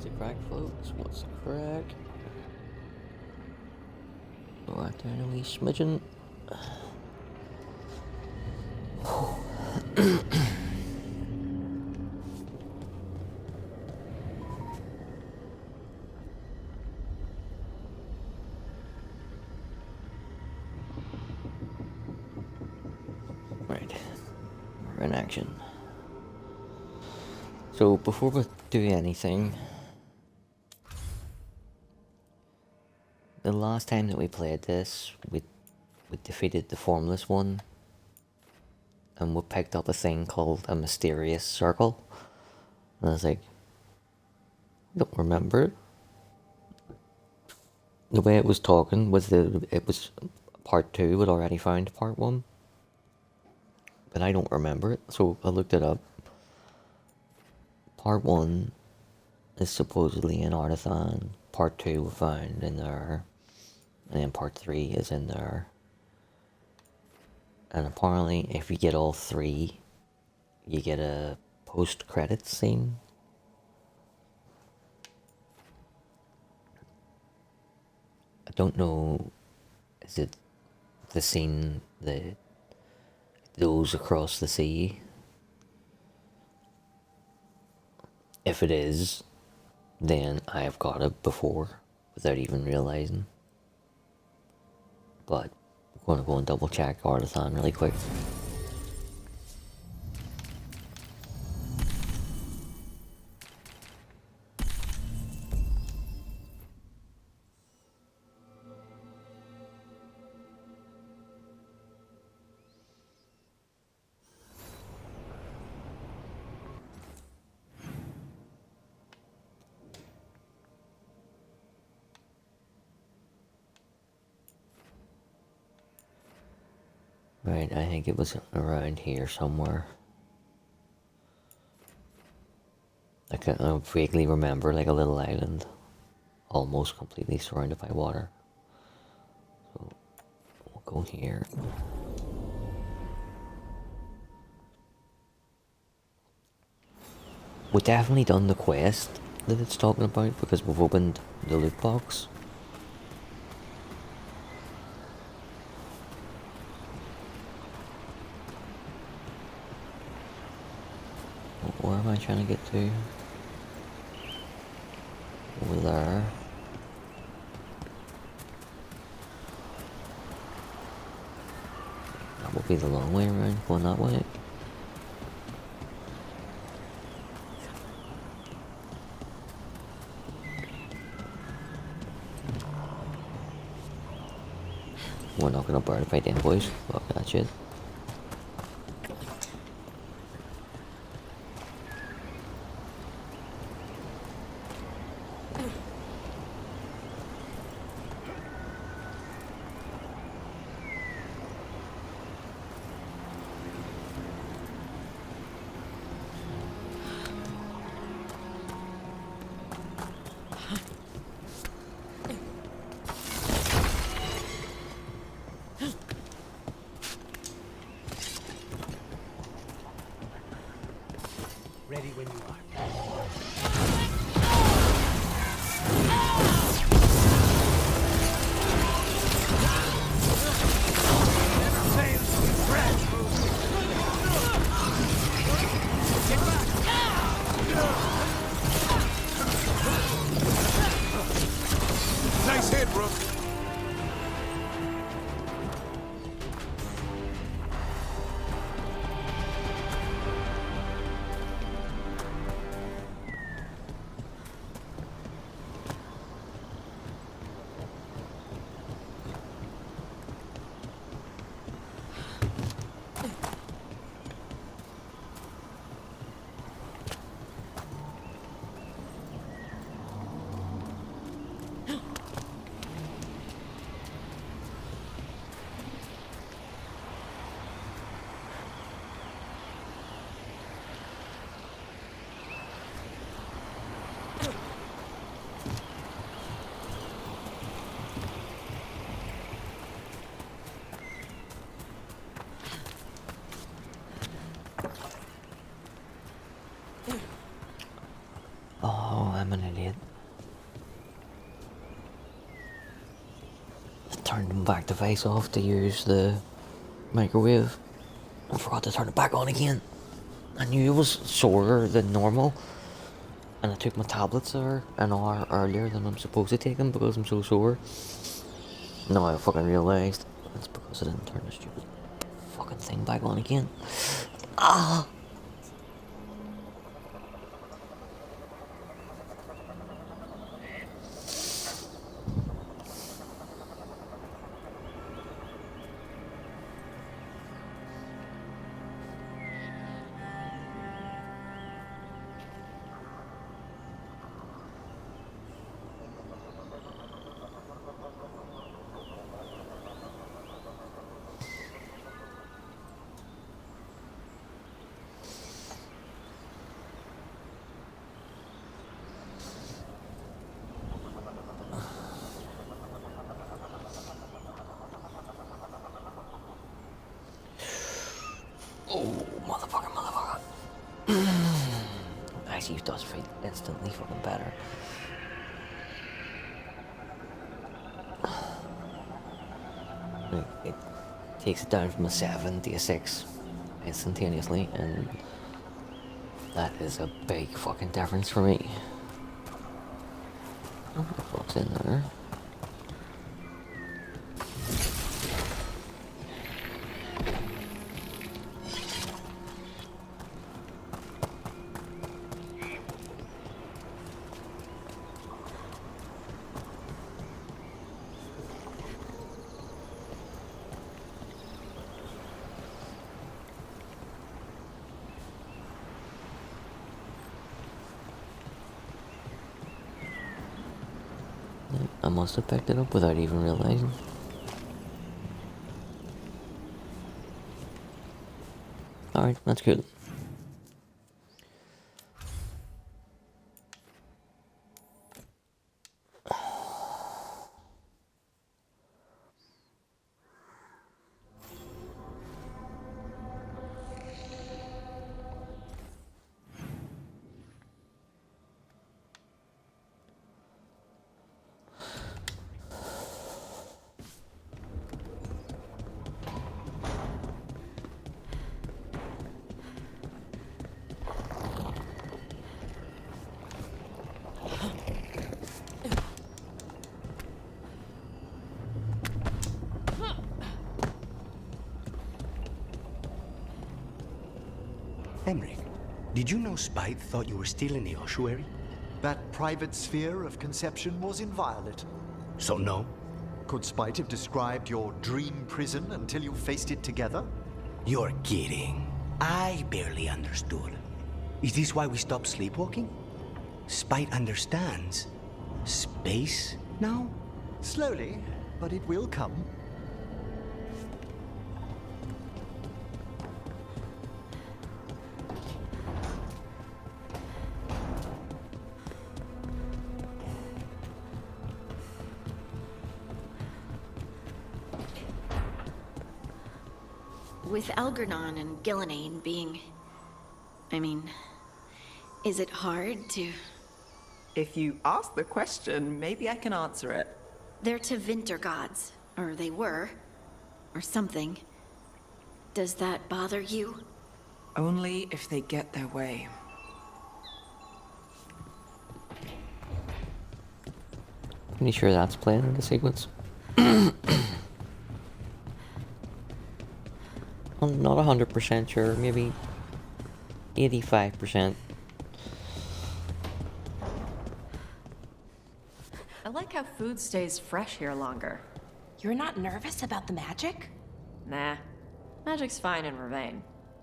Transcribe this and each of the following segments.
the crack, folks? What's the crack? Right down a wee smidgen. Right, we're in action. So before we do anything, the last time that we played this, we defeated the Formless One, and we picked up a thing called a mysterious circle. And I was like, I don't remember it. The way it was talking was that it was part 2, we'd already found part 1. But I don't remember it, so I looked it up. Part 1 is supposedly in Arlathan, part 2 we found in there, and then part 3 is in there. And apparently if you get all 3, you get a post-credits scene. I don't know, is it the scene that goes across the sea? If it is, then I have got it before without even realizing. But I'm going to go and double check Arlathan really quick. Right, I think it was around here somewhere. I vaguely remember like a little island, almost completely surrounded by water. So we'll go here. We've definitely done the quest that it's talking about because we've opened the loot box. Where am I trying to get to? Over there. That would be the long way around, going that way. We're not gonna burn it by then, boys. Fuck that shit. I'm an idiot. I turned the back device off to use the microwave. I forgot to turn it back on again. I knew it was sorer than normal. And I took my tablets there an hour earlier than I'm supposed to take them because I'm so sore. Now I fucking realised it's because I didn't turn the stupid fucking thing back on again. Ah! Oh, motherfucker. Actually, it does feel instantly fucking better. It takes it down from a 7 to a 6 instantaneously, and that is a big fucking difference for me. Oh, what the fuck's in there? I must have picked it up without even realizing. Alright, that's good. Henrik, did you know Spite thought you were still in the ossuary? That private sphere of conception was inviolate. So no? Could Spite have described your dream prison until you faced it together? You're kidding. I barely understood. Is this why we stopped sleepwalking? Spite understands. Space now? Slowly, but it will come. With Algernon and Gillenane being... is it hard to... If you ask the question, maybe I can answer it. They're Tevinter gods, or they were, or something. Does that bother you? Only if they get their way. Pretty sure that's playing in the sequence. I'm not 100% sure, maybe 85%. I like how food stays fresh here longer. You're not nervous about the magic? Nah. Magic's fine in Ravane.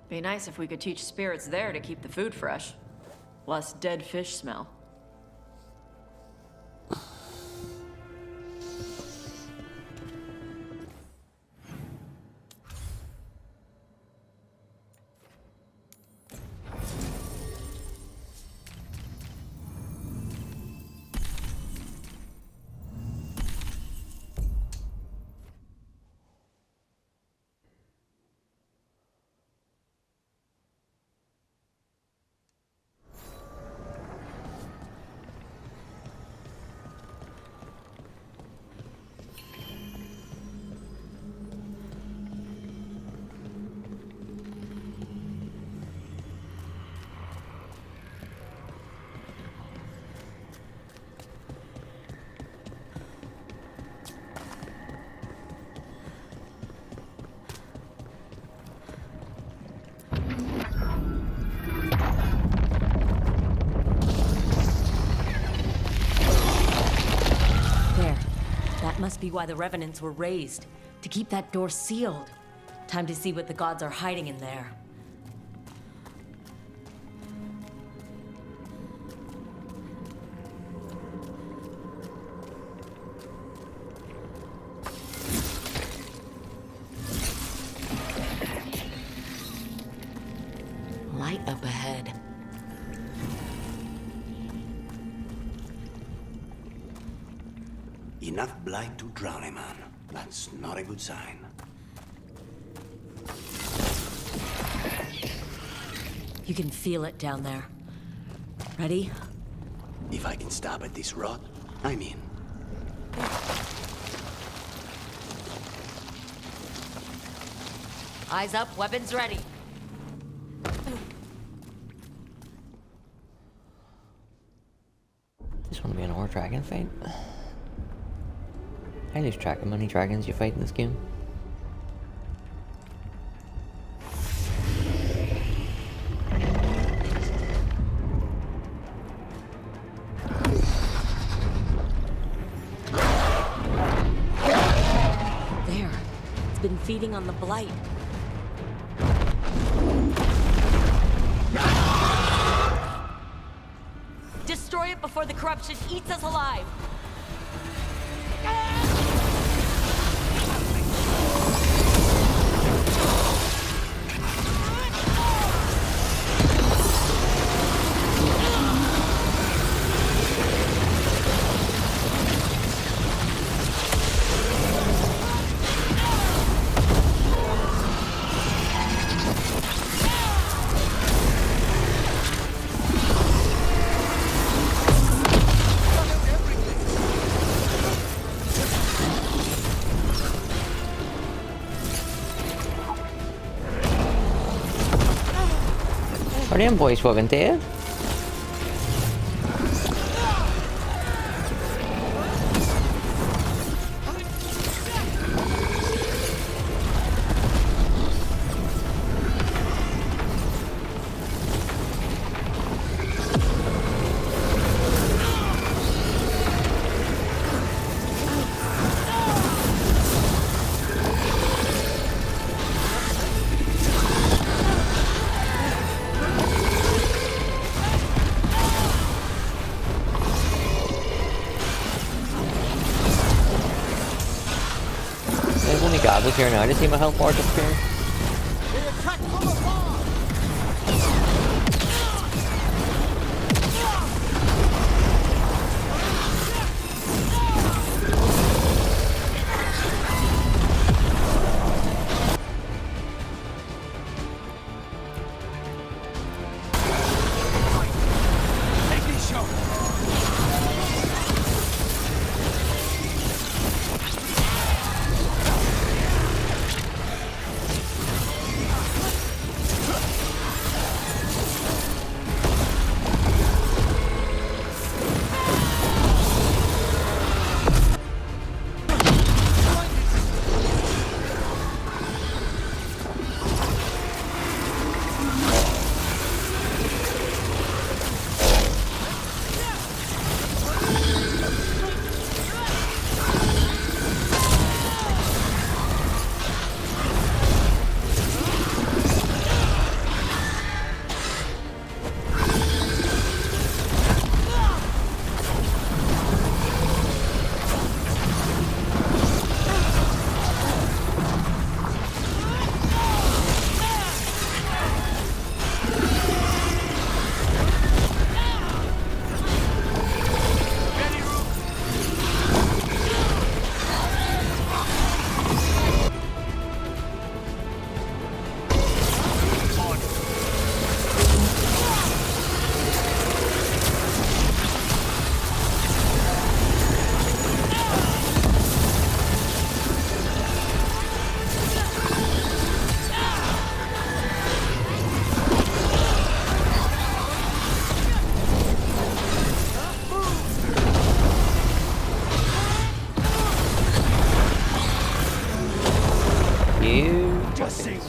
Be nice if we could teach spirits there to keep the food fresh. Less dead fish smell. Must be why the revenants were raised, to keep that door sealed. Time to see what the gods are hiding in there. Light up ahead. Enough blight to drown a man. That's not a good sign. You can feel it down there. Ready? If I can stop at this rot, I'm in. Eyes up, weapons ready. This want to be an ore dragon fight? I lose track of how many dragons you fight in this game. There. It's been feeding on the blight. Destroy it before the corruption eats us alive! Are them boys fucking dead? There's only goblins here now. I just see my health bar disappearing.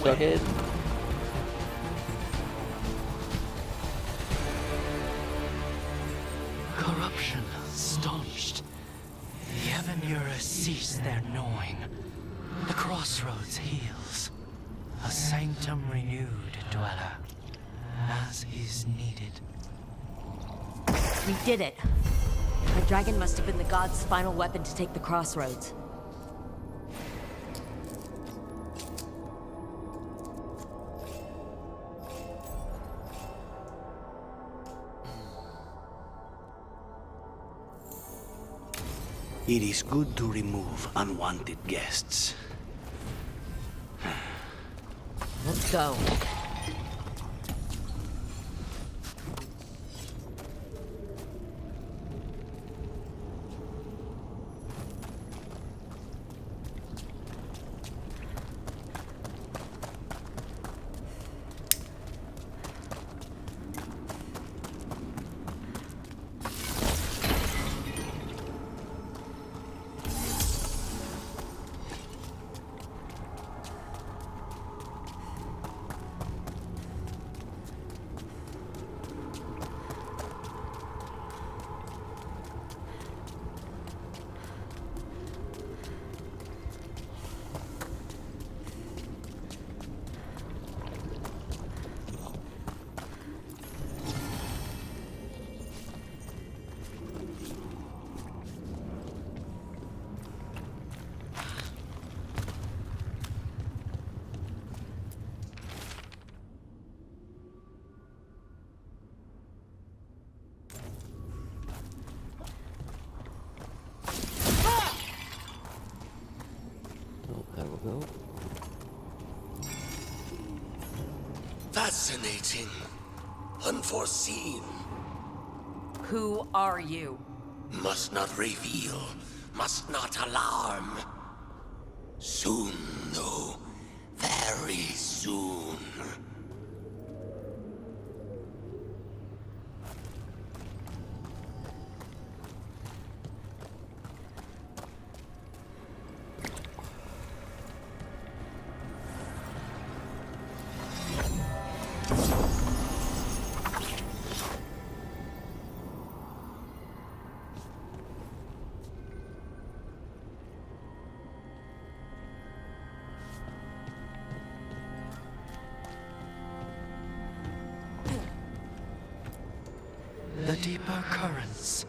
Suckhead. Corruption staunched. The Evanura cease their gnawing. The crossroads heals. A sanctum renewed, dweller, as is needed. We did it. My dragon must have been the god's final weapon to take the crossroads. It is good to remove unwanted guests. Let's go. There we go. Fascinating. Unforeseen. Who are you? Must not reveal. Must not alarm. Soon, though. Very soon. The deeper currents.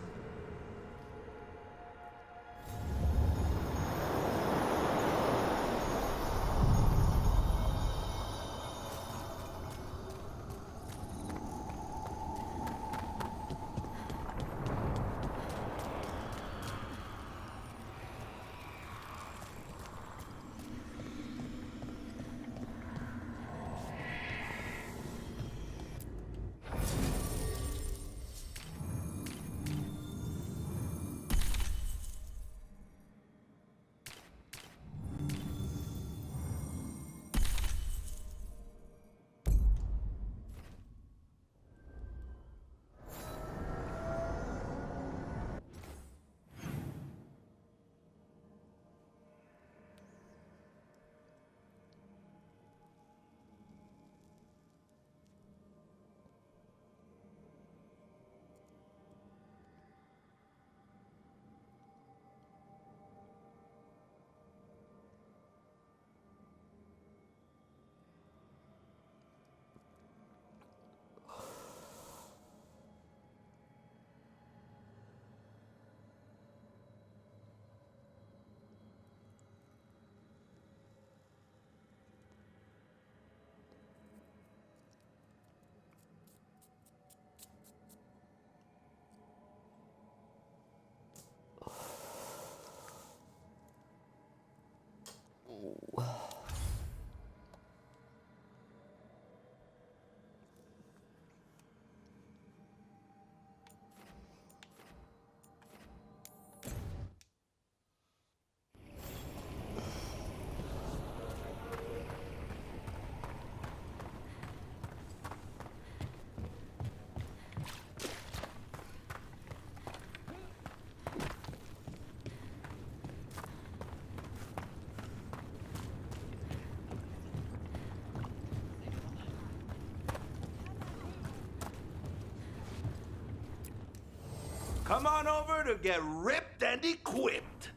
Come on over to get ripped and equipped.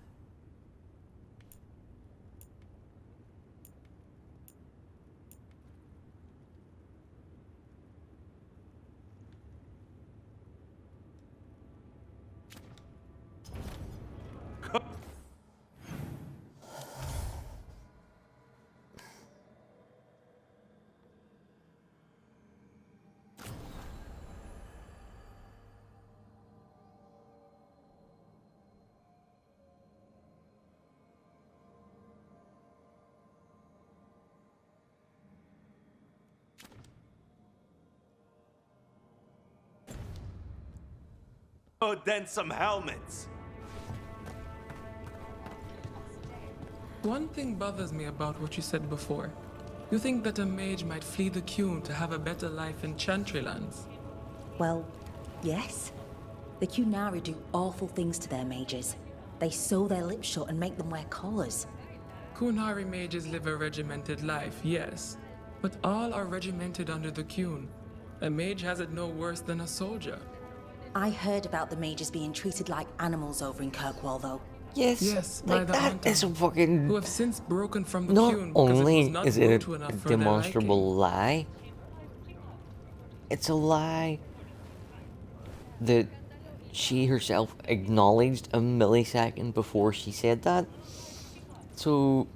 Oh, then some helmets. One thing bothers me about what you said before. You think that a mage might flee the Qun to have a better life in Chantry lands? Well, yes. The Qunari do awful things to their mages. They sew their lips shut and make them wear collars. Qunari mages live a regimented life, yes. But all are regimented under the Qun. A mage has it no worse than a soldier. I heard about the mages being treated like animals over in Kirkwall, though. Yes, by like the that Hunter, is a fucking. who have since broken from the Not Qun because only it was not is it brutal a enough for their demonstrable liking. lie, it's a lie that she herself acknowledged a millisecond before she said that. So,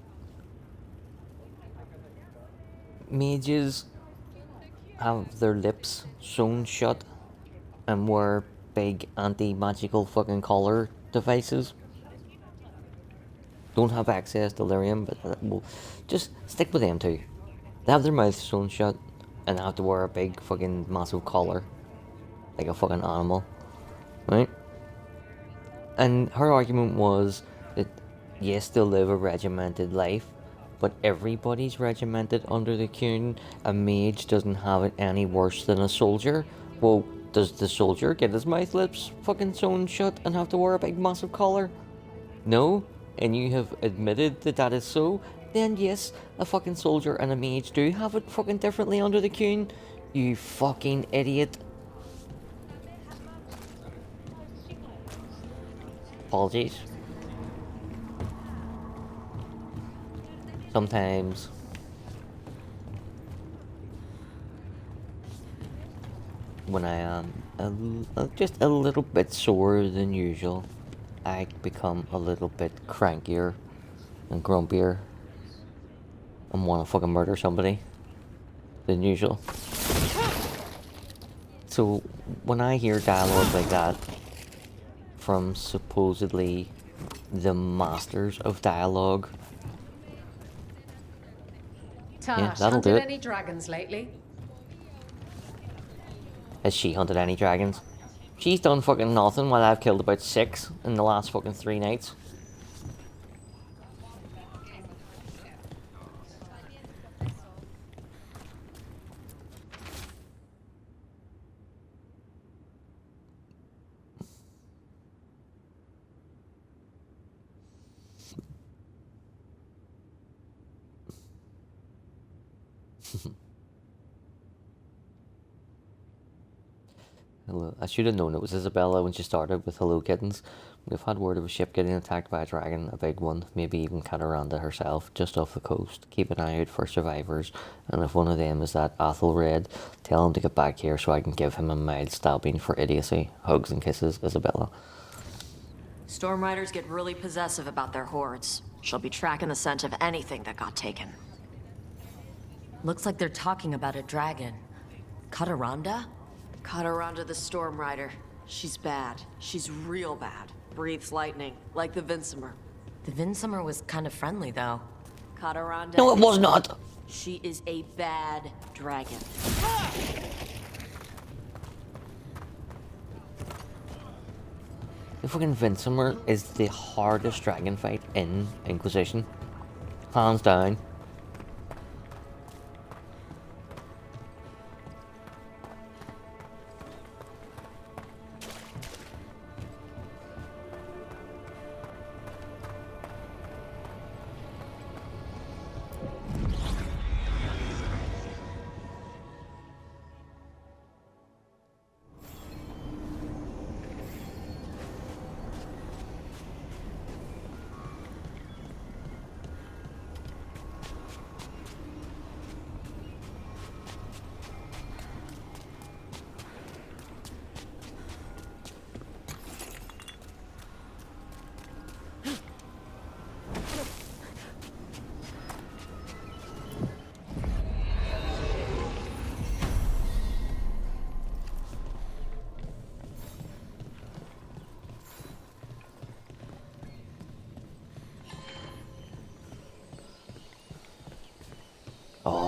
mages have their lips sewn shut and wear big anti-magical fucking collar devices. Don't have access to lyrium, but we'll just stick with them two. They have their mouths sewn shut and they have to wear a big fucking massive collar. Like a fucking animal. Right? And her argument was that yes, they'll live a regimented life, but everybody's regimented under the Qun. A mage doesn't have it any worse than a soldier. Well, does the soldier get his mouth lips fucking sewn shut and have to wear a big massive collar? No? And you have admitted that that is so? Then yes, a fucking soldier and a mage do have it fucking differently under the Qun. You fucking idiot. Apologies. Sometimes when I am just a little bit sore than usual, I become a little bit crankier and grumpier and want to fucking murder somebody than usual. So when I hear dialogue like that from supposedly the masters of dialogue, yeah, that'll do it. Any dragons lately? Has she hunted any dragons? She's done fucking nothing while I've killed about 6 in the last fucking 3 nights. Hello. I should have known it was Isabella when she started with Hello Kittens. We've had word of a ship getting attacked by a dragon, a big one, maybe even Cataranda herself, just off the coast. Keep an eye out for survivors, and if one of them is that Athelred, tell him to get back here so I can give him a mild stabbing for idiocy. Hugs and kisses, Isabella. Storm Riders get really possessive about their hordes. She'll be tracking the scent of anything that got taken. Looks like they're talking about a dragon. Cataranda? Cataranda the Storm Rider. She's bad. She's real bad. Breathes lightning, like the Vinsimer. The Vinsimer was kind of friendly, though. Cataranda... No, it was not! She is a bad dragon. The fucking Vinsimer is the hardest dragon fight in Inquisition. Hands down.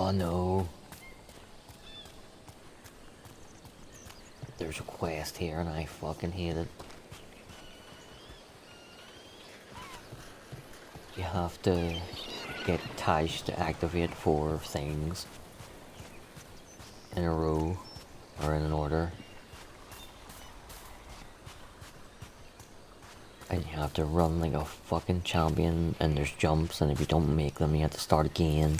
Oh no. There's a quest here and I fucking hate it. You have to get Tash to activate 4 things in a row or in an order. And you have to run like a fucking champion, and there's jumps, and if you don't make them you have to start again.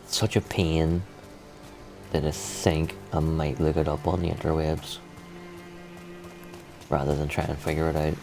It's such a pain that I think I might look it up on the interwebs rather than try and figure it out.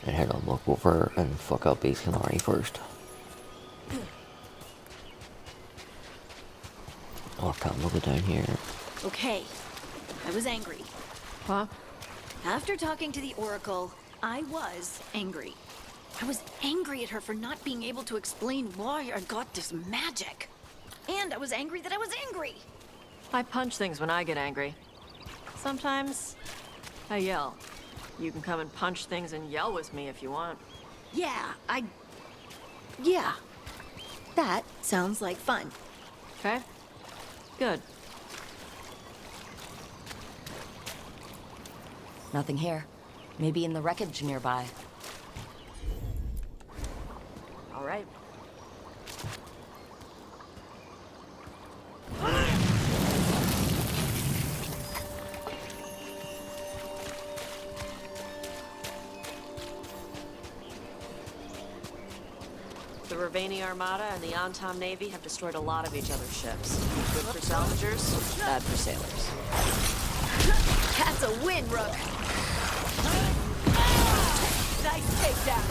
I had to look over and fuck up Ace Canary first. Oh, I can't look it down here. Okay, I was angry. Huh? After talking to the Oracle, I was angry. I was angry at her for not being able to explain why I got this magic. And I was angry that I was angry. I punch things when I get angry. Sometimes I yell. You can come and punch things and yell with me if you want. Yeah, Yeah. That sounds like fun. Okay? Good. Nothing here. Maybe in the wreckage nearby. All right. The Ravani Armada and the Anton Navy have destroyed a lot of each other's ships. Good for salvagers, bad for sailors. That's a win, Rook. Nice takedown.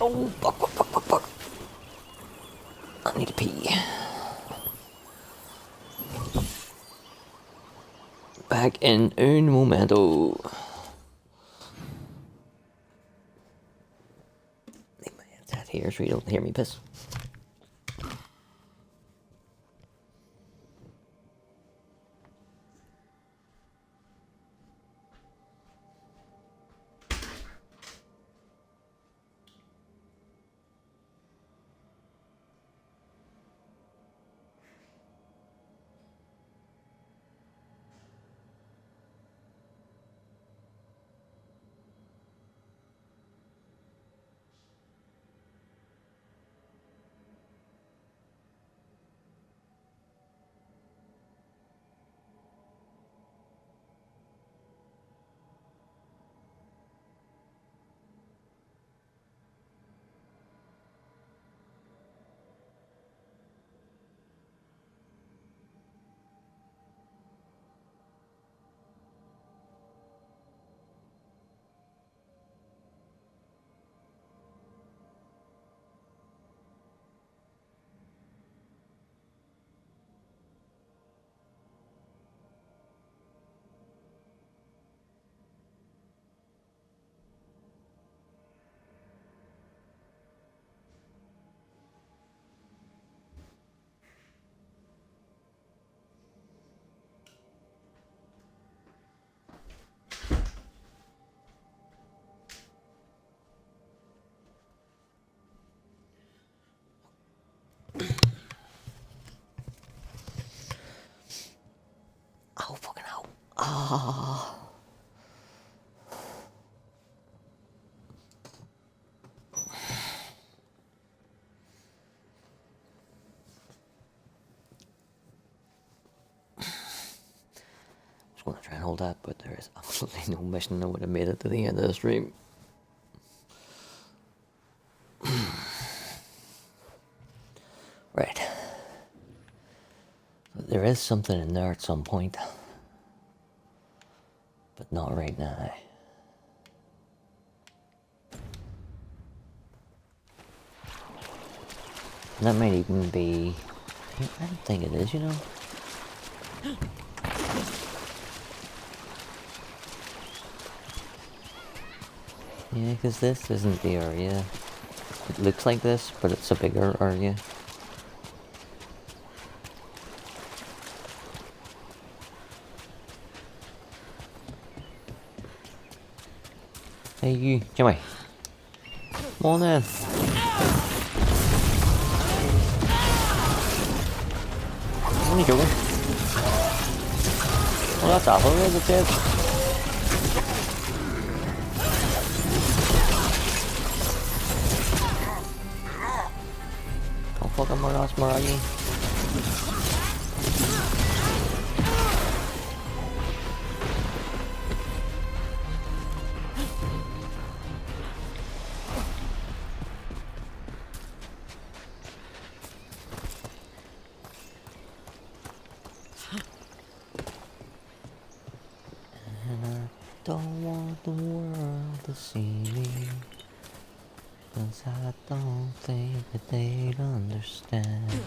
Oh, fuck. I need to pee. Back in un momento. Leave my headset here so you don't hear me piss. Oh, fucking hell. Ah. I was going to try and hold that, but there is absolutely no mission that would have made it to the end of the stream. There is something in there at some point. But not right now. And that might even be... I don't think it is, you know? Yeah, because this isn't the area. It looks like this, but it's a bigger area. Hey you, Jimmy. Come on in. What are you doing? Well, that's awful, is it, Jed? Don't fucking morass Maragi. Don't want the world to see me, 'cause I don't think that they'd understand.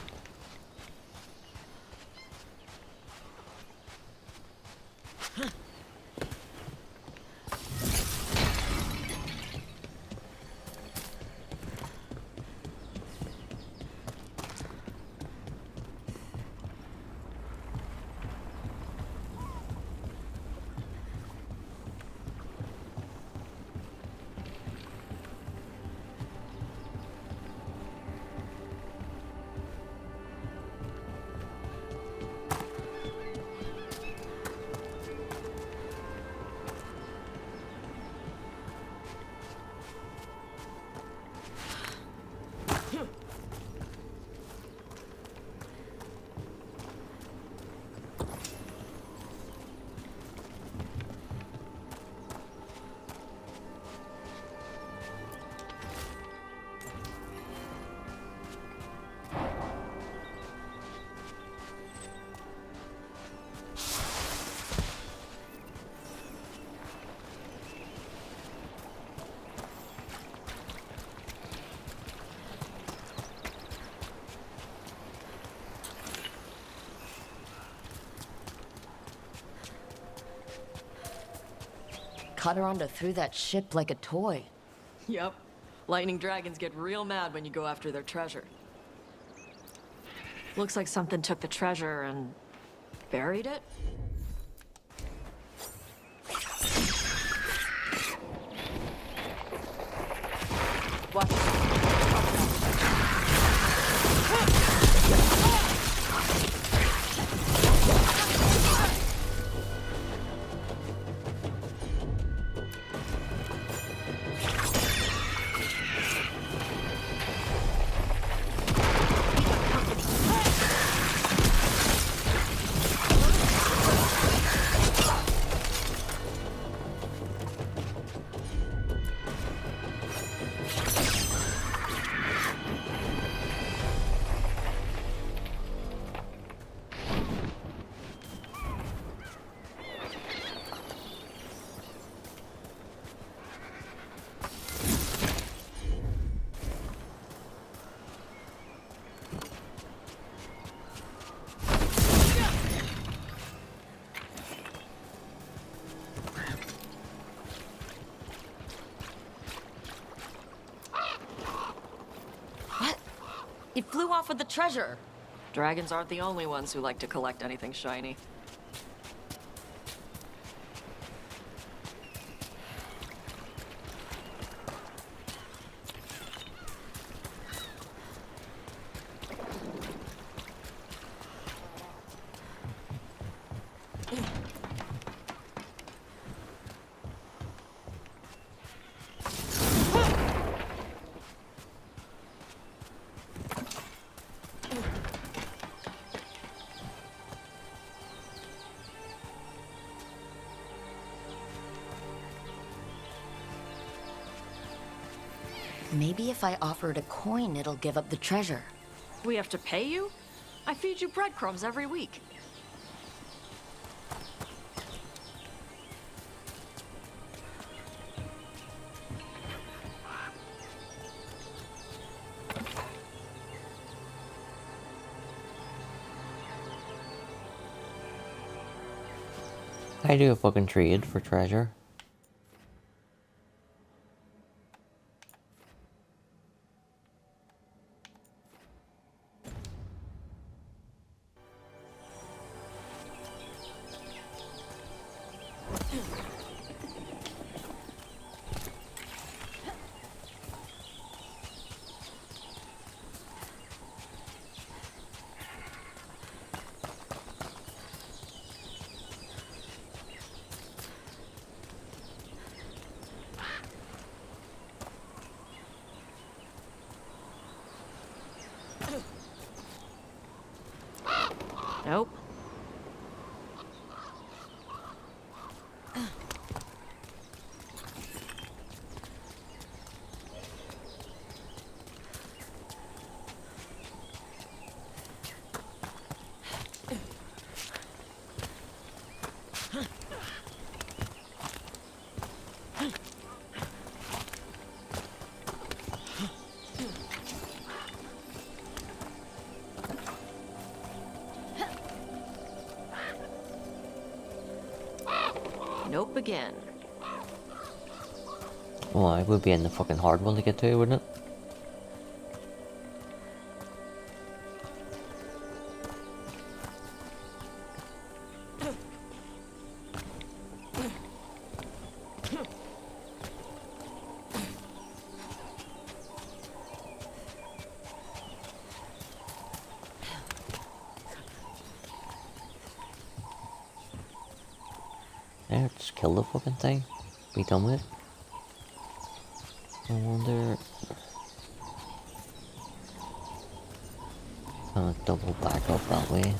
Kataranda threw that ship like a toy. Yep. Lightning dragons get real mad when you go after their treasure. Looks like something took the treasure and buried it. Watch it. It flew off with the treasure. Dragons aren't the only ones who like to collect anything shiny. Maybe if I offered a coin, it'll give up the treasure. We have to pay you? I feed you breadcrumbs every week. I do a fucking trade for treasure. Nope. Nope again. Well, I would be in the fucking hard one to get to, wouldn't it? Yeah, just kill the fucking thing. Be done with it. I wonder... double back up that way.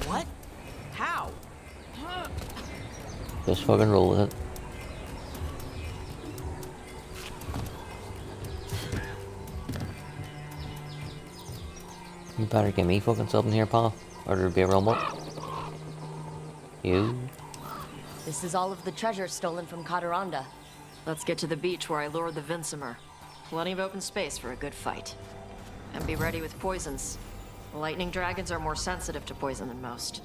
What? How? Just fucking roll with it. You better give me fucking something here, pal, or there'll be a rumble. You? This is all of the treasure stolen from Cataranda. Let's get to the beach where I lured the Vincimer. Plenty of open space for a good fight. And be ready with poisons. Lightning dragons are more sensitive to poison than most.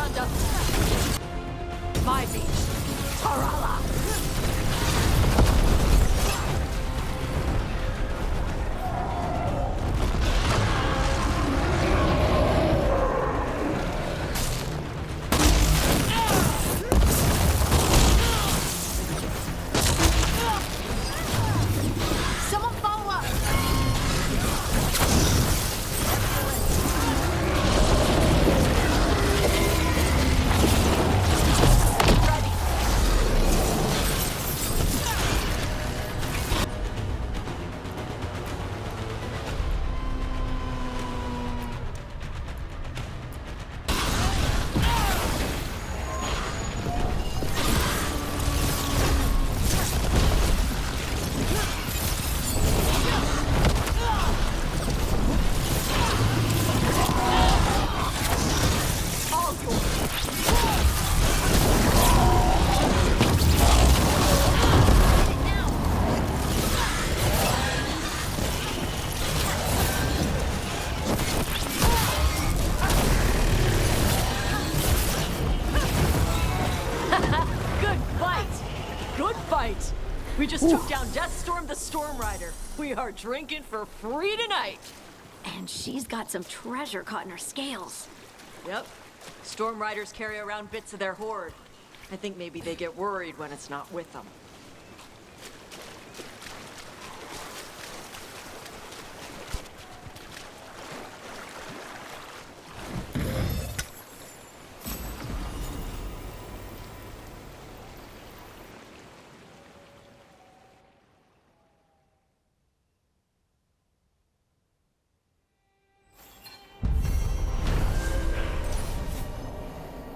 Thunder. My beach. Tarala. Someone follow up! Good fight! Good fight! We just took down Deathstorm the Storm Rider. We are drinking for free tonight. And she's got some treasure caught in her scales. Yep. Storm Riders carry around bits of their hoard. I think maybe they get worried when it's not with them.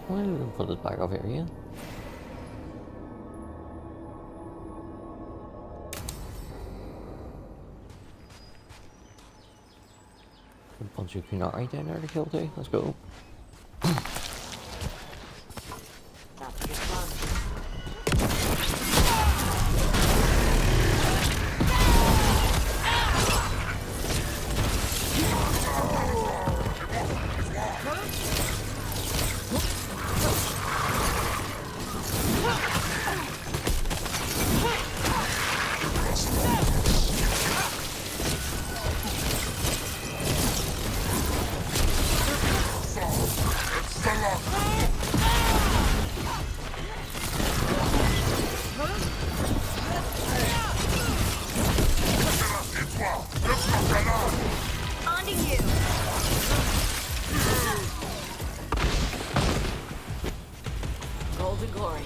Why did we put this back over here again? A bunch of Kunari down there to kill too. Let's go. That's good fun. On to you! Golden glory.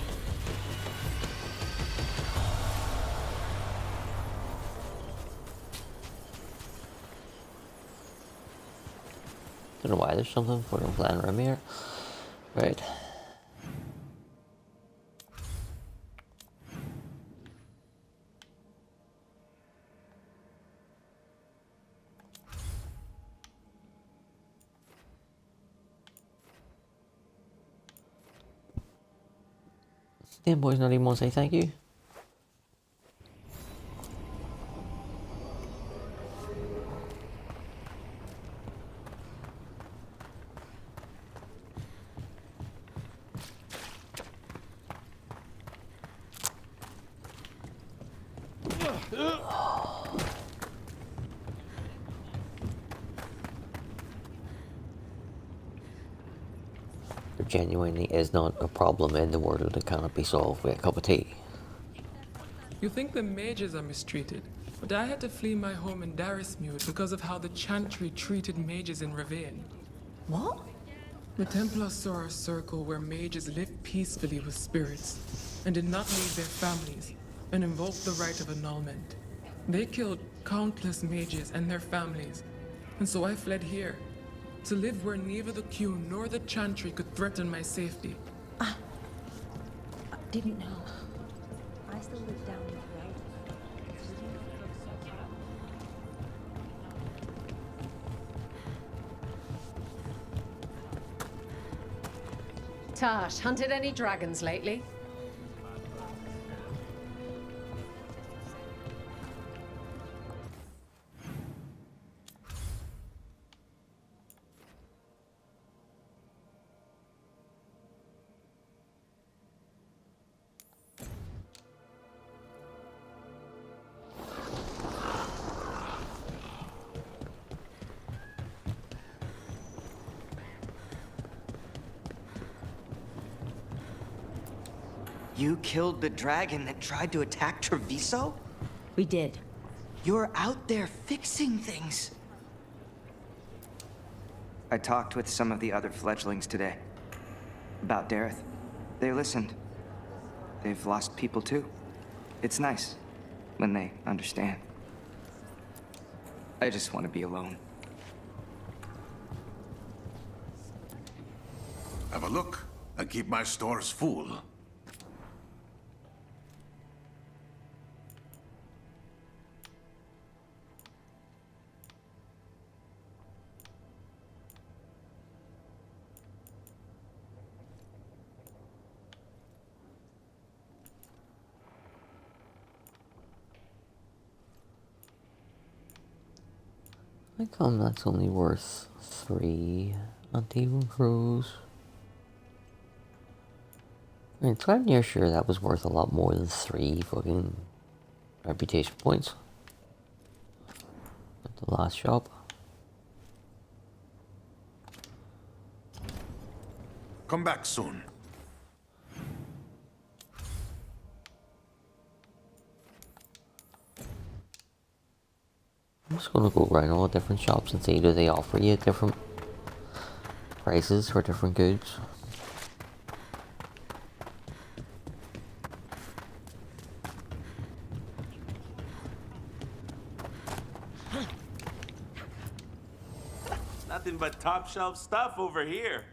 Don't know why there's something for them flying around here. Right. Damn boys not even want to say thank you. There genuinely is not a problem in the world that cannot be solved with a cup of tea. You think the mages are mistreated, but I had to flee my home in Darismude because of how the Chantry treated mages in Ravane. What? The Templars saw a circle where mages lived peacefully with spirits and did not leave their families and invoked the right of annulment. They killed countless mages and their families, and so I fled here, to live where neither the Q nor the Chantry could threaten my safety. I didn't know. I still live down in the road. Tash, hunted any dragons lately? You killed the dragon that tried to attack Treviso? We did. You're out there fixing things. I talked with some of the other fledglings today. About Dareth. They listened. They've lost people too. It's nice when they understand. I just want to be alone. Have a look. I keep my stores full. How come that's only worth 3 anti-wound crows? I mean, so I'm near sure that was worth a lot more than 3 fucking reputation points at the last shop. Come back soon. I'm just gonna go around all the different shops and see do they offer you different prices for different goods. Nothing but top shelf stuff over here.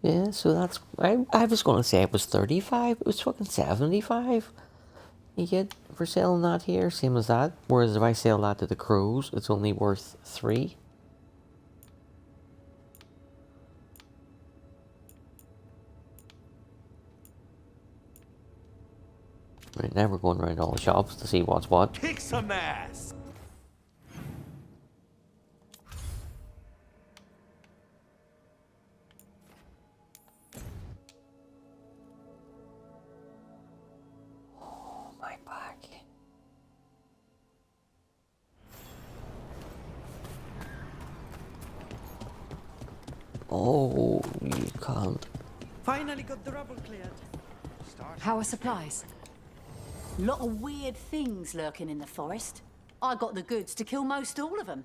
Yeah, so that's I was gonna say it was 35, it was fucking 75 you get for selling that here, same as that. Whereas if I sell that to the crows, it's only worth 3. Right, now we're going around all the shops to see what's what. Kick some ass! My back. Oh, you can't. Finally got the rubble cleared. How are supplies? Lot of weird things lurking in the forest. I got the goods to kill most all of them.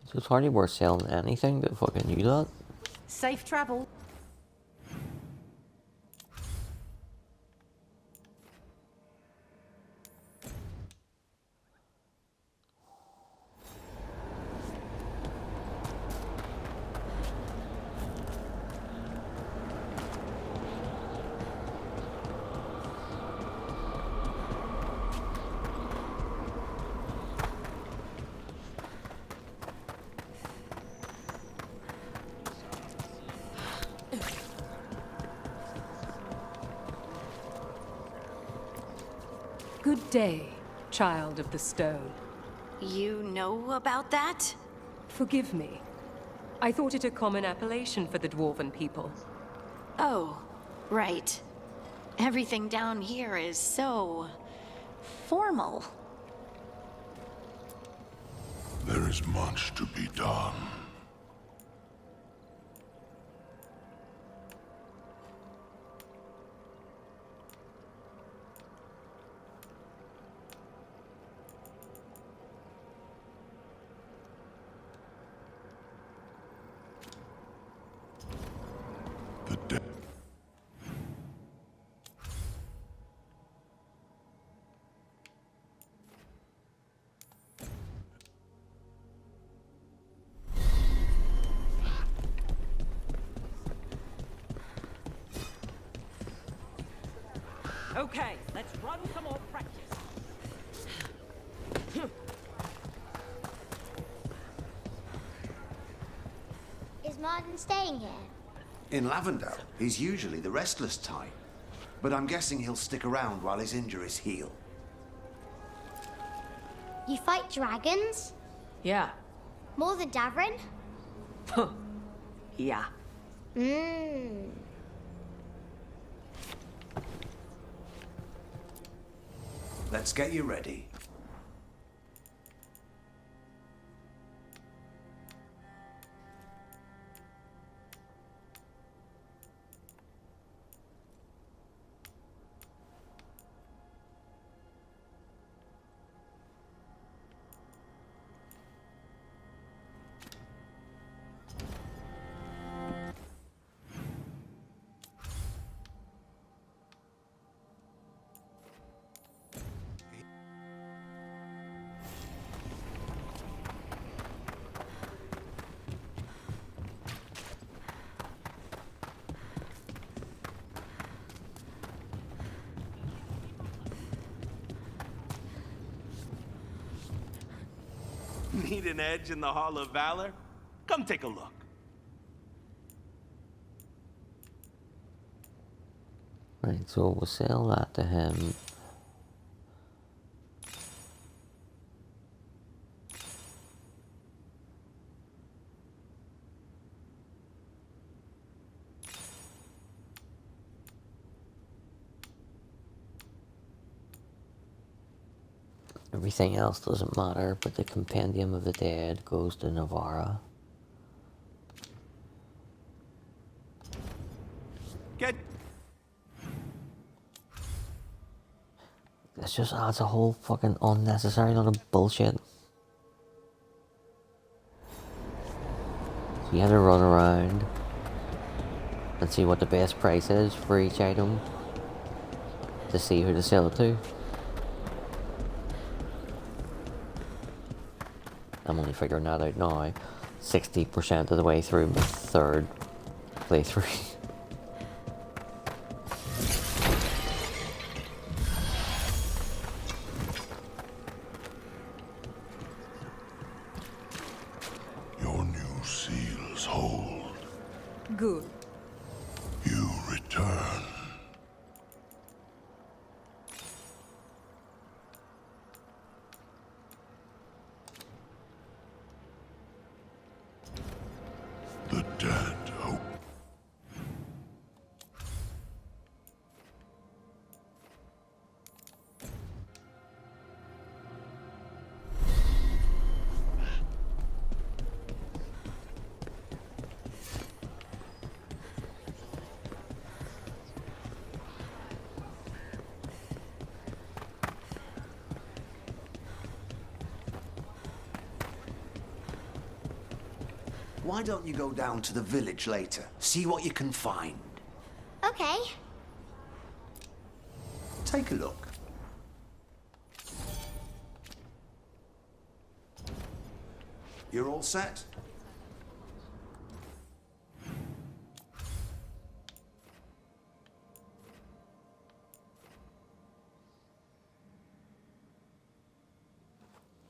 So it's hardly worth selling anything to fucking do that. Safe travel. Good day, child of the stone. You know about that? Forgive me. I thought it a common appellation for the dwarven people. Oh, right. Everything down here is so formal. There is much to be done. Okay, let's run some more practice. Is Martin staying here? In Lavendale, he's usually the restless type. But I'm guessing he'll stick around while his injuries heal. You fight dragons? Yeah. More than Davrin? Yeah. Mmm. Let's get you ready. Need an edge in the Hall of Valor? Come take a look. Right, so we'll sell that to him. Everything else doesn't matter, but the Compendium of the Dead goes to Navarra. Get. This just adds a whole fucking unnecessary lot of bullshit. So you had to run around and see what the best price is for each item to see who to sell it to. I'm only figuring that out now, 60% of the way through my third playthrough. Your new seals hold. Good. You return. The dead hope. Why don't you go down to the village later? See what you can find. Okay. Take a look. You're all set?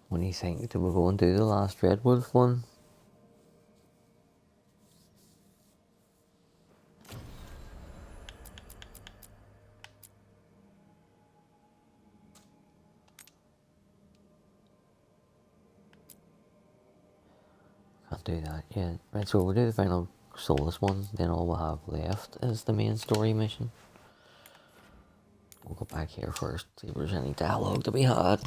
What do you think? Do we go and do the last Redwood one? Can't do that yet. Right, so we'll do the final Soulless one, then all we'll have left is the main story mission. We'll go back here first, see if there's any dialogue to be had.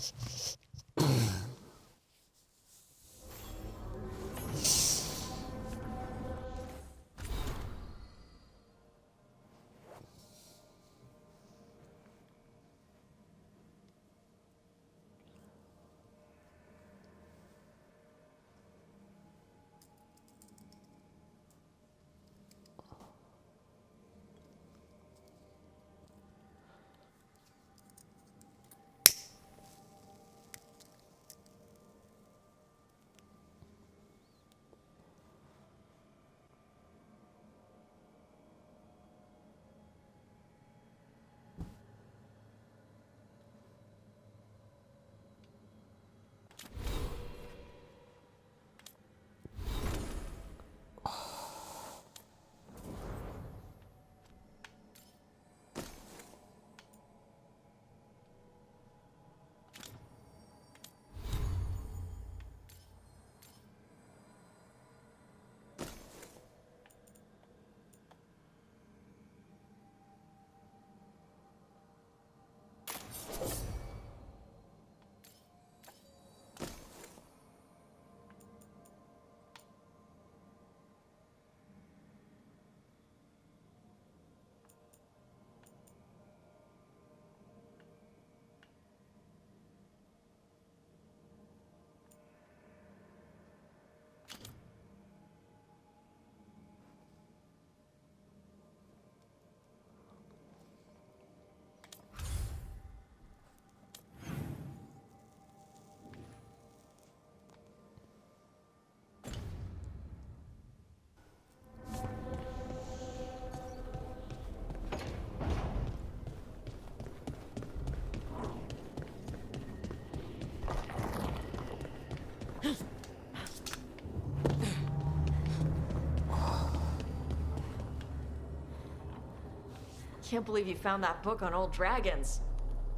Can't believe you found that book on old dragons.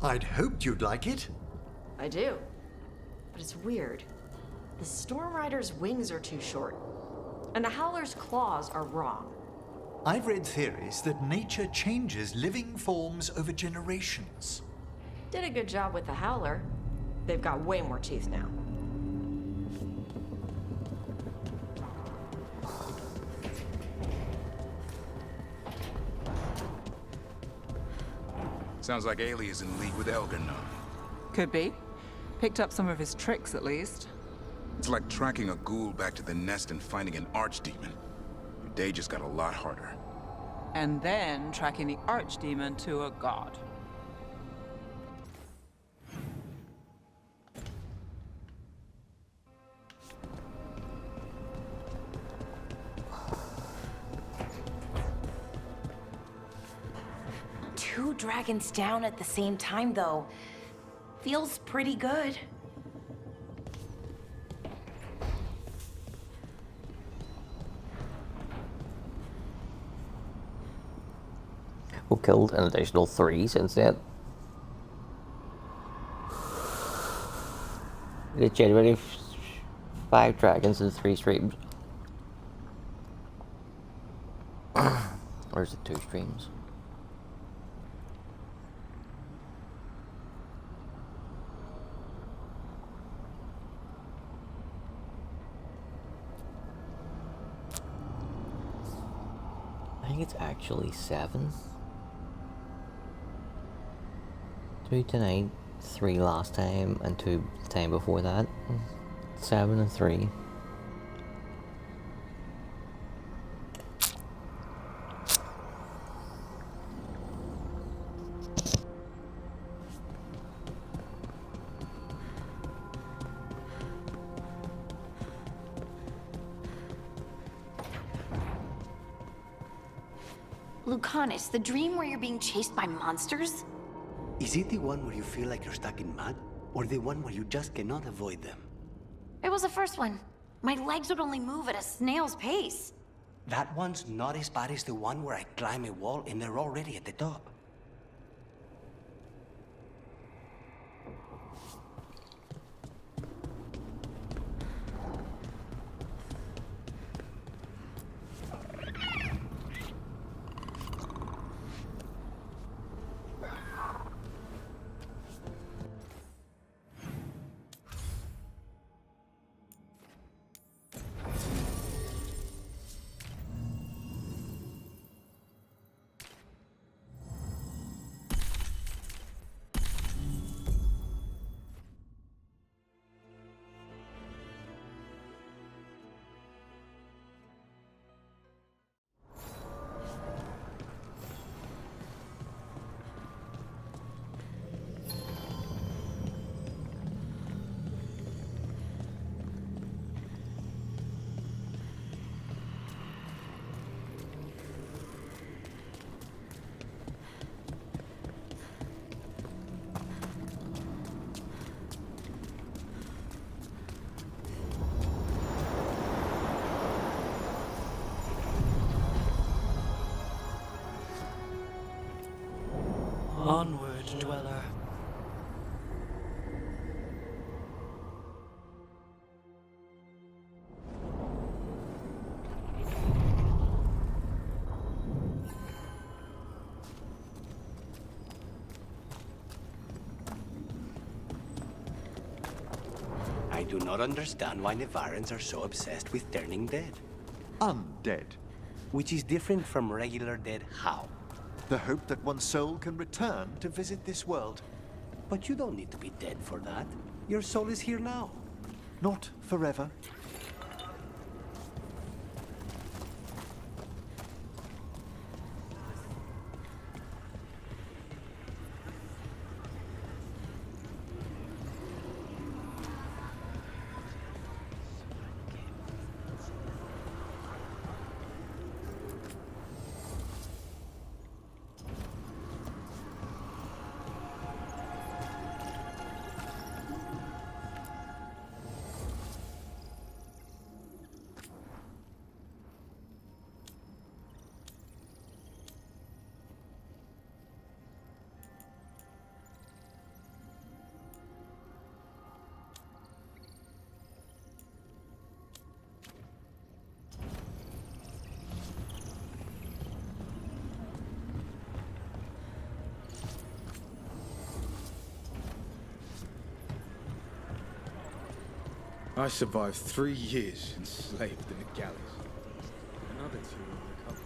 I'd hoped you'd like it. I do. But it's weird. The Storm Rider's wings are too short. And the Howler's claws are wrong. I've read theories that nature changes living forms over generations. Did a good job with the Howler. They've got way more teeth now. Sounds like Ailey is in league with Elgin now. Could be. Picked up some of his tricks, at least. It's like tracking a ghoul back to the nest and finding an archdemon. Your day just got a lot harder. And then tracking the archdemon to a god. Two dragons down at the same time, though. Feels pretty good. We killed an additional 3 since then. We generated 5 dragons in 3 streams. Or is it 2 streams? I think it's actually 7. 2 tonight, 3 last time, and 2 the time before that. 7 and 3. Lucanus, the dream where you're being chased by monsters? Is it the one where you feel like you're stuck in mud, or the one where you just cannot avoid them? It was the first one. My legs would only move at a snail's pace. That one's not as bad as the one where I climb a wall and they're already at the top. Onward, dweller. I do not understand why Nevarans are so obsessed with turning dead. Undead. Which is different from regular dead how? The hope that one's soul can return to visit this world. But you don't need to be dead for that. Your soul is here now. Not forever. I survived 3 years enslaved in the galleys. Another 2 in recovery.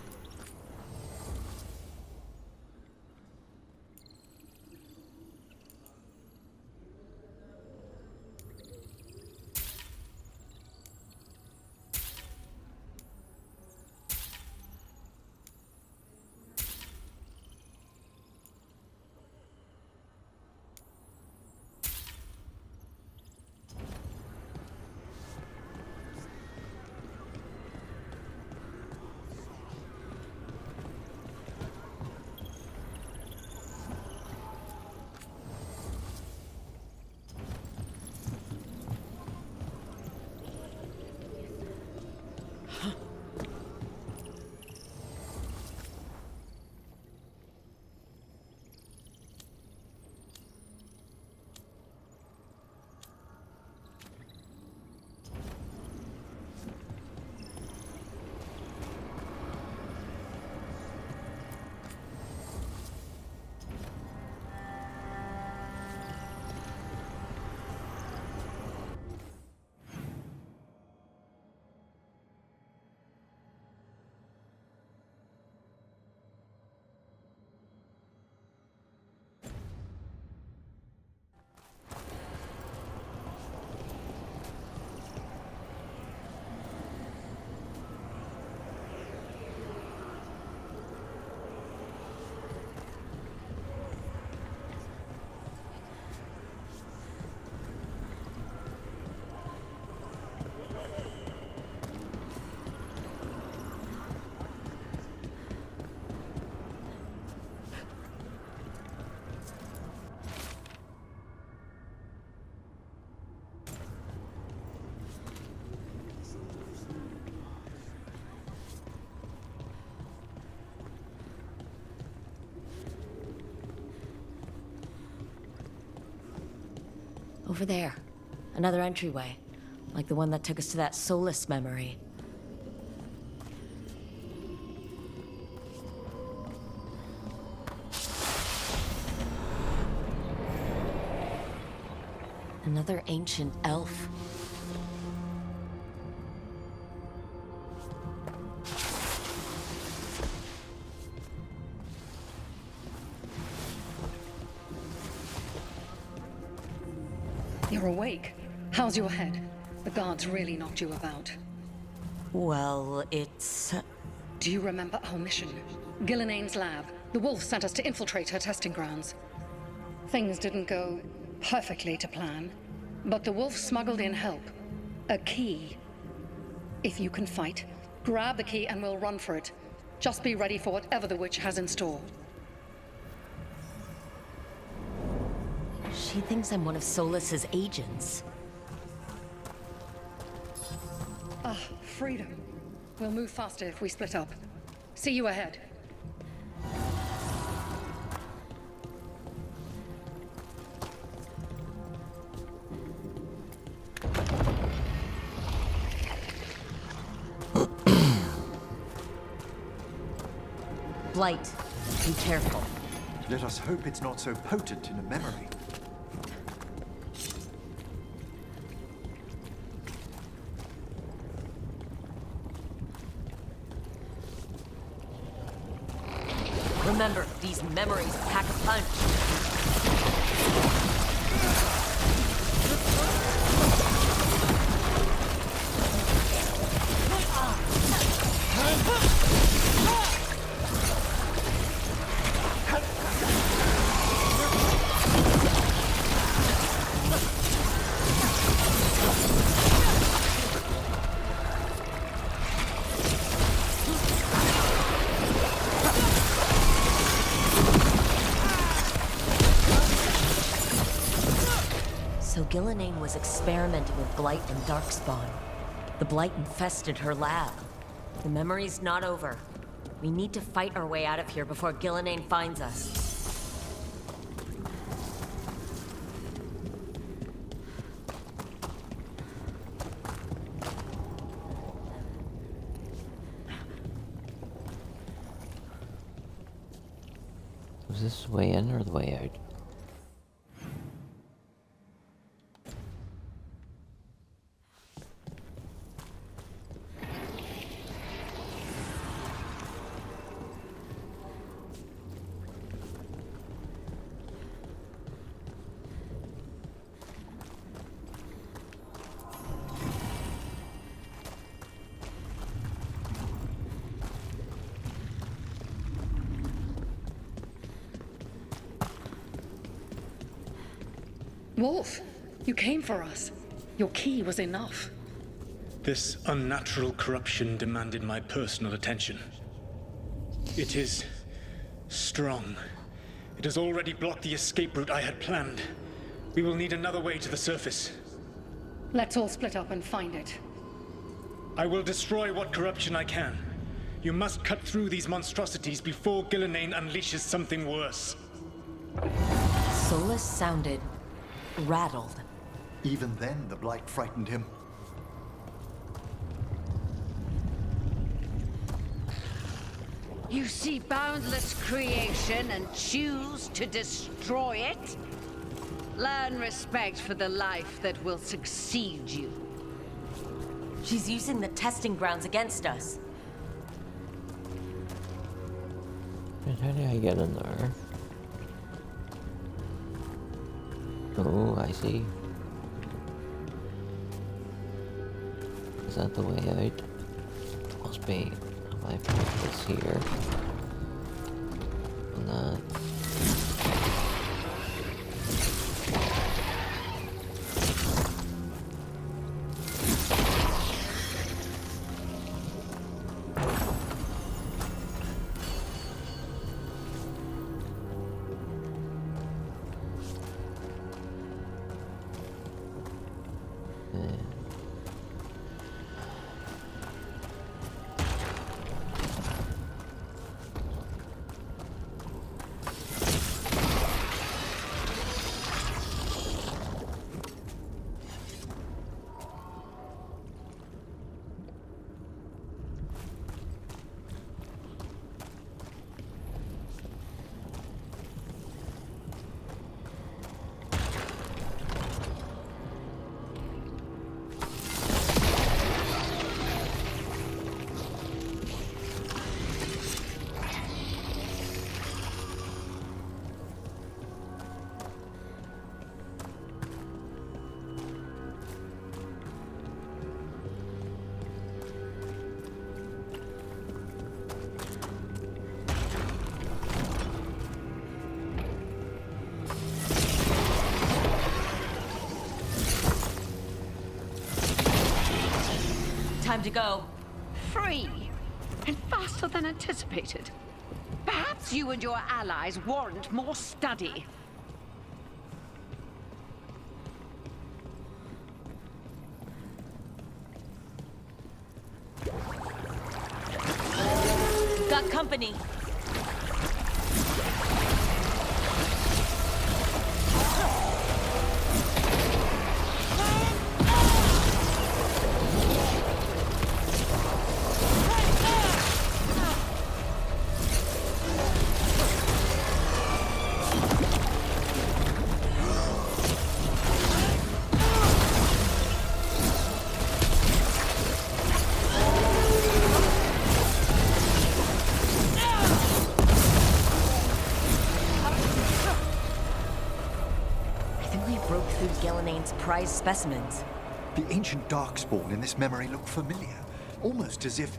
Over there. Another entryway. Like the one that took us to that Solus memory. Another ancient elf. You're awake. How's your head? The guards really knocked you about. Well, it's... Do you remember our mission? Gillinane's lab. The wolf sent us to infiltrate her testing grounds. Things didn't go perfectly to plan, but the wolf smuggled in help. A key. If you can fight, grab the key and we'll run for it. Just be ready for whatever the witch has in store. She thinks I'm one of Solus's agents. Ah, freedom. We'll move faster if we split up. See you ahead. Blight, be careful. Let us hope it's not so potent in a memory. Remember, these memories pack a punch. So Gillinane was experimenting with Blight and Darkspawn. The Blight infested her lab. The memory's not over. We need to fight our way out of here before Gillinane finds us. Was this the way in or the way out? Wolf, you came for us. Your key was enough. This unnatural corruption demanded my personal attention. It is strong. It has already blocked the escape route I had planned. We will need another way to the surface. Let's all split up and find it. I will destroy what corruption I can. You must cut through these monstrosities before Gillenane unleashes something worse. Solus sounded rattled. Even then, the blight frightened him. You see boundless creation and choose to destroy it? Learn respect for the life that will succeed you. She's using the testing grounds against us. How did I get in there? Oh, I see. Is that the way out? Must be. If I put this here. And that. Time to go. Free! And faster than anticipated. Perhaps you and your allies warrant more study. Got company. Prized specimens. The ancient darkspawn in this memory looked familiar, almost as if...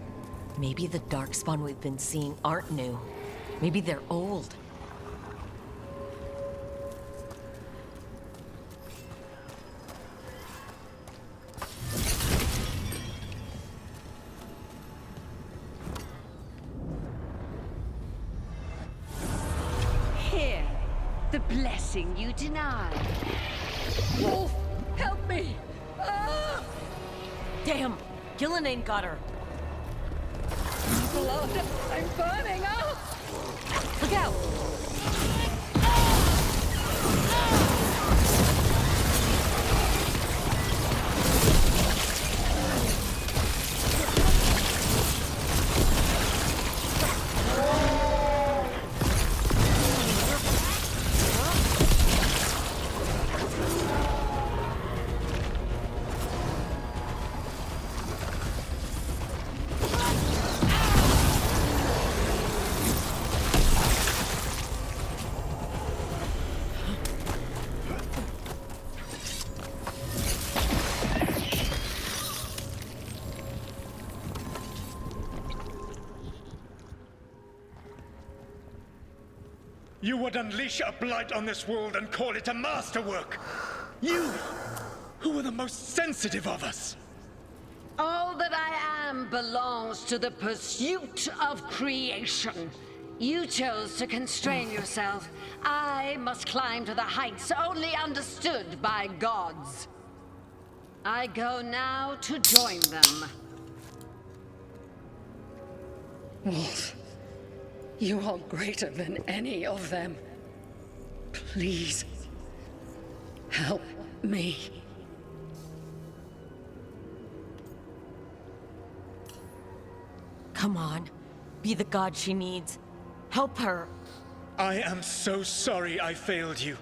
Maybe the darkspawn we've been seeing aren't new. Maybe they're old. Here, the blessing you denied. Wolf! Help me! Ah! Damn! Gillenane got her! Blood! I'm burning up! Look out! You would unleash a blight on this world and call it a masterwork! You, who were the most sensitive of us. All that I am belongs to the pursuit of creation. You chose to constrain yourself. I must climb to the heights only understood by gods. I go now to join them. Wolf, you are greater than any of them. Please, help me. Come on. Be the god she needs. Help her. I am so sorry I failed you.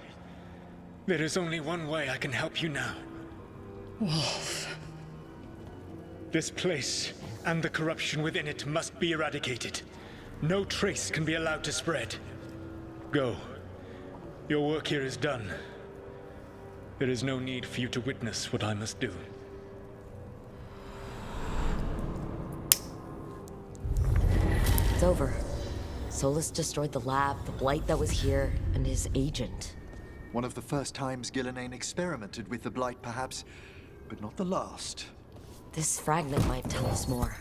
There is only one way I can help you now. Wolf. This place and the corruption within it must be eradicated. No trace can be allowed to spread. Go. Your work here is done. There is no need for you to witness what I must do. It's over. Solus destroyed the lab, the blight that was here, and his agent. One of the first times Gillenane experimented with the Blight, perhaps, but not the last. This fragment might tell us more.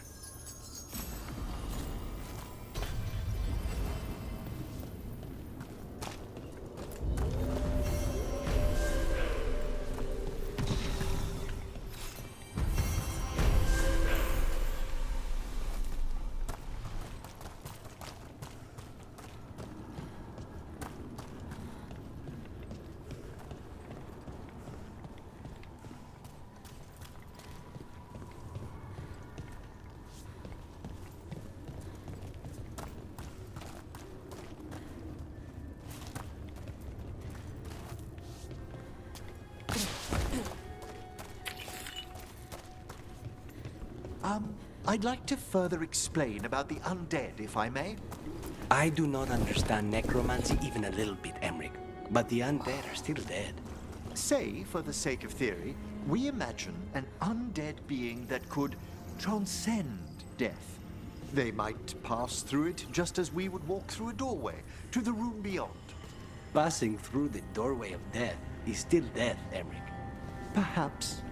I'd like to further explain about the undead, if I may. I do not understand necromancy even a little bit, Emmerich. But the undead are still dead. Say, for the sake of theory, we imagine an undead being that could transcend death. They might pass through it just as we would walk through a doorway to the room beyond. Passing through the doorway of death is still death, Emmerich. Perhaps.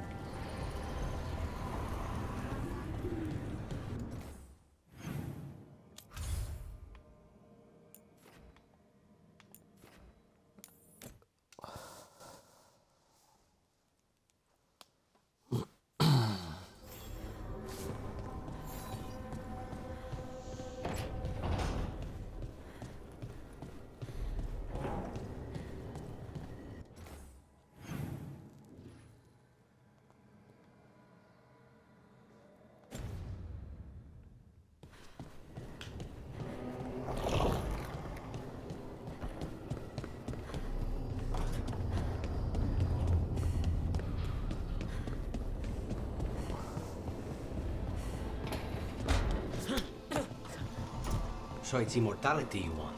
So it's immortality you want?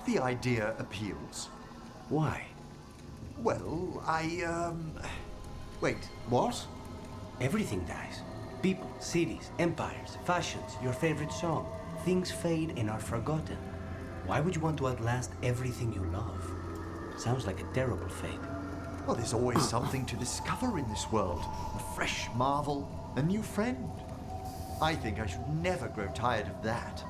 The idea appeals. Why? Well, Wait, what? Everything dies. People, cities, empires, fashions, your favorite song. Things fade and are forgotten. Why would you want to outlast everything you love? Sounds like a terrible fate. Well, there's always something to discover in this world. A fresh marvel, a new friend. I think I should never grow tired of that.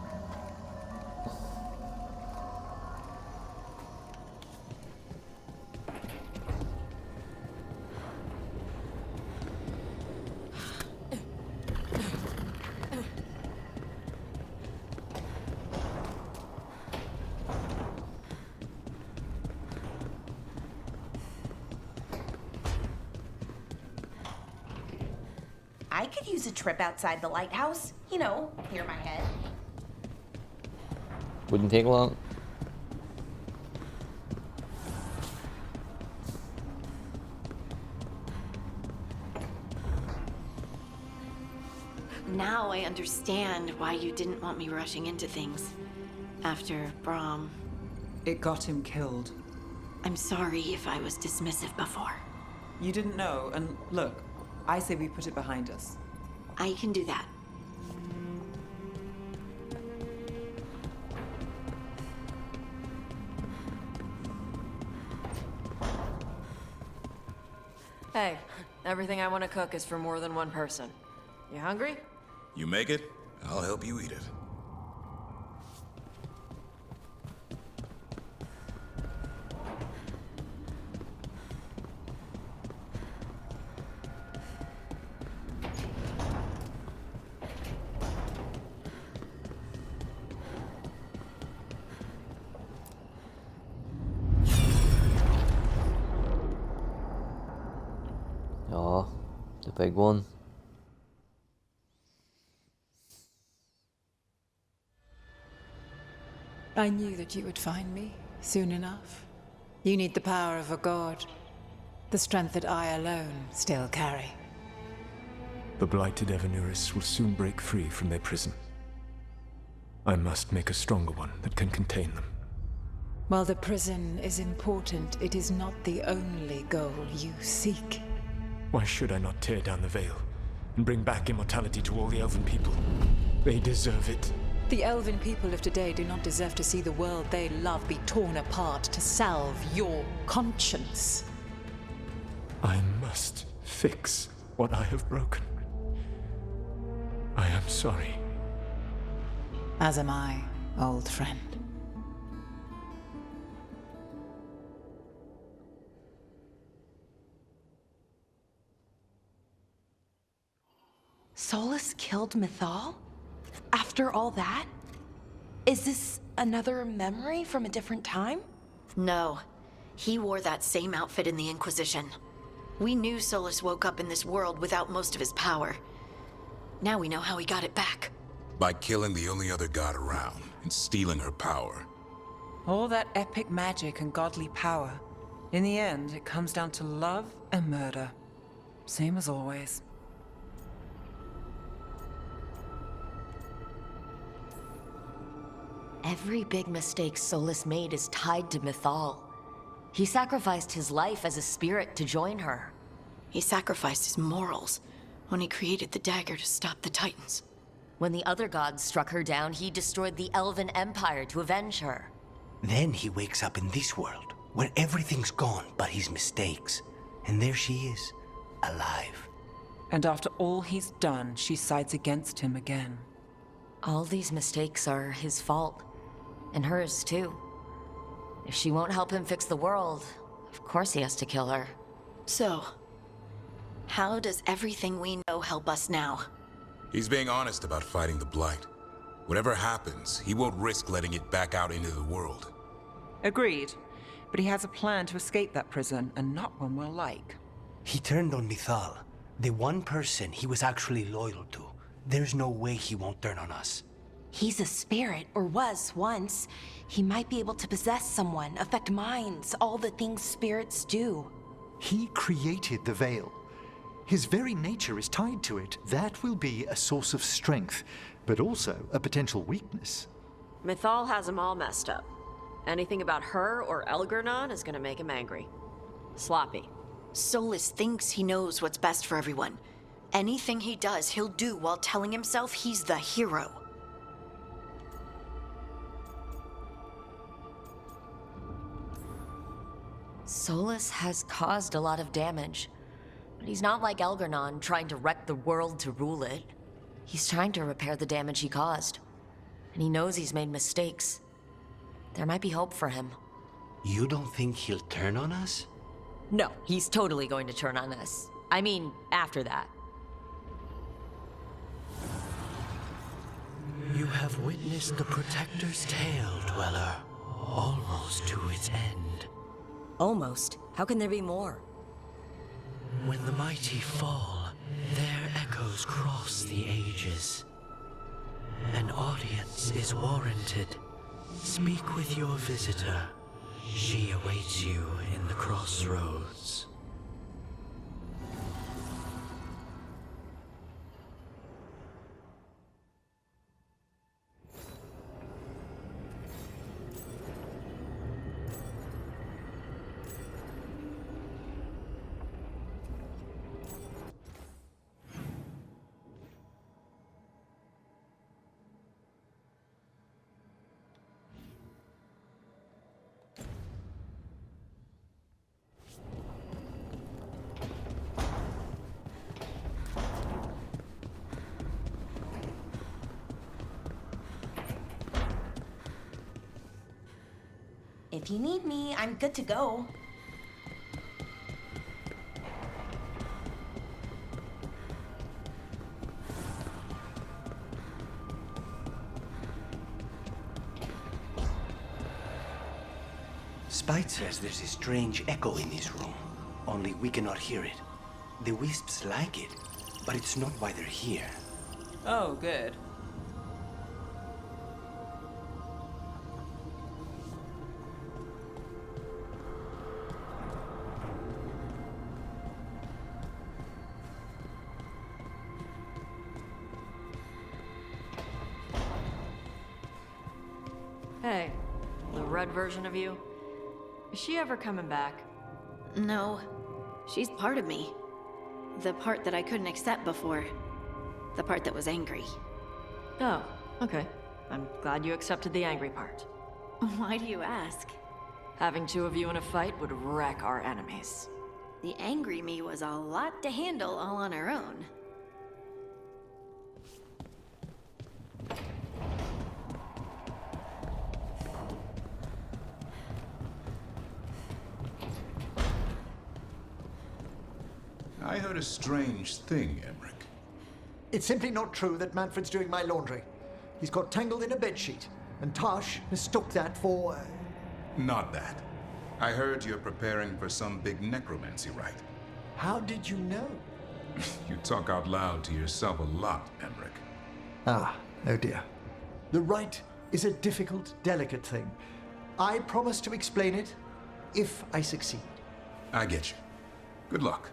I could use a trip outside the lighthouse. You know, clear my head. Wouldn't take long. Now I understand why you didn't want me rushing into things. After Brahm. It got him killed. I'm sorry if I was dismissive before. You didn't know, and look, I say we put it behind us. I can do that. Hey, everything I want to cook is for more than one person. You hungry? You make it, I'll help you eat it. Oh, the big one. I knew that you would find me soon enough. You need the power of a god, the strength that I alone still carry. The blighted Evanuris will soon break free from their prison. I must make a stronger one that can contain them. While the prison is important, it is not the only goal you seek. Why should I not tear down the veil and bring back immortality to all the Elven people? They deserve it. The Elven people of today do not deserve to see the world they love be torn apart to salve your conscience. I must fix what I have broken. I am sorry. As am I, old friend. Solus killed Mythal? After all that? Is this another memory from a different time? No. He wore that same outfit in the Inquisition. We knew Solus woke up in this world without most of his power. Now we know how he got it back. By killing the only other god around and stealing her power. All that epic magic and godly power. In the end, it comes down to love and murder. Same as always. Every big mistake Solus made is tied to Mythal. He sacrificed his life as a spirit to join her. He sacrificed his morals when he created the dagger to stop the Titans. When the other gods struck her down, he destroyed the Elven Empire to avenge her. Then he wakes up in this world, where everything's gone but his mistakes. And there she is, alive. And after all he's done, she sides against him again. All these mistakes are his fault. And hers, too. If she won't help him fix the world, of course he has to kill her. So, how does everything we know help us now? He's being honest about fighting the Blight. Whatever happens, he won't risk letting it back out into the world. Agreed. But he has a plan to escape that prison, and not one we'll like. He turned on Mythal, the one person he was actually loyal to. There's no way he won't turn on us. He's a spirit, or was once. He might be able to possess someone, affect minds, all the things spirits do. He created the veil. His very nature is tied to it. That will be a source of strength, but also a potential weakness. Mythal has him all messed up. Anything about her or Elgernon is gonna make him angry. Sloppy. Solus thinks he knows what's best for everyone. Anything he does, he'll do while telling himself he's the hero. Solus has caused a lot of damage. But he's not like Elgernon, trying to wreck the world to rule it. He's trying to repair the damage he caused. And he knows he's made mistakes. There might be hope for him. You don't think he'll turn on us? No, he's totally going to turn on us. I mean, after that. You have witnessed the Protector's tale, Dweller. Almost to its end. Almost? How can there be more? When the mighty fall, their echoes cross the ages. An audience is warranted. Speak with your visitor. She awaits you in the crossroads. If you need me, I'm good to go. Spite says there's a strange echo in this room. Only we cannot hear it. The wisps like it, but it's not why they're here. Oh, good. Hey, the red version of you? Is she ever coming back? No. She's part of me. The part that I couldn't accept before. The part that was angry. Oh, okay. I'm glad you accepted the angry part. Why do you ask? Having two of you in a fight would wreck our enemies. The angry me was a lot to handle all on her own. I heard a strange thing, Emmerich. It's simply not true that Manfred's doing my laundry. He's got tangled in a bedsheet, and Tosh mistook that for... Not that. I heard you're preparing for some big necromancy rite. How did you know? You talk out loud to yourself a lot, Emmerich. Ah, oh dear. The rite is a difficult, delicate thing. I promise to explain it if I succeed. I get you. Good luck.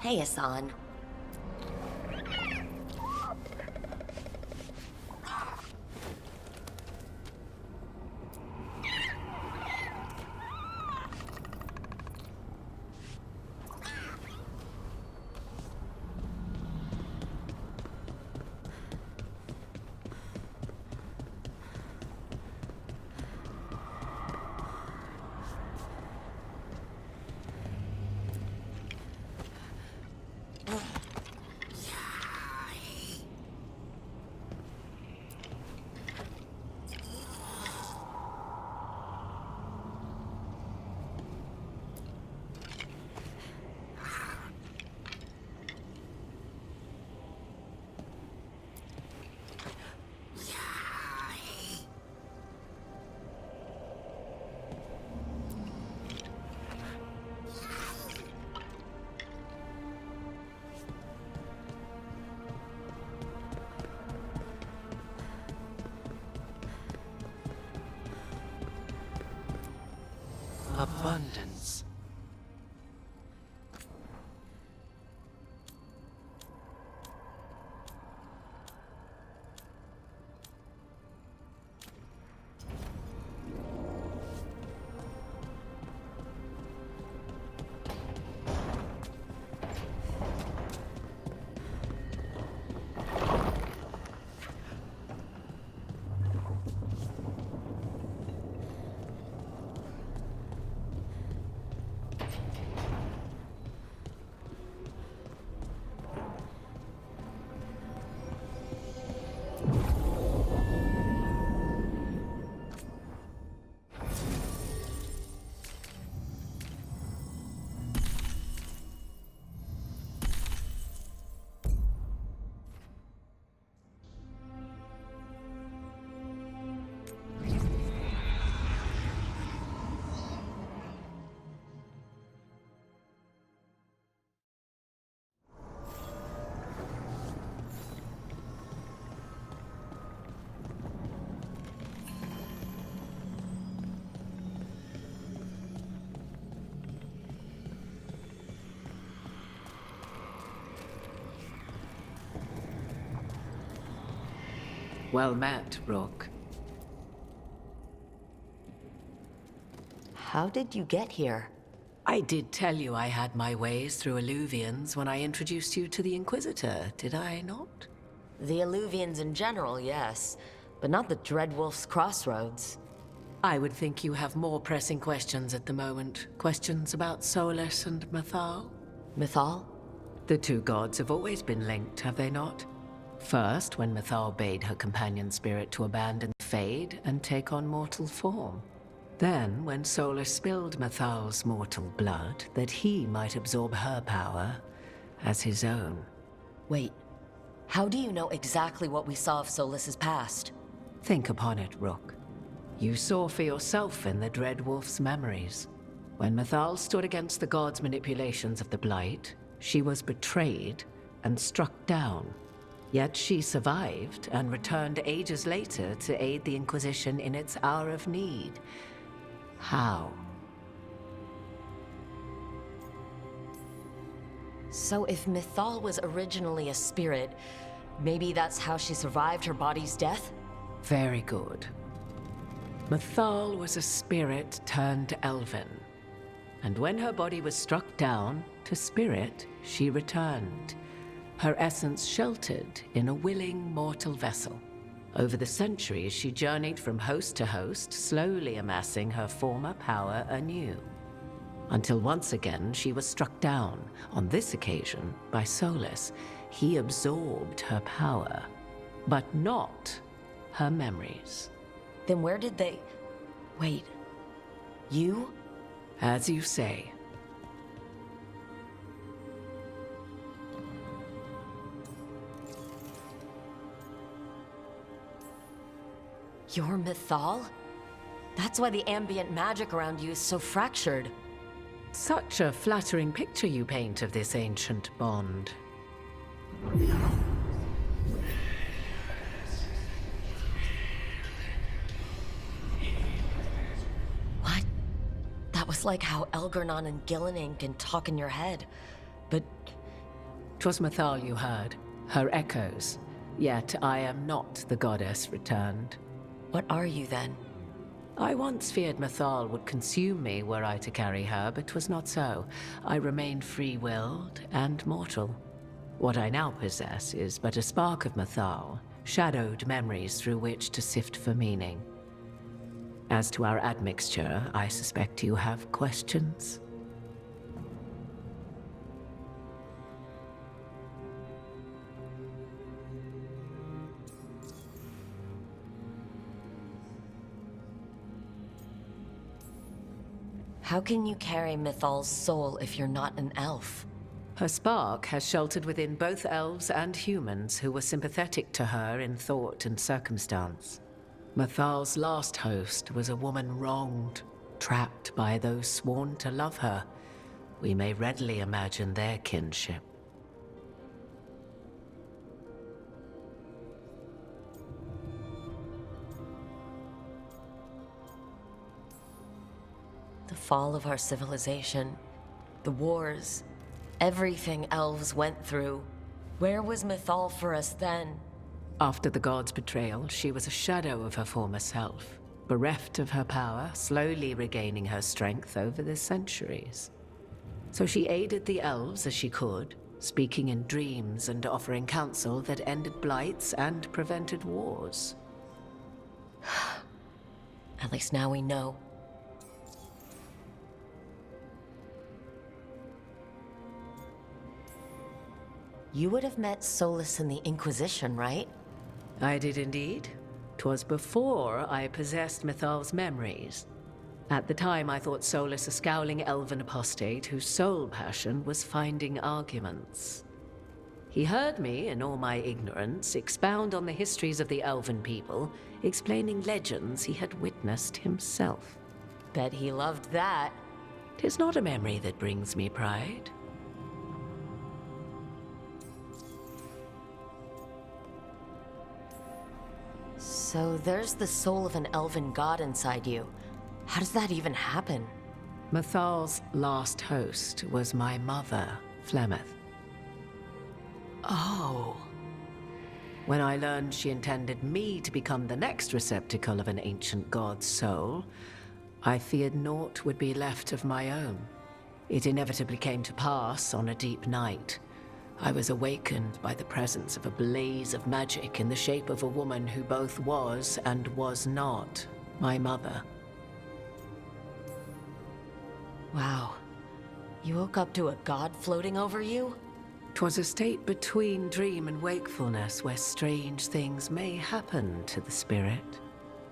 Hey, Hassan. Abundance. Well met, Rook. How did you get here? I did tell you I had my ways through Illuvians when I introduced you to the Inquisitor, did I not? The Illuvians in general, yes. But not the Dreadwolf's crossroads. I would think you have more pressing questions at the moment. Questions about Solus and Mythal? Mythal? The two gods have always been linked, have they not? First, when Mythal bade her companion spirit to abandon Fade and take on mortal form. Then, when Solus spilled Mythal's mortal blood, that he might absorb her power as his own. Wait, how do you know exactly what we saw of Solus's past? Think upon it, Rook. You saw for yourself in the Dreadwolf's memories. When Mythal stood against the gods' manipulations of the Blight, she was betrayed and struck down. Yet she survived and returned ages later to aid the Inquisition in its hour of need. How? So if Mythal was originally a spirit, maybe that's how she survived her body's death? Very good. Mythal was a spirit turned elven. And when her body was struck down, to spirit, she returned. Her essence sheltered in a willing mortal vessel. Over the centuries, she journeyed from host to host, slowly amassing her former power anew. Until once again, she was struck down, on this occasion, by Solus. He absorbed her power, but not her memories. Then where did they... Wait, you? As you say. You're Mythal? That's why the ambient magic around you is so fractured. Such a flattering picture you paint of this ancient bond. What? That was like how Elgernon and Gillenane can talk in your head, but... 'Twas Mythal you heard, her echoes. Yet I am not the goddess returned. What are you then? I once feared Mythal would consume me were I to carry her, but 'twas not so. I remained free-willed and mortal. What I now possess is but a spark of Mythal, shadowed memories through which to sift for meaning. As to our admixture, I suspect you have questions. How can you carry Mythal's soul if you're not an elf? Her spark has sheltered within both elves and humans who were sympathetic to her in thought and circumstance. Mythal's last host was a woman wronged, trapped by those sworn to love her. We may readily imagine their kinship. The fall of our civilization, the wars, everything elves went through. Where was Mythal for us then? After the god's betrayal, she was a shadow of her former self, bereft of her power, slowly regaining her strength over the centuries. So she aided the elves as she could, speaking in dreams and offering counsel that ended blights and prevented wars. At least now we know. You would have met Solus in the Inquisition, right? I did indeed. 'Twas before I possessed Mythal's memories. At the time, I thought Solus a scowling elven apostate whose sole passion was finding arguments. He heard me, in all my ignorance, expound on the histories of the elven people, explaining legends he had witnessed himself. Bet he loved that. 'Tis not a memory that brings me pride. So there's the soul of an elven god inside you. How does that even happen? Mythal's last host was my mother, Flemeth. Oh. When I learned she intended me to become the next receptacle of an ancient god's soul, I feared naught would be left of my own. It inevitably came to pass on a deep night. I was awakened by the presence of a blaze of magic in the shape of a woman who both was and was not my mother. Wow. You woke up to a god floating over you? 'Twas a state between dream and wakefulness where strange things may happen to the spirit.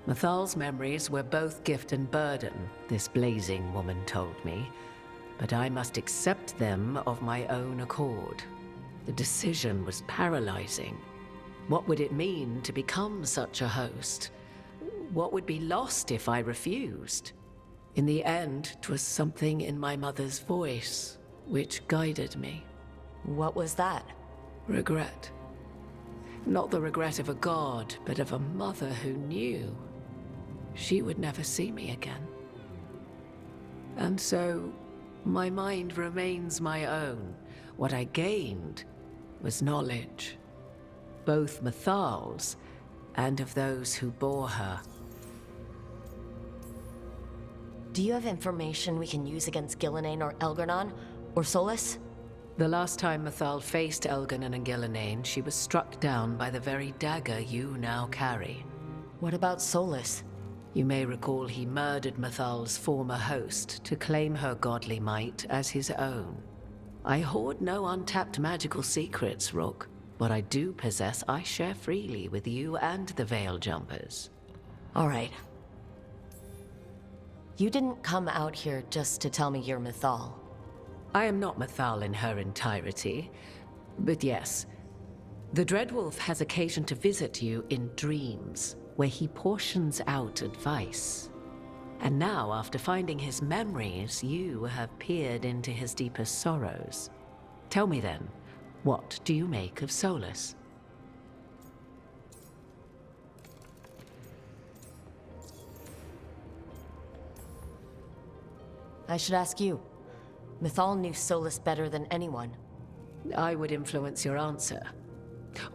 Mathal's memories were both gift and burden, this blazing woman told me, but I must accept them of my own accord. The decision was paralyzing. What would it mean to become such a host? What would be lost if I refused? In the end, 'twas something in my mother's voice which guided me. What was that? Regret. Not the regret of a god, but of a mother who knew she would never see me again. And so, my mind remains my own. What I gained was knowledge, both Mathal's and of those who bore her. Do you have information we can use against Gillenane or Elgar'nan, or Solus? The last time Mathal faced Elgar'nan and Gillenane, she was struck down by the very dagger you now carry. What about Solus? You may recall he murdered Mathal's former host to claim her godly might as his own. I hoard no untapped magical secrets, Rook. What I do possess, I share freely with you and the Veil Jumpers. All right. You didn't come out here just to tell me you're Mathal. I am not Mathal in her entirety, but yes. The Dreadwolf has occasion to visit you in dreams, where he portions out advice. And now, after finding his memories, you have peered into his deepest sorrows. Tell me then, what do you make of Solus? I should ask you. Mathal knew Solus better than anyone. I would influence your answer.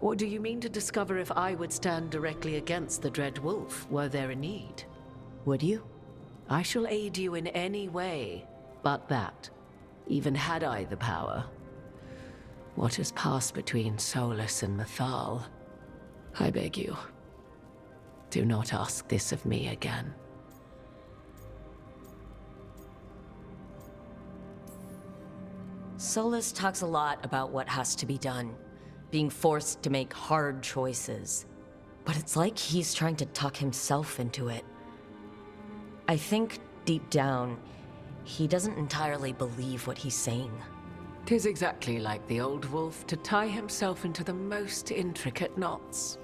Or do you mean to discover if I would stand directly against the Dread Wolf were there a need? Would you? I shall aid you in any way but that, even had I the power. What has passed between Solus and Mathal, I beg you, do not ask this of me again. Solus talks a lot about what has to be done, being forced to make hard choices. But it's like he's trying to talk himself into it. I think, deep down, he doesn't entirely believe what he's saying. 'Tis exactly like the old wolf to tie himself into the most intricate knots.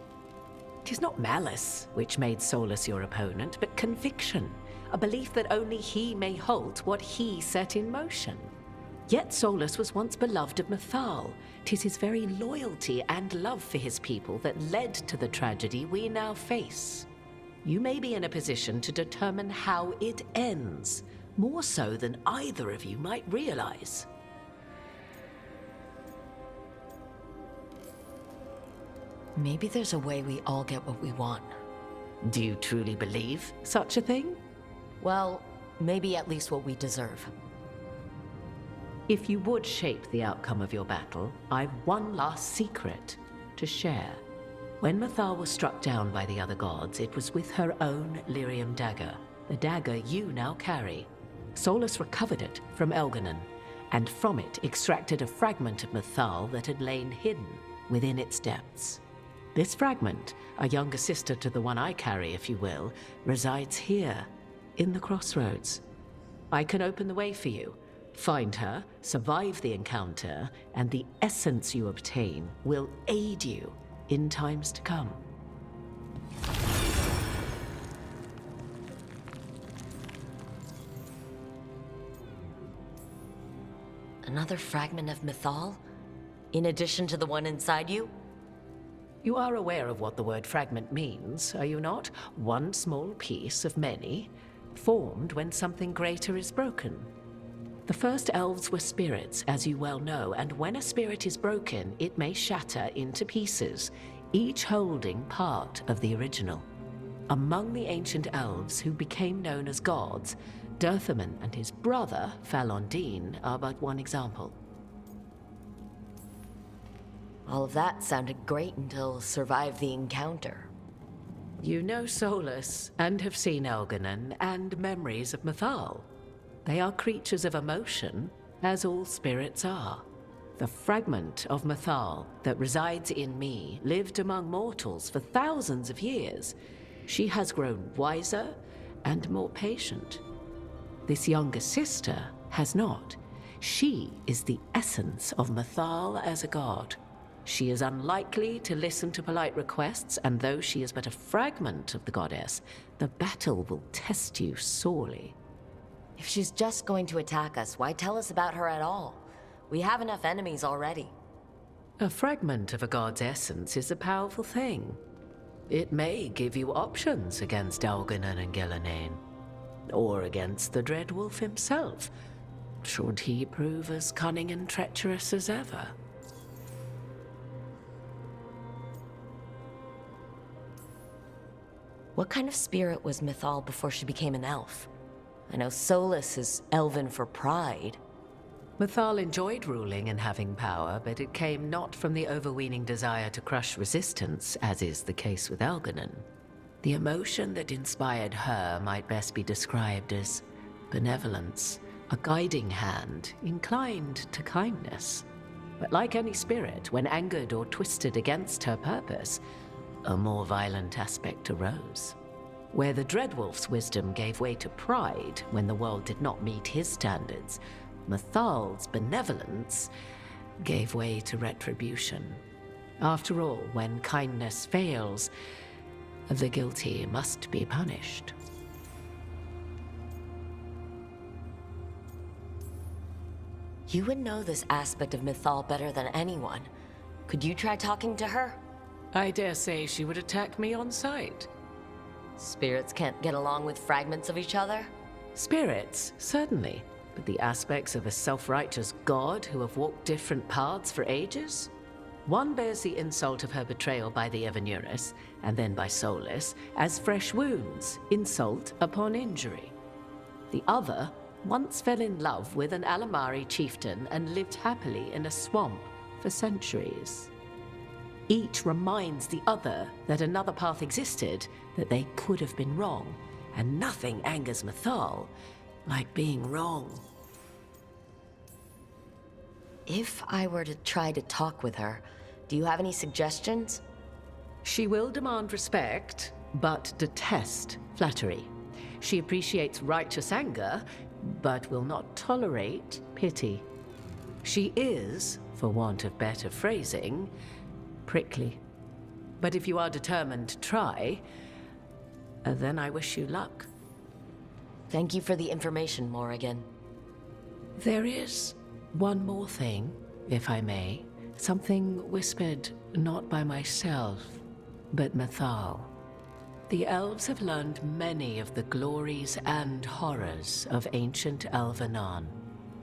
'Tis not malice which made Solus your opponent, but conviction, a belief that only he may halt what he set in motion. Yet Solus was once beloved of Mathal. 'Tis his very loyalty and love for his people that led to the tragedy we now face. You may be in a position to determine how it ends, more so than either of you might realize. Maybe there's a way we all get what we want. Do you truly believe such a thing? Well, maybe at least what we deserve. If you would shape the outcome of your battle, I've one last secret to share. When Mathal was struck down by the other gods, it was with her own lyrium dagger, the dagger you now carry. Solus recovered it from Elgar'nan, and from it extracted a fragment of Mathal that had lain hidden within its depths. This fragment, a younger sister to the one I carry, if you will, resides here, in the crossroads. I can open the way for you. Find her, survive the encounter, and the essence you obtain will aid you in times to come. Another fragment of Mathal? In addition to the one inside you? You are aware of what the word fragment means, are you not? One small piece of many, formed when something greater is broken. The first elves were spirits, as you well know, and when a spirit is broken, it may shatter into pieces. each holding part of the original. Among the ancient elves who became known as gods, Dirthaman and his brother, Falondine, are but one example. All of that sounded great until survive the encounter. You know Solus, and have seen Elganon, and memories of Mythal. They are creatures of emotion, as all spirits are. The fragment of Mythal that resides in me lived among mortals for thousands of years. She has grown wiser and more patient. This younger sister has not. She is the essence of Mythal as a god. She is unlikely to listen to polite requests, and though she is but a fragment of the goddess, the battle will test you sorely. If she's just going to attack us, why tell us about her at all? We have enough enemies already. A fragment of a god's essence is a powerful thing. It may give you options against Elganon and Gillenane, or against the Dread Wolf himself, should he prove as cunning and treacherous as ever. What kind of spirit was Mythal before she became an elf? I know Solus is elven for pride. Mythal enjoyed ruling and having power, but it came not from the overweening desire to crush resistance, as is the case with Elganon. The emotion that inspired her might best be described as benevolence, a guiding hand inclined to kindness. But like any spirit, when angered or twisted against her purpose, a more violent aspect arose. Where the Dreadwolf's wisdom gave way to pride when the world did not meet his standards, Mythal's benevolence gave way to retribution. After all, when kindness fails, the guilty must be punished. You would know this aspect of Mythal better than anyone. Could you try talking to her? I dare say she would attack me on sight. Spirits can't get along with fragments of each other? Spirits, certainly. But the aspects of a self-righteous god who have walked different paths for ages? One bears the insult of her betrayal by the Evanurus, and then by Solus, as fresh wounds, insult upon injury. The other once fell in love with an Alamari chieftain and lived happily in a swamp for centuries. Each reminds the other that another path existed, that they could have been wrong, and nothing angers Mythal like being wrong. If I were to try to talk with her, do you have any suggestions? She will demand respect, but detest flattery. She appreciates righteous anger, but will not tolerate pity. She is, for want of better phrasing, prickly. But if you are determined to try, then I wish you luck. Thank you for the information, Morrigan. There is one more thing, if I may. Something whispered not by myself, but Mythal. The elves have learned many of the glories and horrors of ancient Elvenon.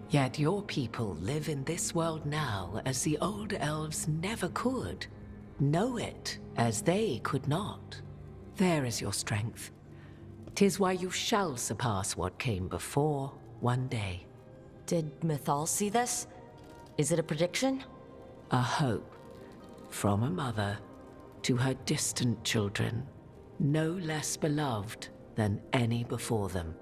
Yet your people live in this world now as the old elves never could. Know it as they could not. There is your strength. 'Tis why you shall surpass what came before one day. Did Mythal see this? Is it a prediction? A hope from a mother to her distant children, no less beloved than any before them.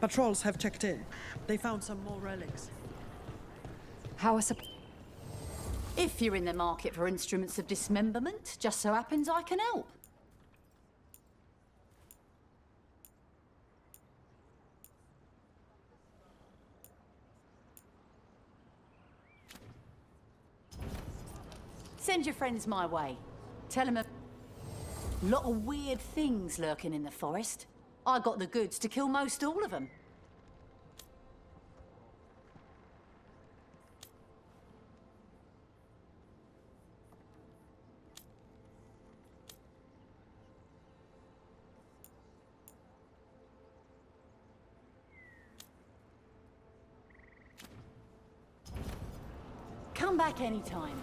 Patrols have checked in. They found some more relics. How are If you're in the market for instruments of dismemberment, just so happens I can help. Send your friends my way. Tell them a lot of weird things lurking in the forest. I got the goods to kill most all of them. Come back anytime.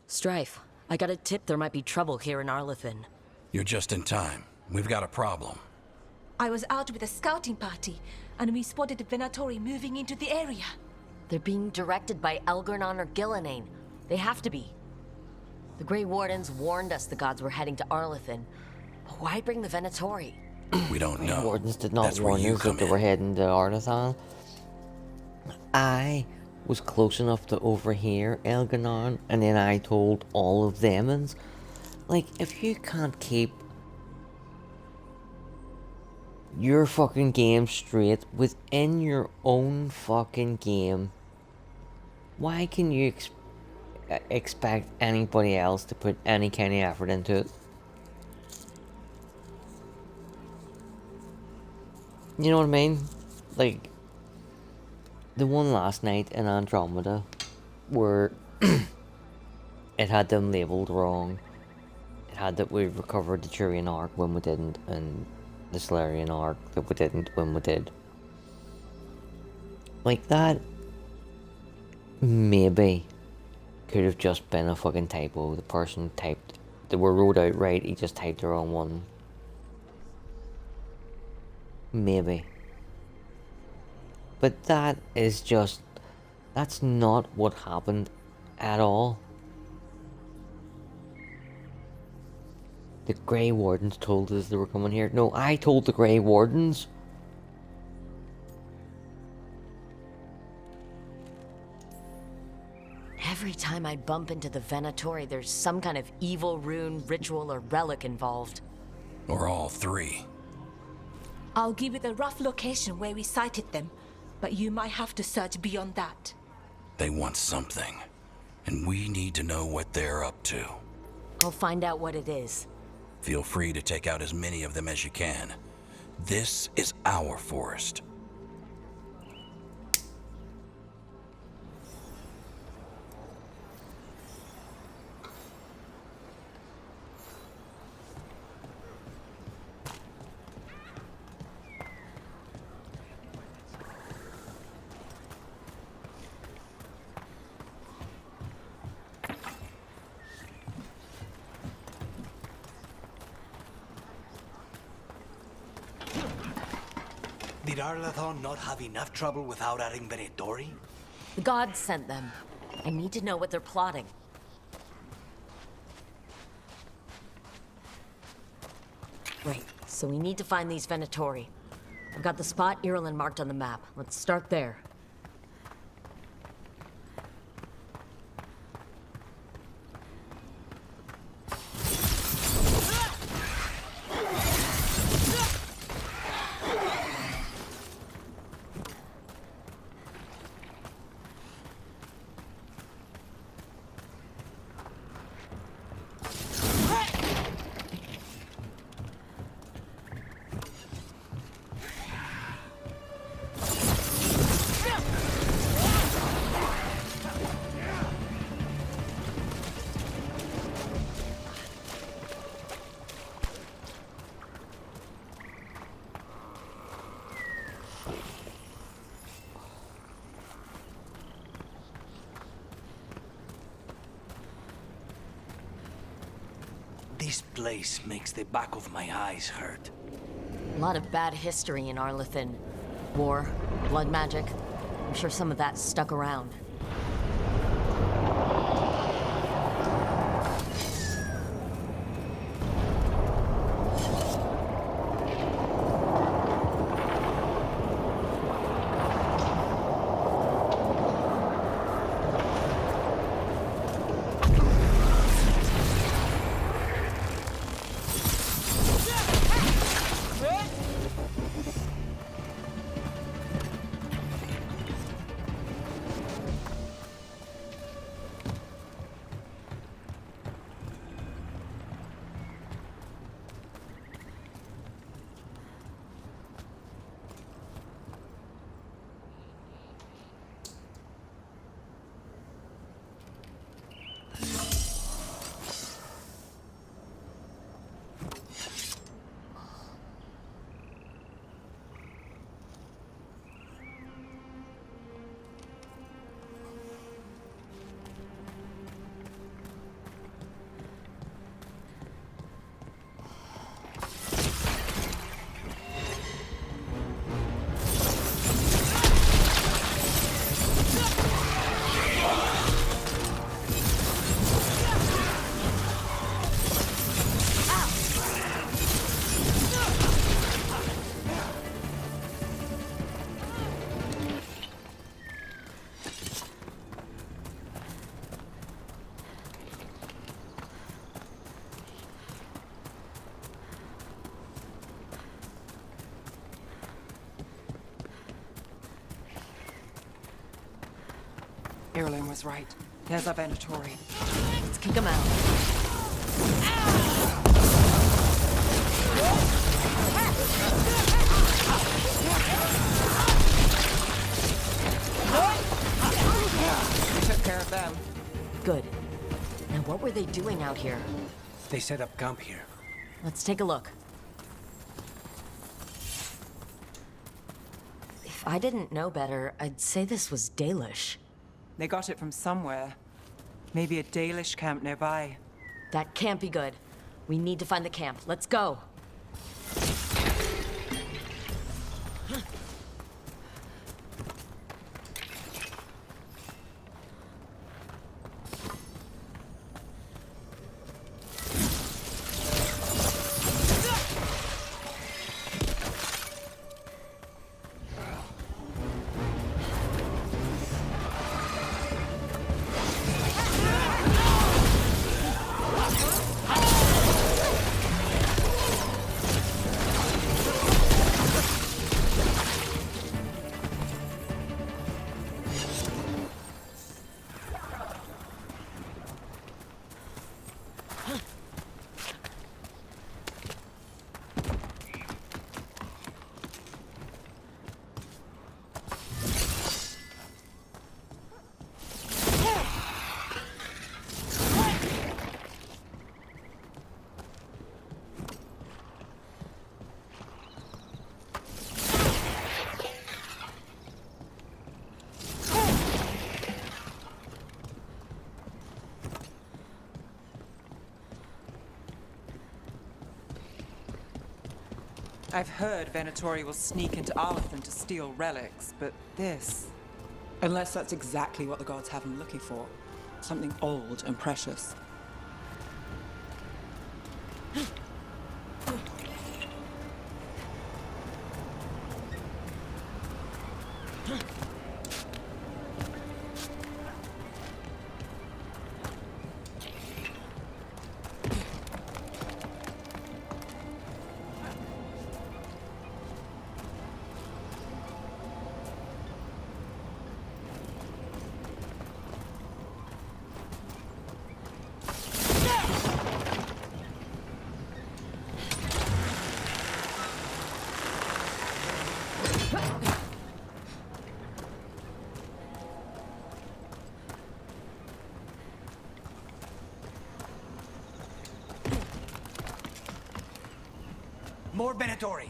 Strife, I got a tip there might be trouble here in Arlathan. You're just in time. We've got a problem. I was out with a scouting party, and we spotted the Venatori moving into the area. They're being directed by Elgarnon or Gillenane. They have to be. The Grey Wardens warned us the gods were heading to Arlathan. But why bring the Venatori? We don't know. The Wardens did not That's where warn you us that come they in. were heading to Arlathan. I was close enough to overhear Elgarnon, and then I told all of them. And like, if you can't keep your fucking game straight within your own fucking game, why can you expect anybody else to put any kind of effort into it? You know what I mean? Like, the one last night in Andromeda, where it had them labelled wrong. It had that we recovered the Turian Ark when we didn't, and the Solarian Ark that we didn't when we did. Like, that maybe could have just been a fucking typo. The person typed, they were wrote out right, he just typed the wrong one. Maybe. But that is just, that's not what happened at all. The Grey Wardens told us they were coming here. No, I told the Grey Wardens. Every time I bump into the Venatori, there's some kind of evil rune, ritual, or relic involved. Or all three. I'll give you the rough location where we sighted them, but you might have to search beyond that. They want something. And we need to know what they're up to. I'll find out what it is. Feel free to take out as many of them as you can. This is our forest. Did Arlathan not have enough trouble without adding Venatori? The gods sent them. I need to know what they're plotting. Right, so we need to find these Venatori. I've got the spot Irulan marked on the map. Let's start there. This place makes the back of my eyes hurt. A lot of bad history in Arlathan. War, blood magic. I'm sure some of that stuck around. Arlen was right. There's our Venatori. Let's kick him out. We took care of them. Good. Now what were they doing out here? They set up camp here. Let's take a look. If I didn't know better, I'd say this was Dalish. They got it from somewhere. Maybe a Dalish camp nearby. That can't be good. We need to find the camp. Let's go. I've heard Venatori will sneak into Arlathan to steal relics, but this... Unless that's exactly what the gods have him looking for. Something old and precious. More Venatori.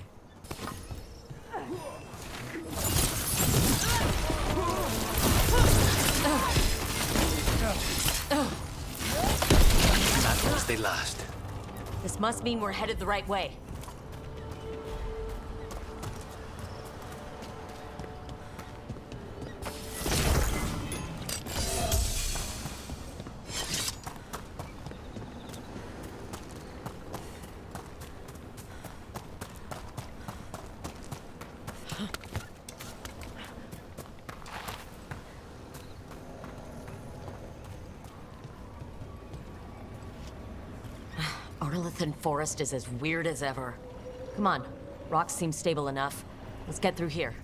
Battles they last. This must mean we're headed the right way. Arlathan Forest is as weird as ever. Come on, rocks seem stable enough. Let's get through here.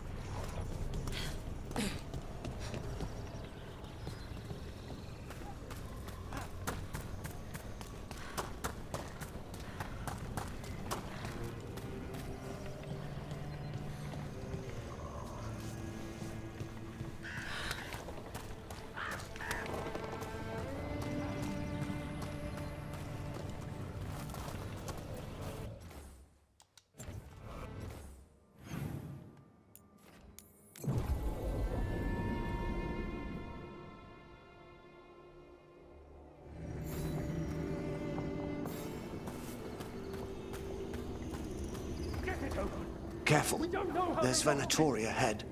Careful. There's Venatori ahead.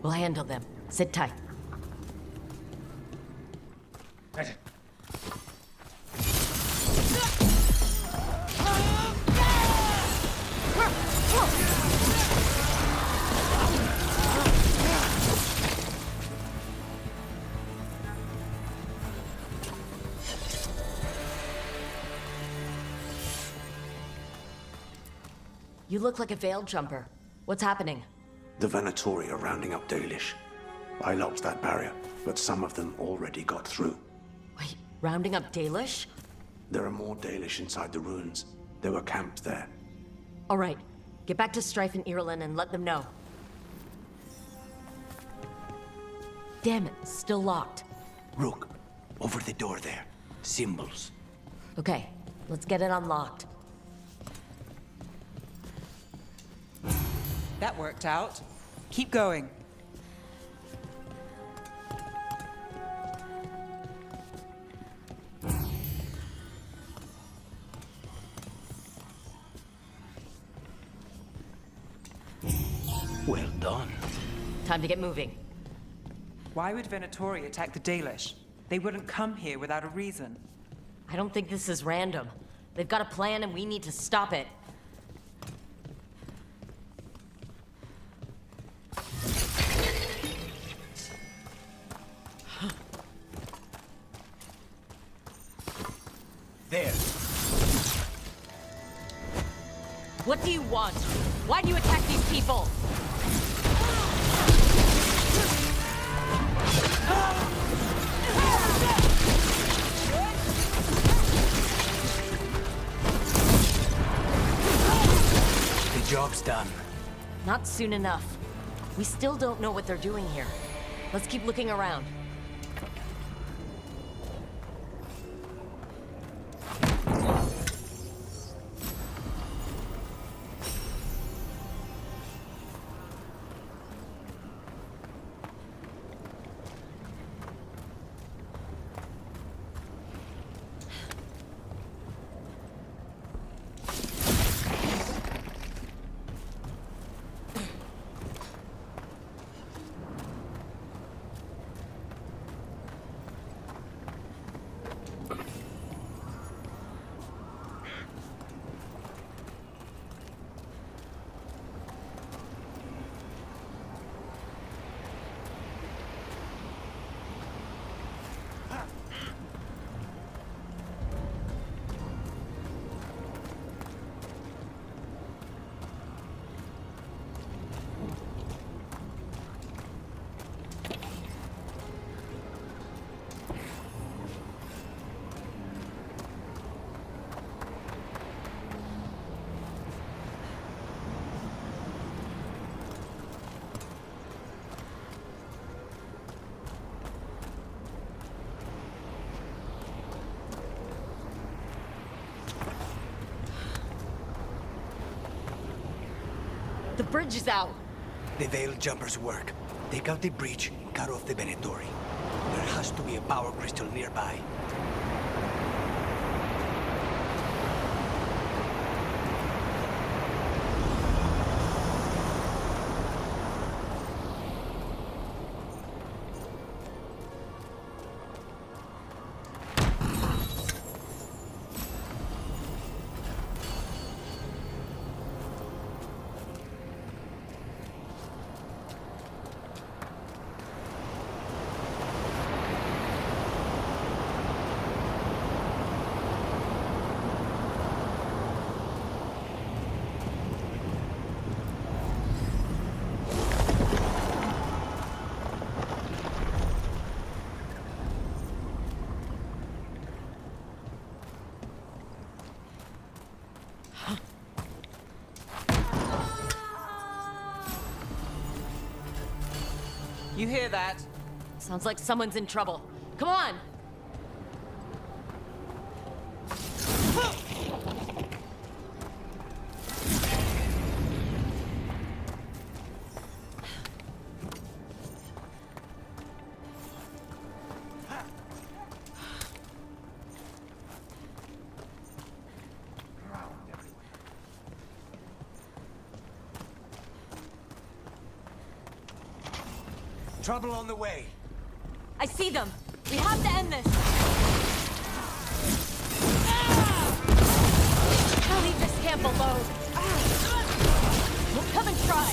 We'll handle them. Sit tight. You look like a veiled jumper. What's happening? The Venatori are rounding up Dalish. I locked that barrier, but some of them already got through. Wait, rounding up Dalish? There are more Dalish inside the ruins. They were camped there. All right, get back to Strife and Irulan and let them know. Damn it, still locked. Rook, over the door there. Symbols. Okay, let's get it unlocked. That worked out. Keep going. Well done. Time to get moving. Why would Venatori attack the Dalish? They wouldn't come here without a reason. I don't think this is random. They've got a plan and we need to stop it. There. What do you want? Why do you attack these people? The job's done. Not soon enough. We still don't know what they're doing here. Let's keep looking around. The bridge is out. The Veiled Jumpers work. Take out the breach, cut off the Venatori. There has to be a power crystal nearby. You hear that? Sounds like someone's in trouble. Come on! Trouble on the way. I see them! We have to end this! I'll leave this camp alone! We'll come and try!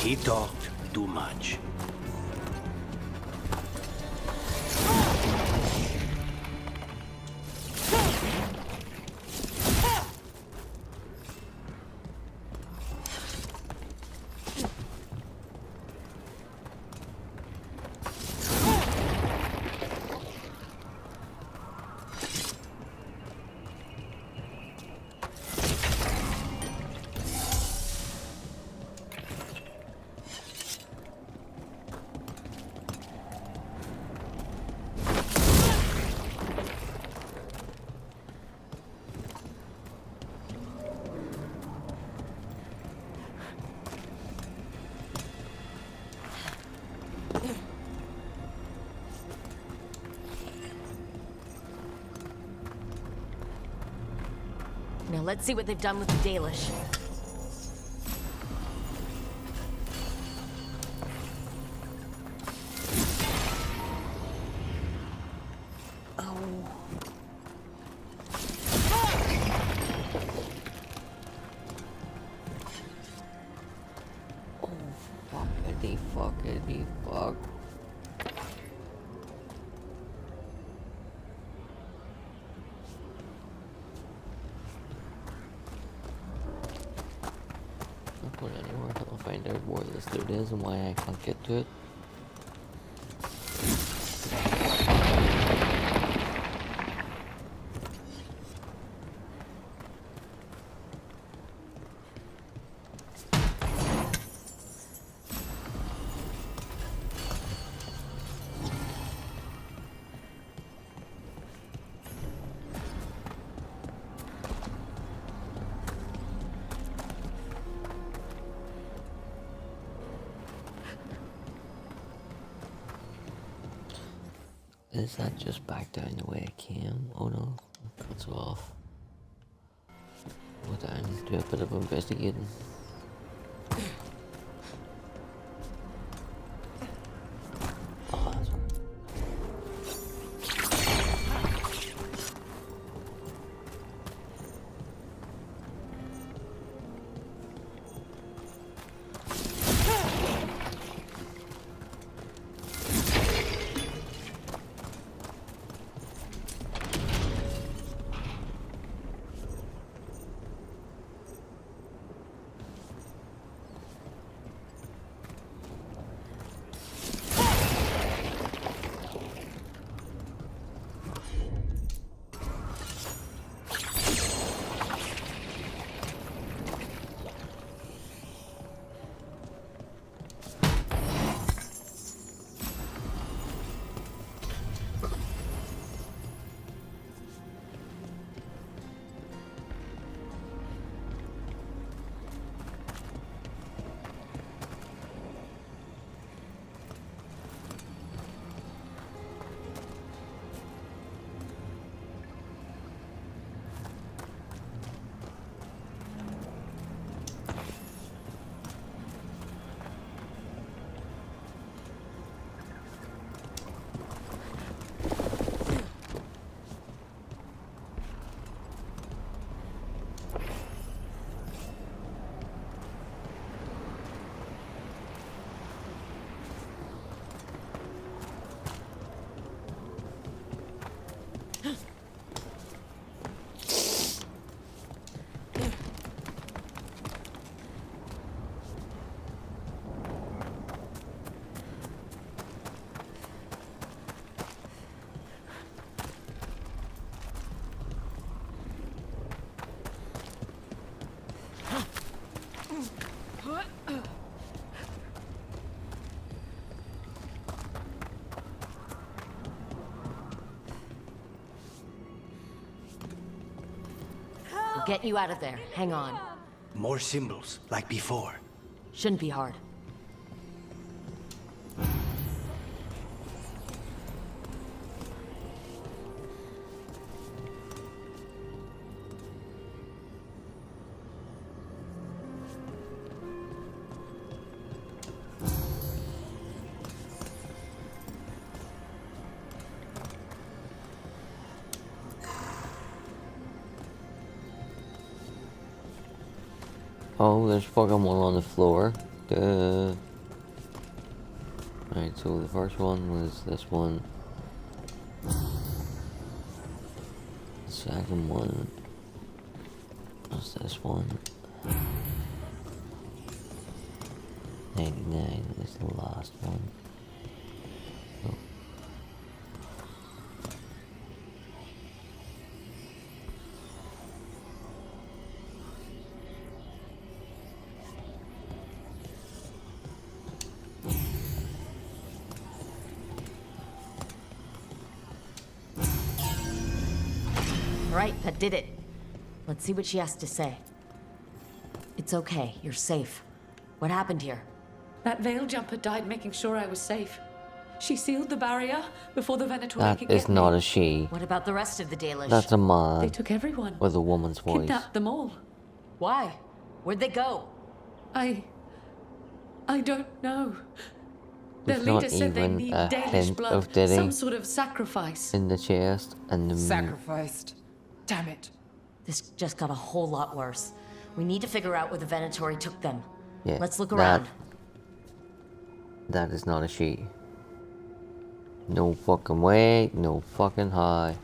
He talked too much. Now let's see what they've done with the Dalish. Fuckity fuck. I'll put it anywhere until I find out where this loot is and why I can't get to it. Is that just back down the way I came? Oh no, it cuts off. Go down, do a bit of investigating. I'll get you out of there. Hang on. More symbols, like before. Shouldn't be hard. Oh, there's fucking one on the floor. Duh. Right, so the first one was this one. The second one was this one. 99 is the last one. Oh. Right, that did it. Let's see what she has to say. It's okay, you're safe. What happened here? That veil jumper died making sure I was safe. She sealed the barrier before the Venatori That could is get me. not a she. What about the rest of the Dalish? That's a man. They took everyone. With a woman's voice. Kidnapped them all. Why? Where'd they go? I don't know. Their There's not leader said they even need a Dalish hint blood, of Diddy some sort of sacrifice. in the chest, and the Sacrificed. Damn it. This just got a whole lot worse. We need to figure out where the Venatori took them. Yeah, Let's look around. That is not a she. No fucking way, no fucking high.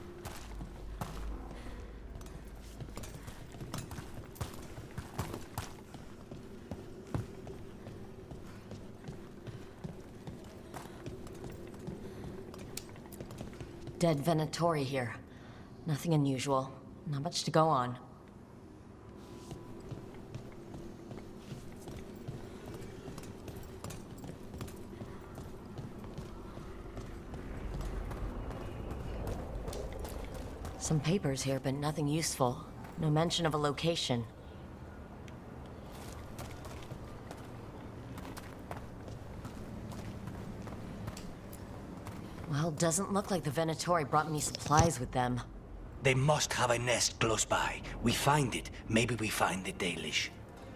Dead Venatori here. Nothing unusual. Not much to go on. Some papers here, but nothing useful. No mention of a location. Well, doesn't look like the Venatori brought any supplies with them. They must have a nest close by. We find it. Maybe we find the Dalish.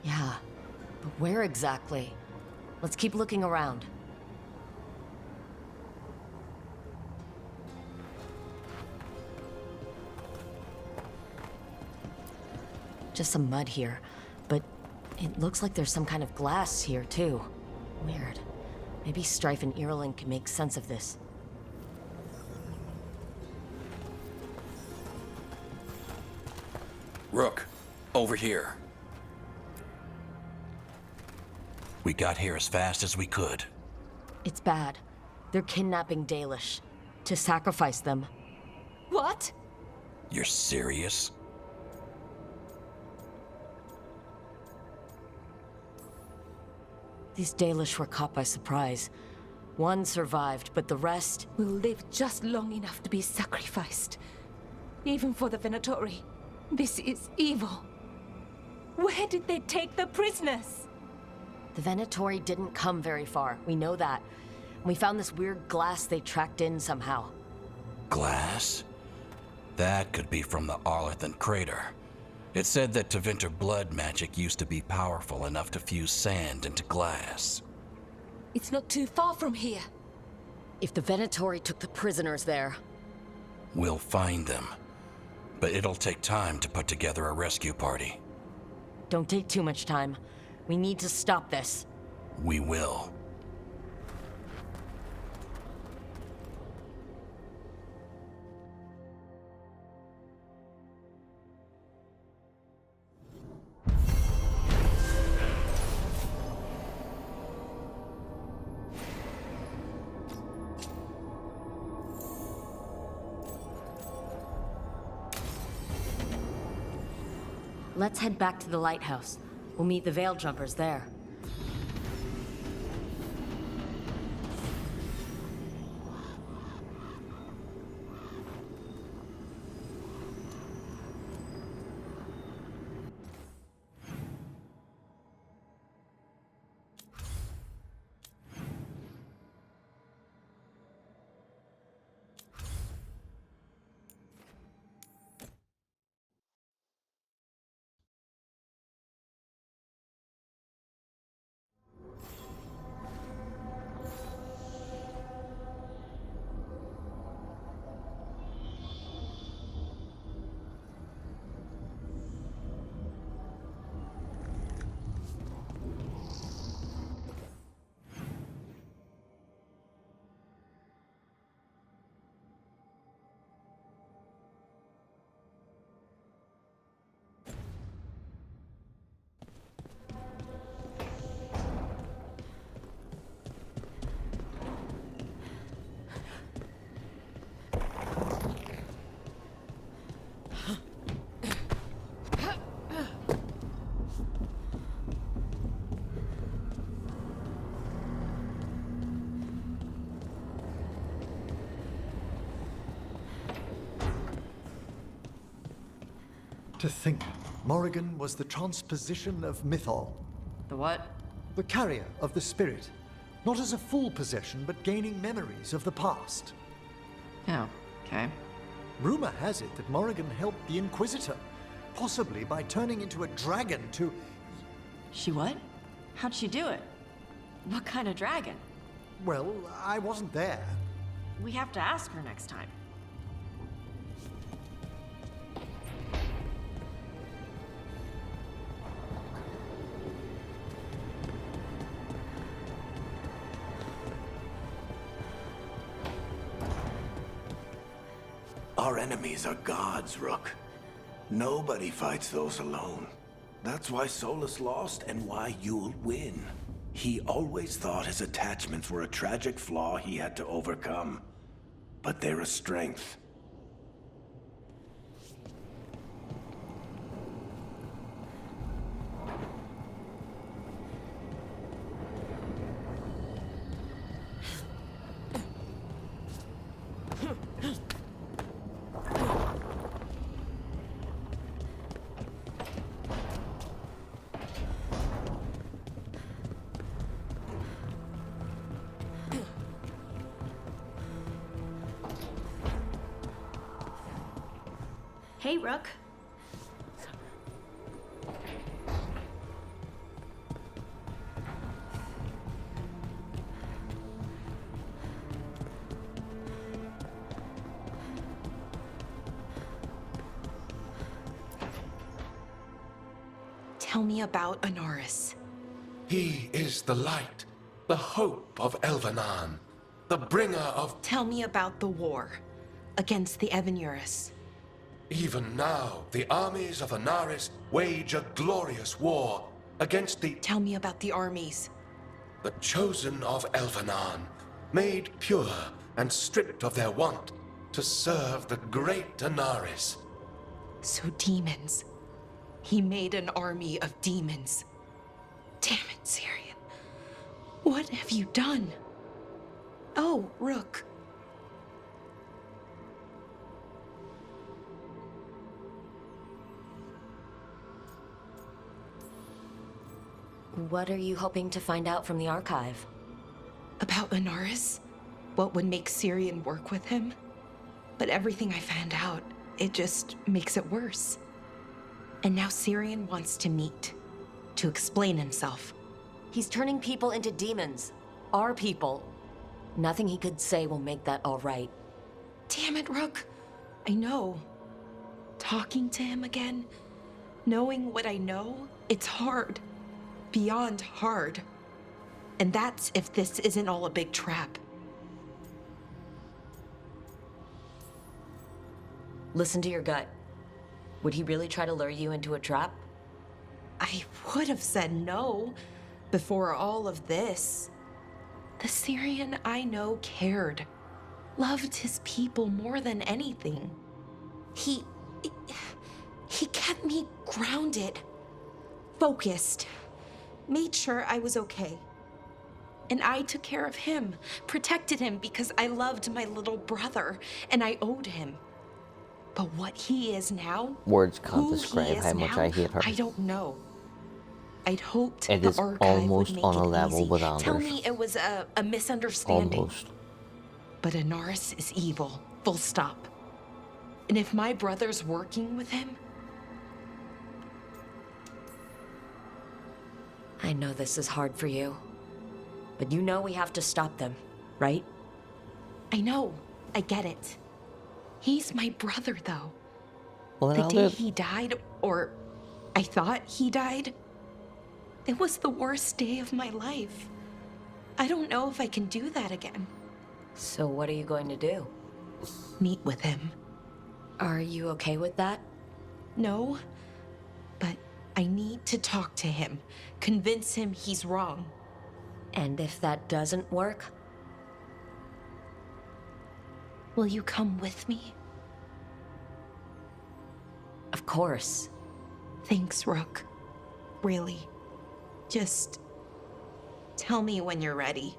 Yeah, but where exactly? Let's keep looking around. Just some mud here, but it looks like there's some kind of glass here, too. Weird. Maybe Strife and Irulan can make sense of this. Rook, over here. We got here as fast as we could. It's bad. They're kidnapping Dalish. To sacrifice them. What? You're serious? These Dalish were caught by surprise. One survived, but the rest will live just long enough to be sacrificed. Even for the Venatori. This is evil. Where did they take the prisoners? The Venatori didn't come very far. We know that. We found this weird glass they tracked in somehow. Glass? That could be from the Arlathan crater. It said that Tevinter blood magic used to be powerful enough to fuse sand into glass. It's not too far from here. If the Venatori took the prisoners there... We'll find them. But it'll take time to put together a rescue party. Don't take too much time. We need to stop this. We will. Let's head back to the lighthouse. We'll meet the Veil Jumpers there. To think, Morrigan was the transposition of Mythal. The what? The carrier of the spirit. Not as a full possession, but gaining memories of the past. Oh, okay. Rumor has it that Morrigan helped the Inquisitor, possibly by turning into a dragon to... She what? How'd she do it? What kind of dragon? Well, I wasn't there. We have to ask her next time. Our enemies are gods, Rook. Nobody fights those alone. That's why Solus lost and why you'll win. He always thought his attachments were a tragic flaw he had to overcome. But they're a strength. Hey, Rook. Tell me about Anaris. He is the light, the hope of Elvenan, the bringer of... Tell me about the war against the Evenuris. Even now, the armies of Anaris wage a glorious war against the... Tell me about the armies. The chosen of Elvenan, made pure and stripped of their want to serve the great Anaris. So demons. He made an army of demons. Damn it, Syrian. What have you done? Oh, Rook. What are you hoping to find out from the archive? About Anaris? What would make Syrian work with him? But everything I found out, it just makes it worse. And now Syrian wants to meet, to explain himself. He's turning people into demons. Our people. Nothing he could say will make that all right. Damn it, Rook. I know. Talking to him again, knowing what I know, it's hard. Beyond hard. And that's if this isn't all a big trap. Listen to your gut. Would he really try to lure you into a trap? I would have said no before all of this. The Syrian I know cared. Loved his people more than anything. He kept me grounded. Focused. Made sure I was okay. And I took care of him, protected him because I loved my little brother and I owed him. But what he is now, words can't describe how much I hate her. I don't know. I'd hoped it the is archive almost would make on a it level easy. with Anders. Tell me it was a misunderstanding. Almost. But Anaris is evil, full stop. And if my brother's working with him, I know this is hard for you, but you know we have to stop them, right? I know. I get it. He's my brother, though. Well, then the I'll day do it. he died, or I thought he died, it was the worst day of my life. I don't know if I can do that again. So what are you going to do? Meet with him. Are you okay with that? No, but I need to talk to him, convince him he's wrong. And if that doesn't work? Will you come with me? Of course. Thanks, Rook. Really. Just tell me when you're ready.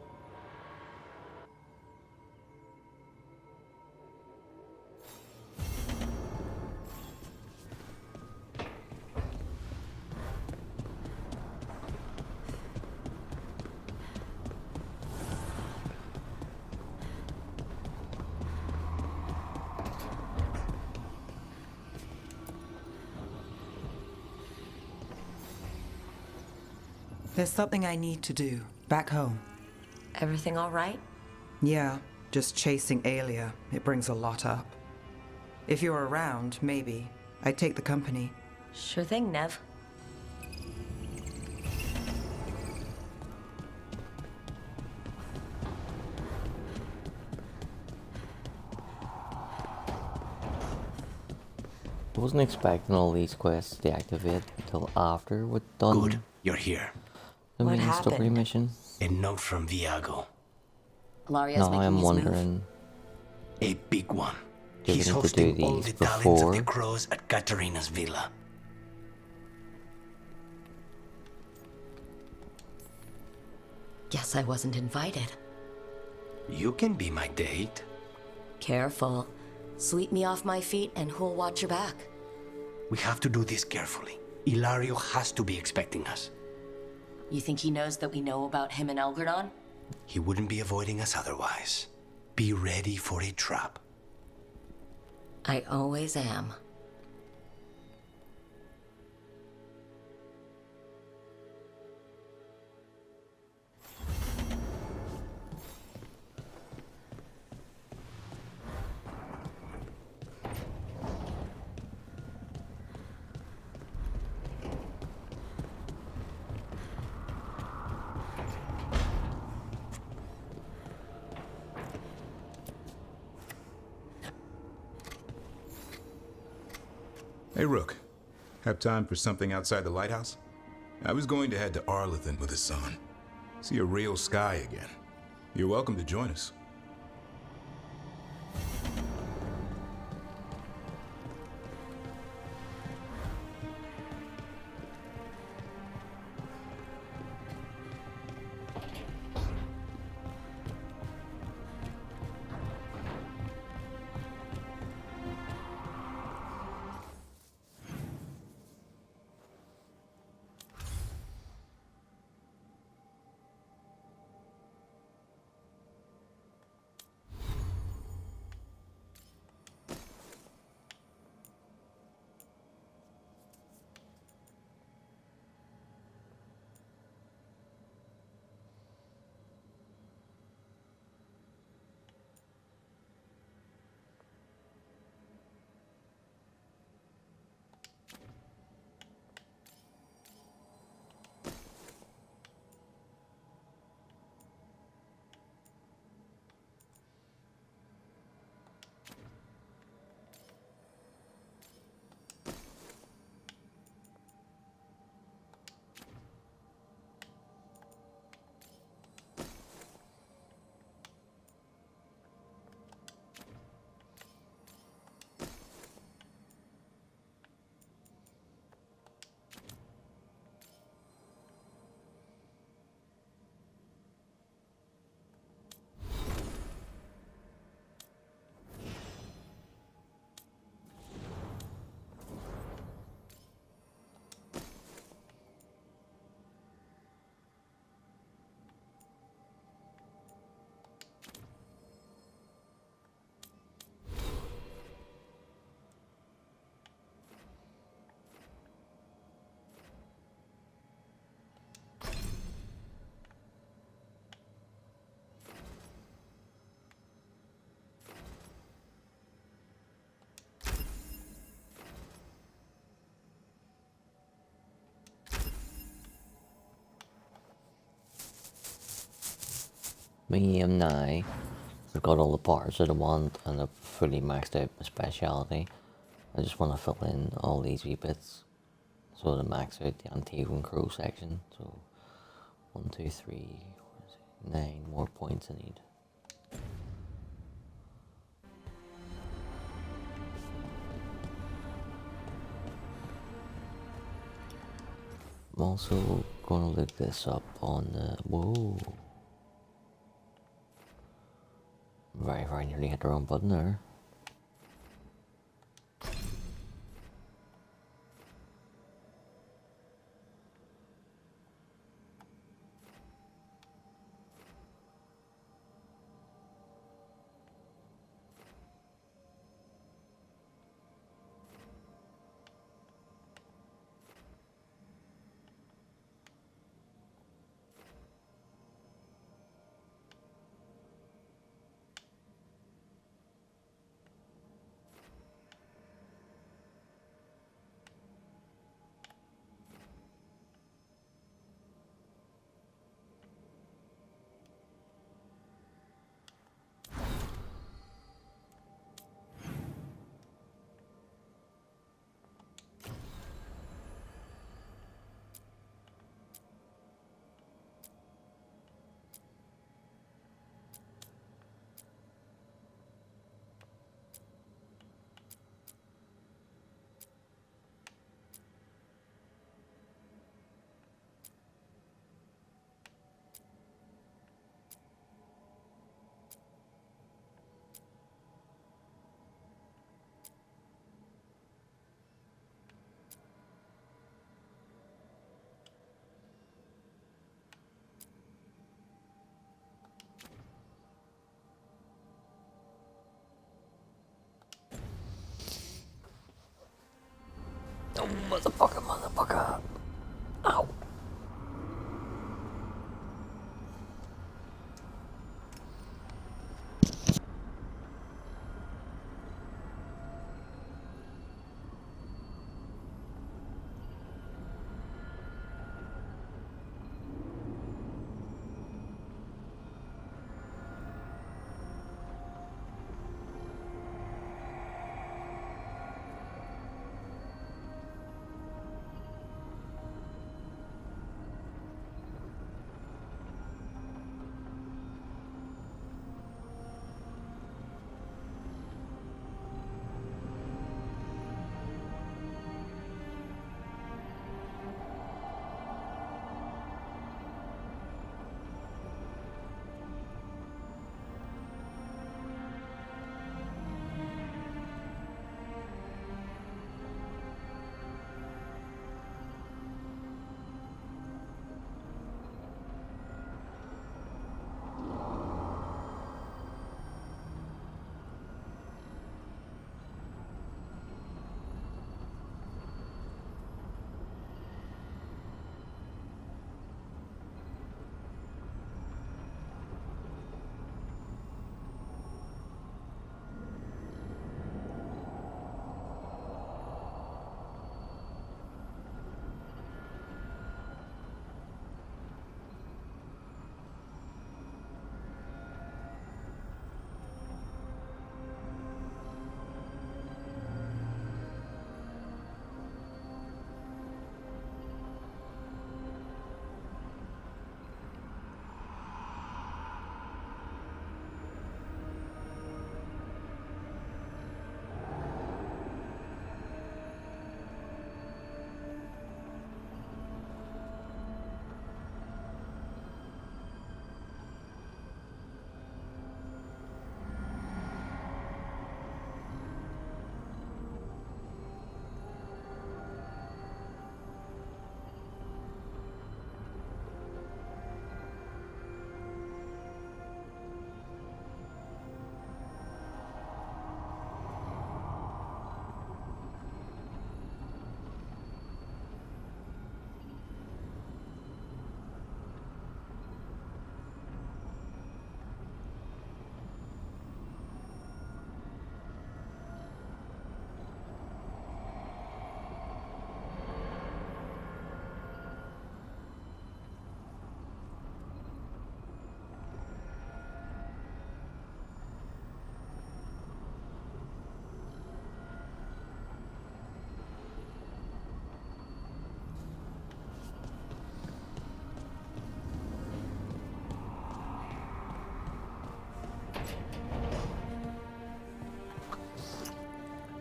There's something I need to do, back home. Everything all right? Yeah, just chasing Aelia. It brings a lot up. If you're around, maybe. I'd take the company. Sure thing, Nev. I wasn't expecting all these quests to deactivate until after we'd done Good, you're here. the What main story happened? mission. A note from Viago. Laria's Now making I'm his move. wondering, A big one. do we He's need to do hosting all these the talents of the before? crows at Katarina's villa. Guess I wasn't invited. You can be my date. Careful. Sweep me off my feet and who'll watch your back? We have to do this carefully. Ilario has to be expecting us. You think he knows that we know about him and Elgradon? He wouldn't be avoiding us otherwise. Be ready for a trap. I always am. Hey, Rook. Have time for something outside the lighthouse? I was going to head to Arlathan with the sun. See a real sky again. You're welcome to join us. Me and now, I've got all the parts that I want and I've fully maxed out my speciality. I just want to fill in all these wee bits so to max out the Antigua and Crow section. So 1, 2, 3, 9 more points I need. I'm also gonna look this up on whoa. Very nearly hit the wrong button there. Motherfucker, motherfucker. Ow.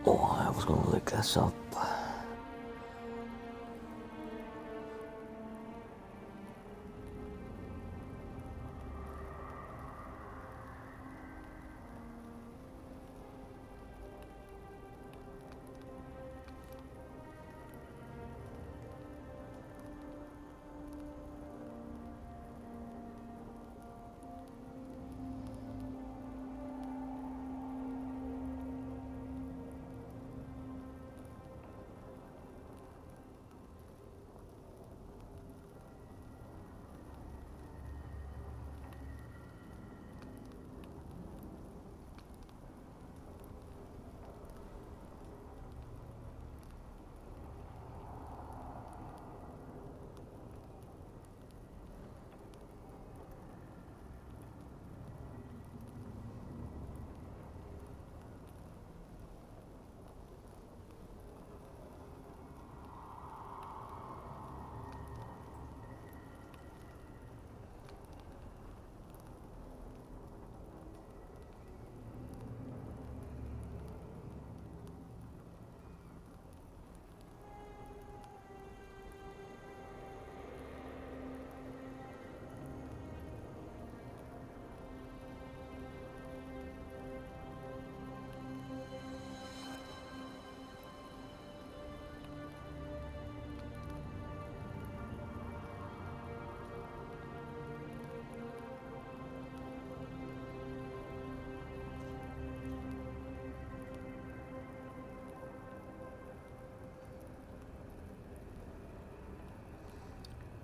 Oh, I was gonna look this up.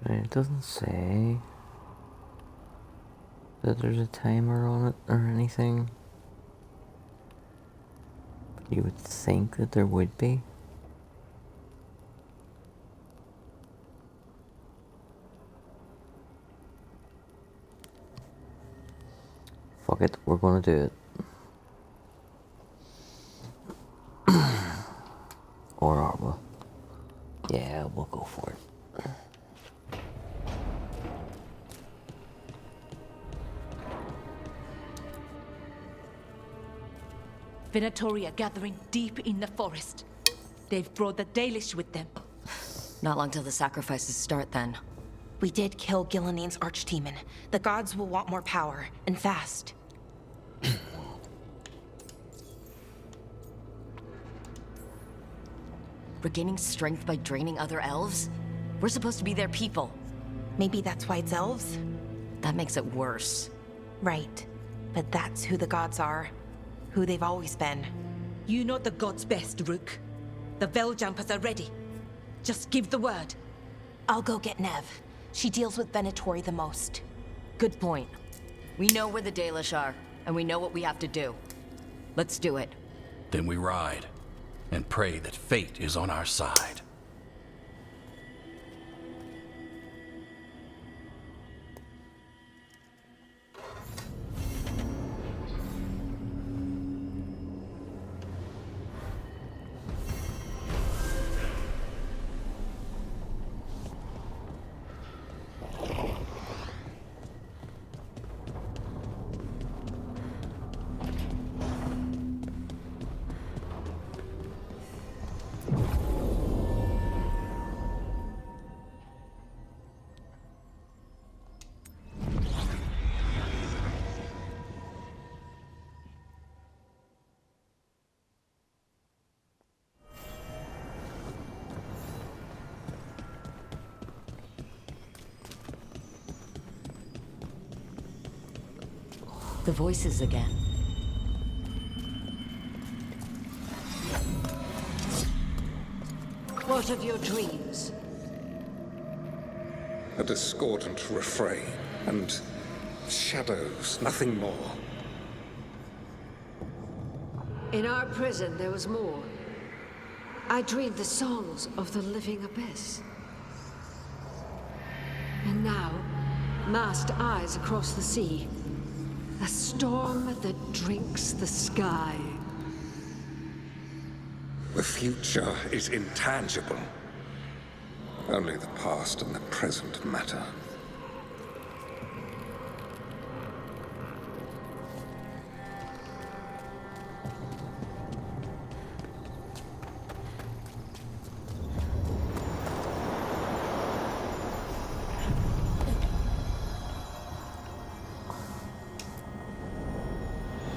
It doesn't say that there's a timer on it or anything. But you would think that there would be. Fuck it, we're gonna do it. Or are we? Yeah, we'll go for it. Venatori are gathering deep in the forest. They've brought the Dalish with them. Not long till the sacrifices start, then. We did kill Gillening's archdemon. The gods will want more power, and fast. Regaining strength by draining other elves? We're supposed to be their people. Maybe that's why it's elves? That makes it worse. Right. But that's who the gods are. Who they've always been. You know the gods best, Rook. The Veljumpers are ready. Just give the word. I'll go get Nev. She deals with Venatori the most. Good point. We know where the Dalish are, and we know what we have to do. Let's do it. Then we ride, and pray that fate is on our side. The voices again. What of your dreams? A discordant refrain and shadows, nothing more. In our prison, there was more. I dreamed the songs of the living abyss. And now, masked eyes across the sea. A storm that drinks the sky. The future is intangible. Only the past and the present matter.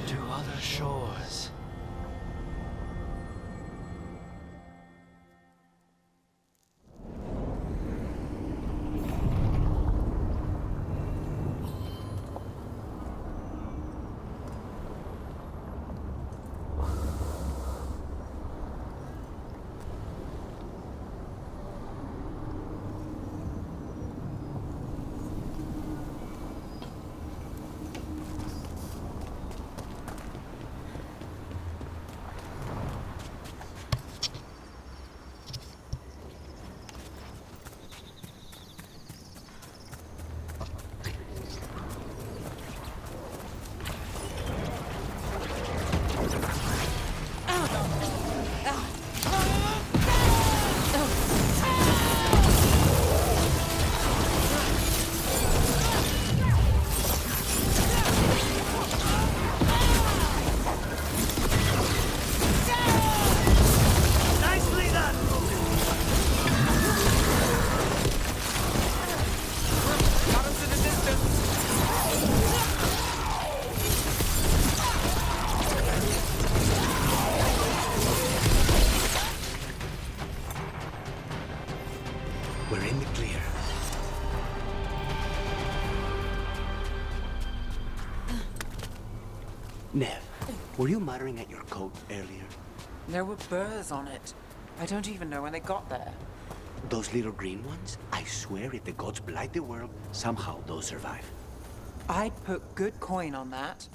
To other shores. We're in the clear. Nev, were you muttering at your coat earlier? There were burrs on it. I don't even know when they got there. Those little green ones? I I swear if the gods blight the world, somehow those survive. I'd put good coin on that.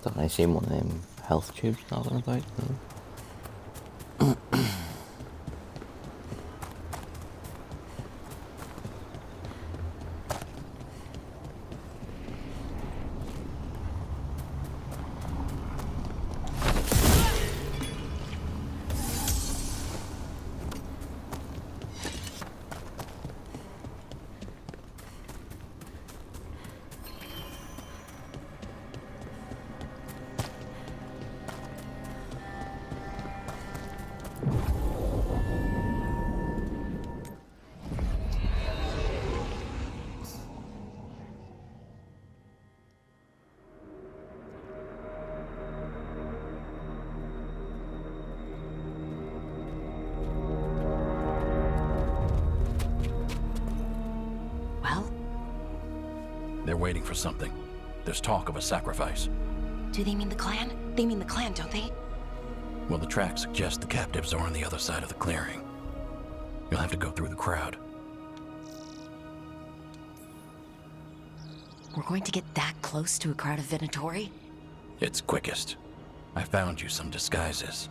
Thought I seen one of them health tubes knocking about. They're waiting for something. There's talk of a sacrifice. Do they mean the clan? They mean the clan, don't they? Well, the tracks suggest the captives are on the other side of the clearing. You'll have to go through the crowd. We're going to get that close to a crowd of Venatori? It's quickest. I found you some disguises.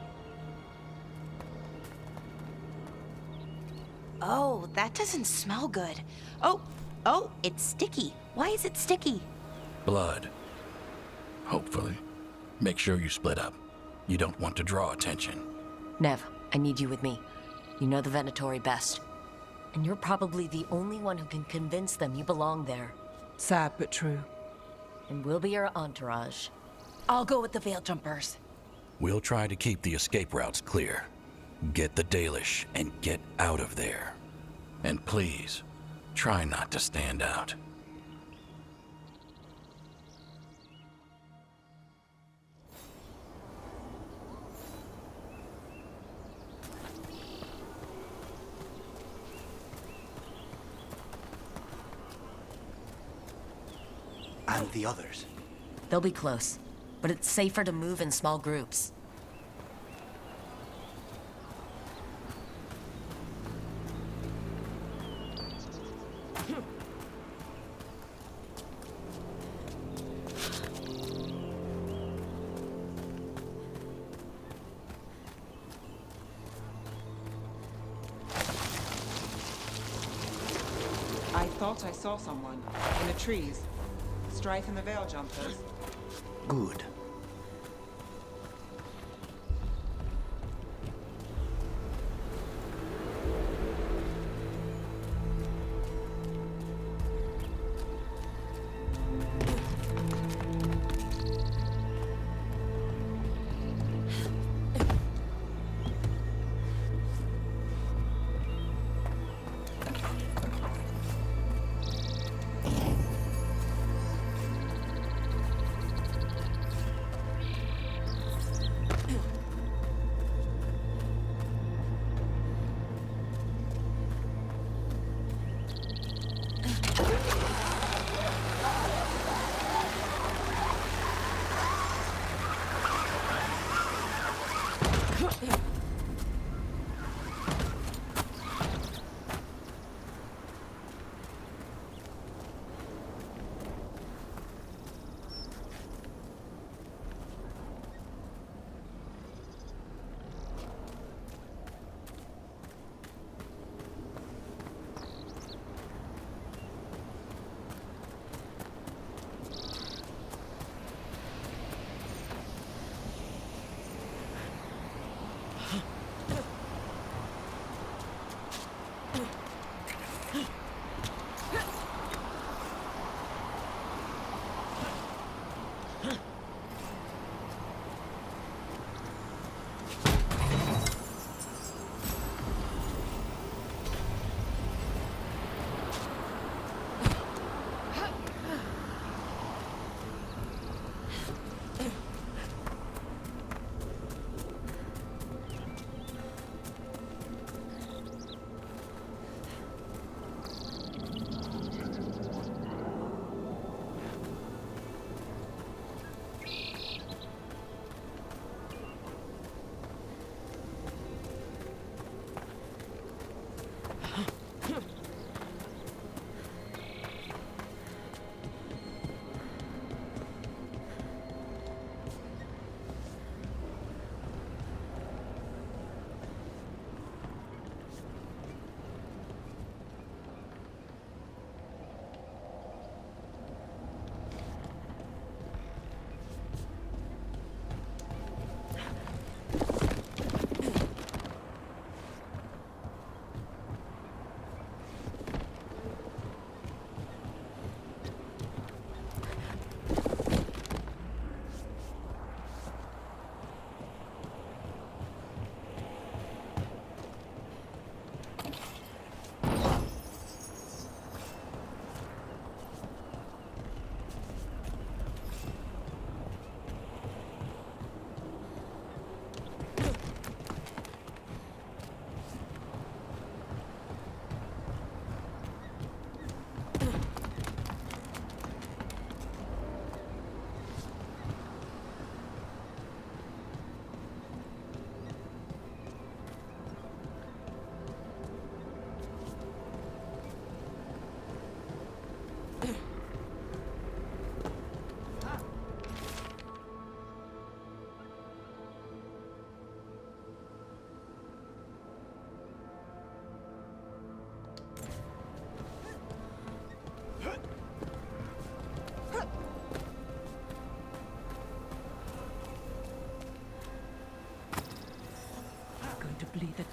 Oh, that doesn't smell good. Oh, it's sticky. Why is it sticky? Blood. Hopefully. Make sure you split up. You don't want to draw attention. Nev, I need you with me. You know the Venatori best. And you're probably the only one who can convince them you belong there. Sad but true. And we'll be your entourage. I'll go with the Veil Jumpers. We'll try to keep the escape routes clear. Get the Dalish and get out of there. And please, try not to stand out. And the others? They'll be close, but it's safer to move in small groups. I thought I saw someone in the trees. Strife and the Veil Jumpers. Good.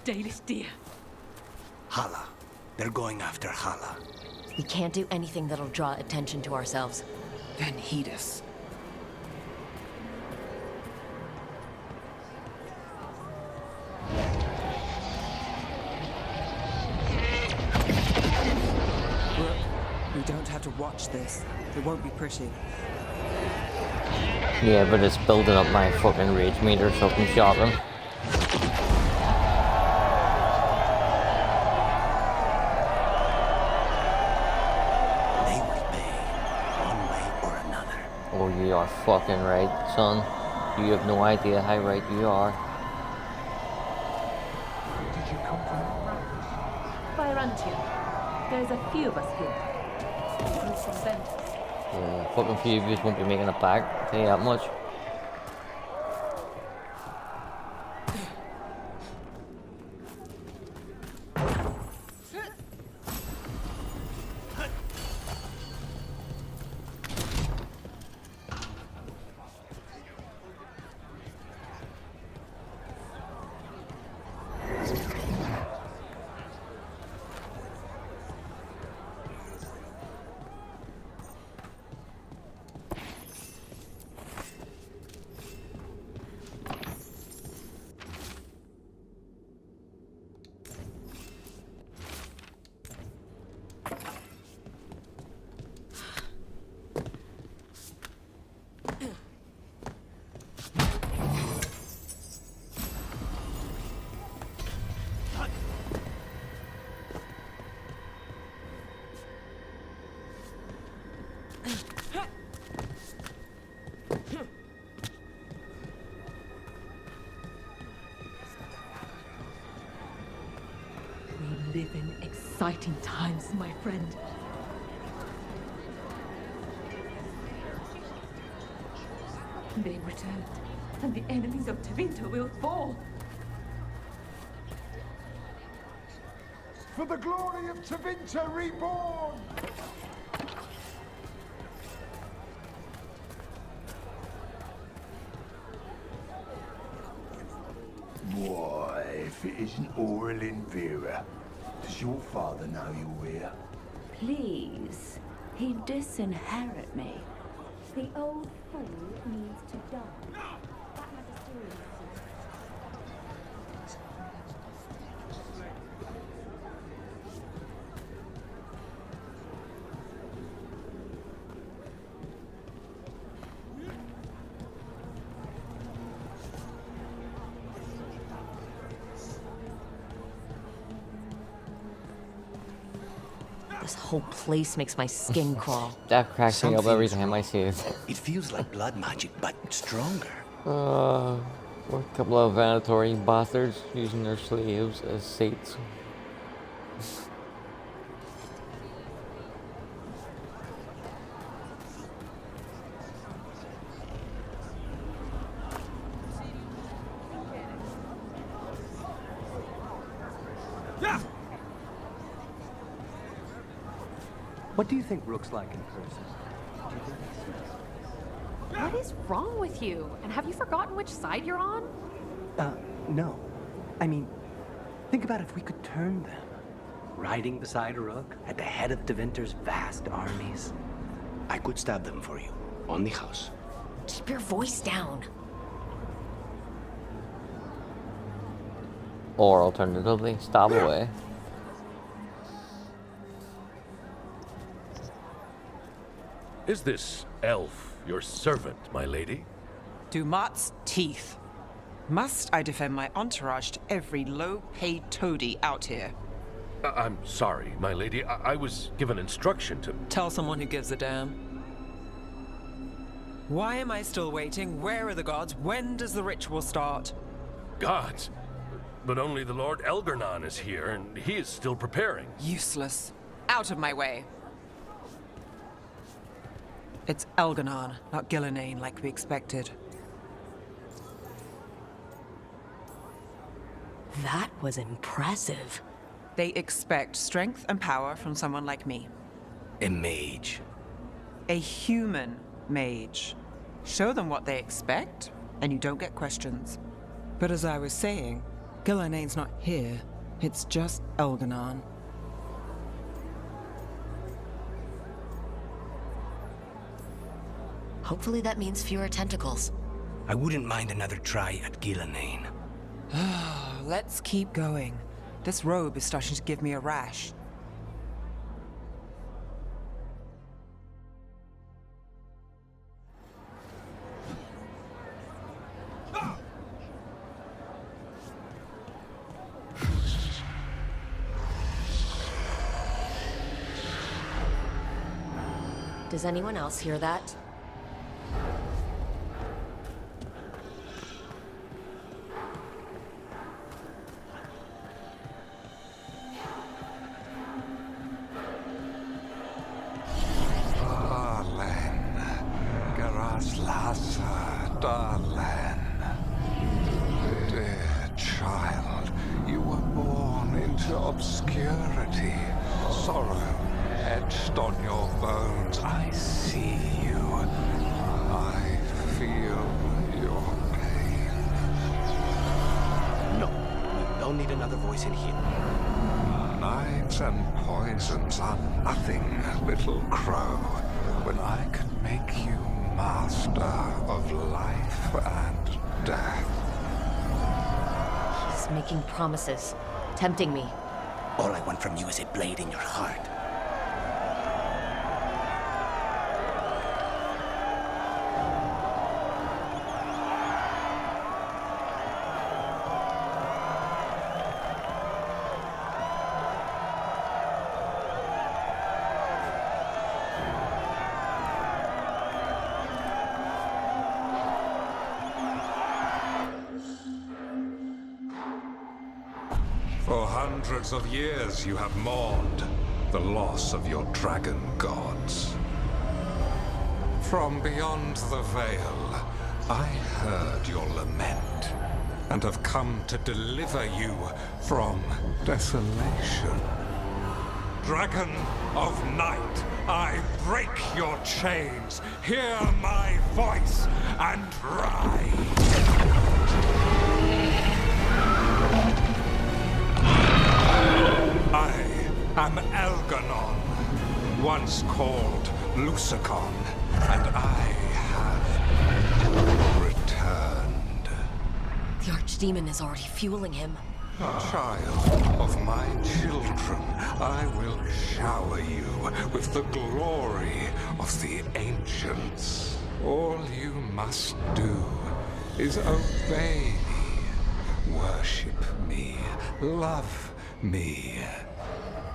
Dalish deer. Hala. They're going after Hala. We can't do anything that'll draw attention to ourselves. Then heed us. Look, we don't have to watch this. It won't be pretty. Yeah, but it's building up my fucking rage meter so I can shot them. They will pay, one way or another. Oh, you are fucking right, son. You have no idea how right you are. Did you come from Byrontium. There's a few of us here. Group from Ventus. Yeah, fucking few of you won't be making it back. I'll tell you that much. We live in exciting times, my friend. They returned, and the enemies of Tevinter will fall. For the glory of Tevinter reborn! Why, if it isn't Aurelin Vera, does your father know you're here? Please, he disinherit me. The old fool needs to die. That magisterial This whole place makes my skin crawl. That cracks me up every time I see it. It feels like blood magic, but stronger. What a couple of vanatory bastards using their slaves as saints. What do you think Rook's like in person? What is wrong with you? And have you forgotten which side you're on? No. I mean, think about if we could turn them. Riding beside Rook, at the head of Tevinter's vast armies. I could stab them for you, on the house. Keep your voice down. Or alternatively, stab away. Is this elf your servant, my lady? Dumat's teeth. Must I defend my entourage to every low-paid toady out here? I'm sorry, my lady. I was given instruction to... Tell someone who gives a damn. Why am I still waiting? Where are the gods? When does the ritual start? Gods? But only the Lord Elgarnon is here, and he is still preparing. Useless. Out of my way. It's Elgarnon, not Gillenane, like we expected. That was impressive. They expect strength and power from someone like me. A mage. A human mage. Show them what they expect, and you don't get questions. But as I was saying, Gillanane's not here. It's just Elganon. Hopefully that means fewer tentacles. I wouldn't mind another try at Gillanane. Let's keep going. This robe is starting to give me a rash. Does anyone else hear that? Darlan. Dear child, you were born into obscurity. Sorrow etched on your bones. I see you. I feel your pain. No, we don't need another voice in here. Knives and poisons are nothing, little crow, when I can make you master of life and death. He's making promises, tempting me. All I want from you is a blade in your heart. For hundreds of years you have mourned the loss of your dragon gods. From beyond the veil, I heard your lament, and have come to deliver you from desolation. Dragon of night, I break your chains. Hear my voice and ride. I am Elganon, once called Lucicon, and I have returned. The Archdemon is already fueling him. Child of my children, I will shower you with the glory of the ancients. All you must do is obey me, worship me, love me,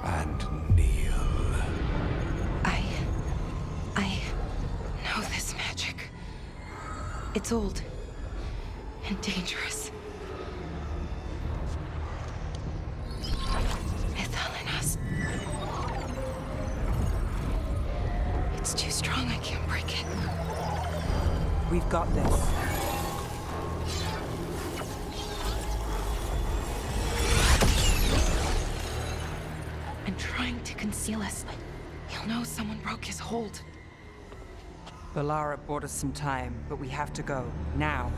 and kneel. I know this magic. It's old and dangerous. Mythalinas. It's too strong, I can't break it. We've got this. And trying to conceal us. He'll know someone broke his hold. Balara bought us some time, but we have to go. Now.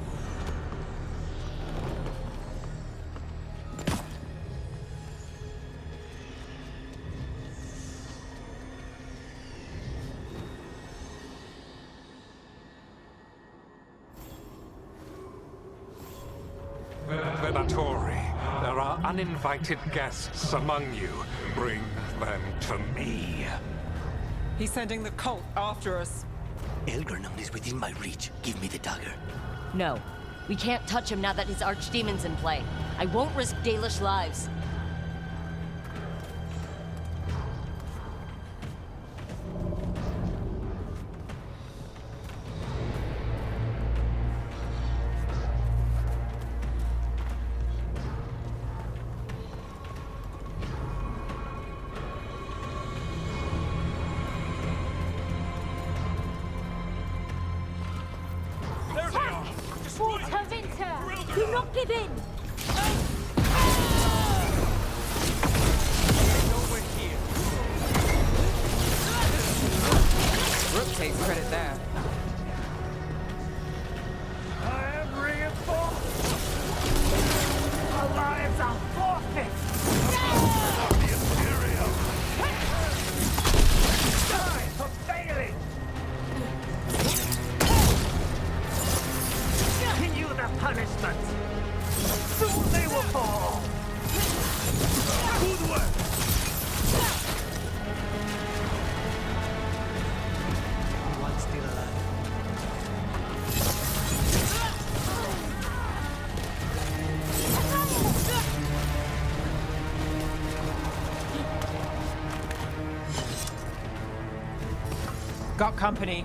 Venatori, there are uninvited guests among you. Bring them to me. He's sending the cult after us. Elgarnon is within my reach. Give me the dagger. No, we can't touch him now that his Archdemon's in play. I won't risk Dalish lives. Do not give in! Rook takes credit there. I am reinforced! Alive! Got company.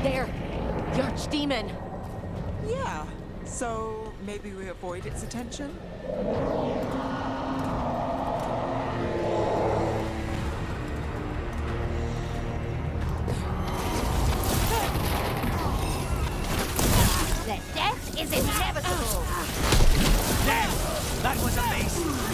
There! The Archdemon! Yeah, so maybe we avoid its attention? The death is inevitable! Death! That was amazing!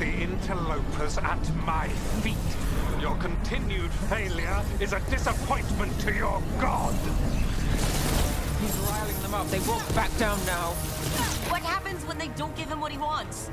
The interlopers at my feet. Your continued failure is a disappointment to your god. He's riling them up. They won't back down now. What happens when they don't give him what he wants?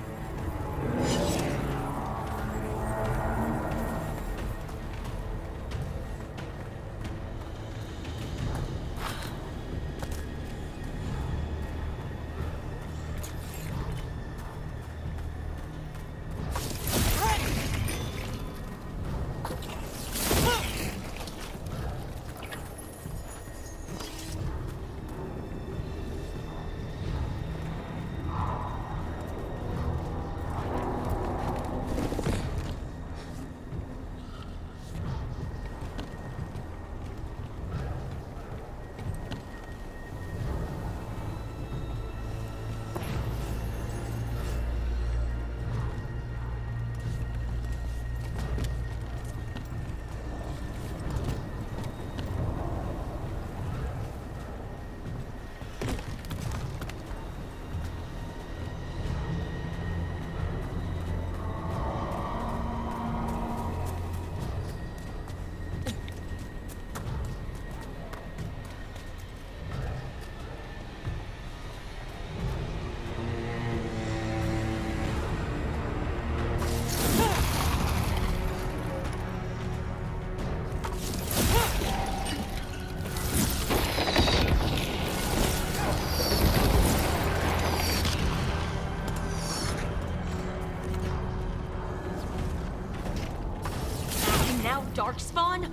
Darkspawn?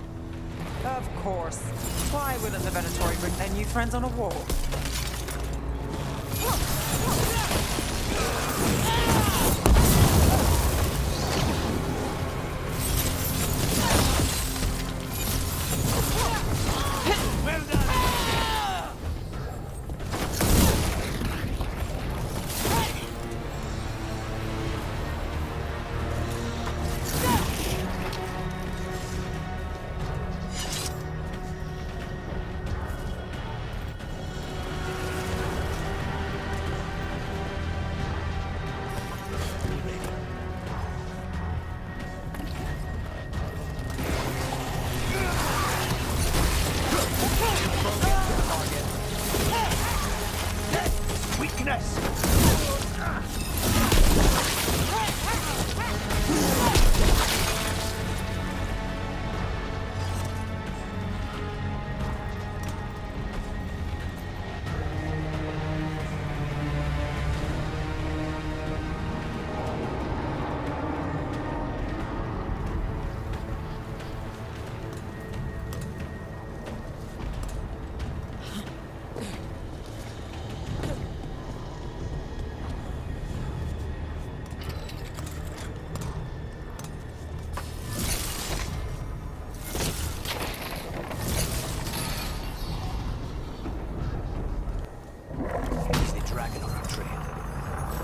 Of course. Why wouldn't the Venatori bring their new friends on a walk?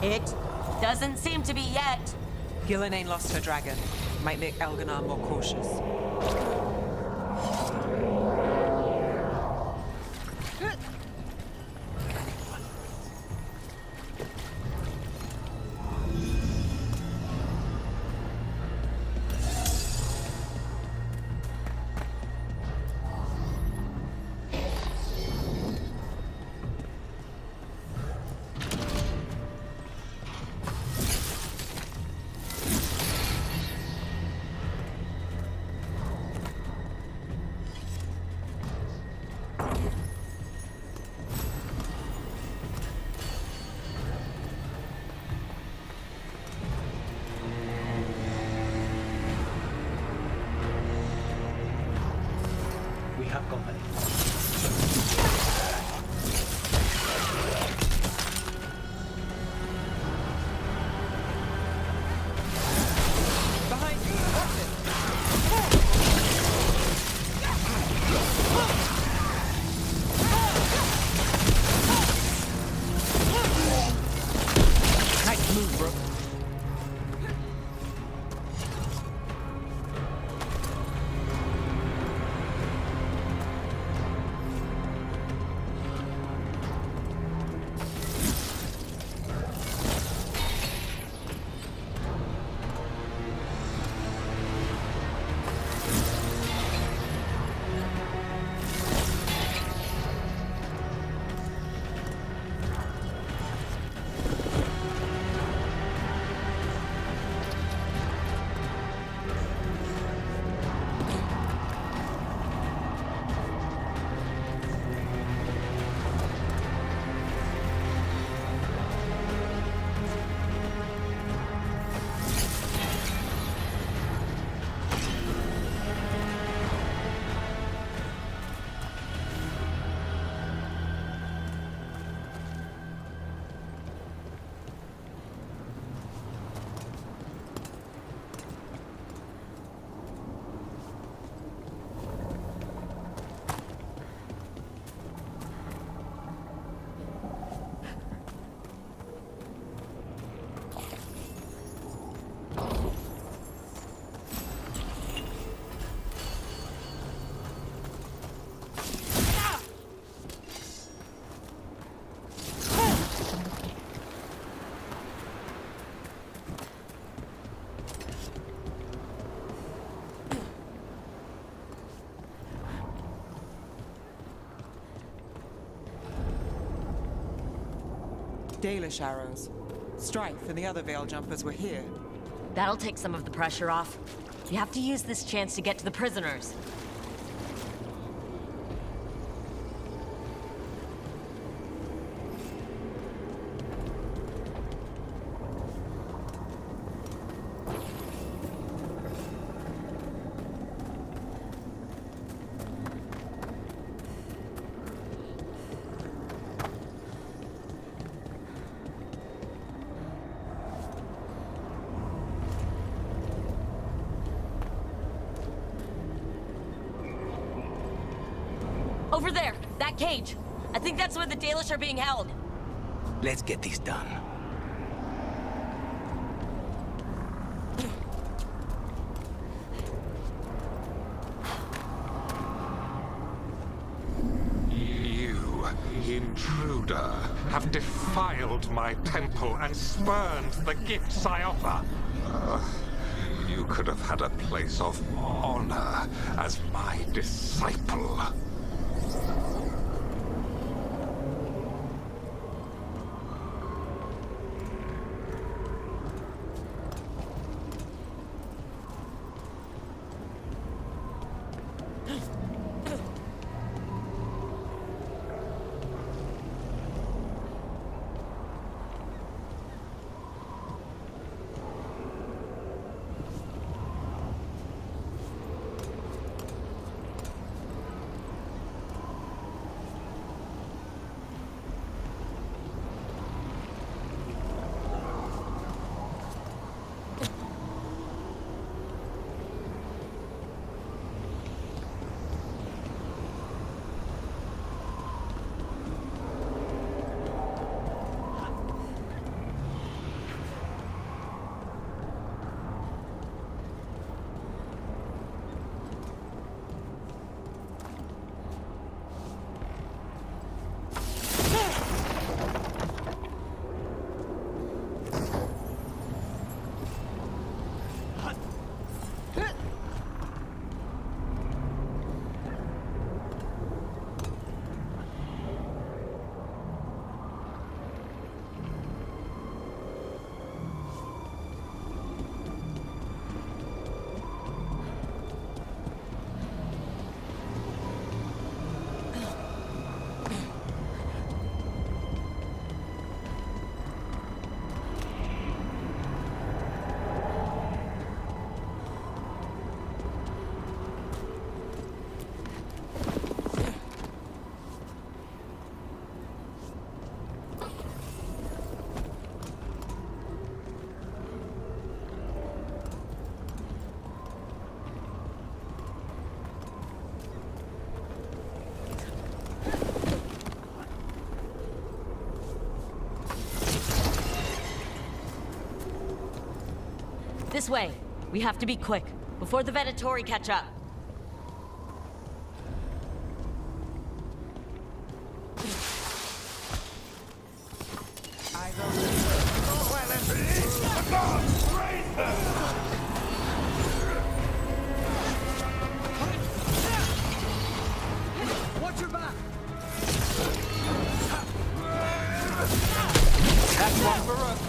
It doesn't seem to be yet. Gillenane lost her dragon. Might make Elganar more cautious. We have company. Behind you! Watch it! Nice move, bro. Dalish arrows. Strife and the other Veil Jumpers were here. That'll take some of the pressure off. You have to use this chance to get to the prisoners. Over there, that cage. I think that's where the Dalish are being held. Let's get this done. You, intruder, have defiled my temple and spurned the gifts I offer. You could have had a place of honor as my disciple. This way. We have to be quick, before the Venatori catch up. Watch your back! That's one for us.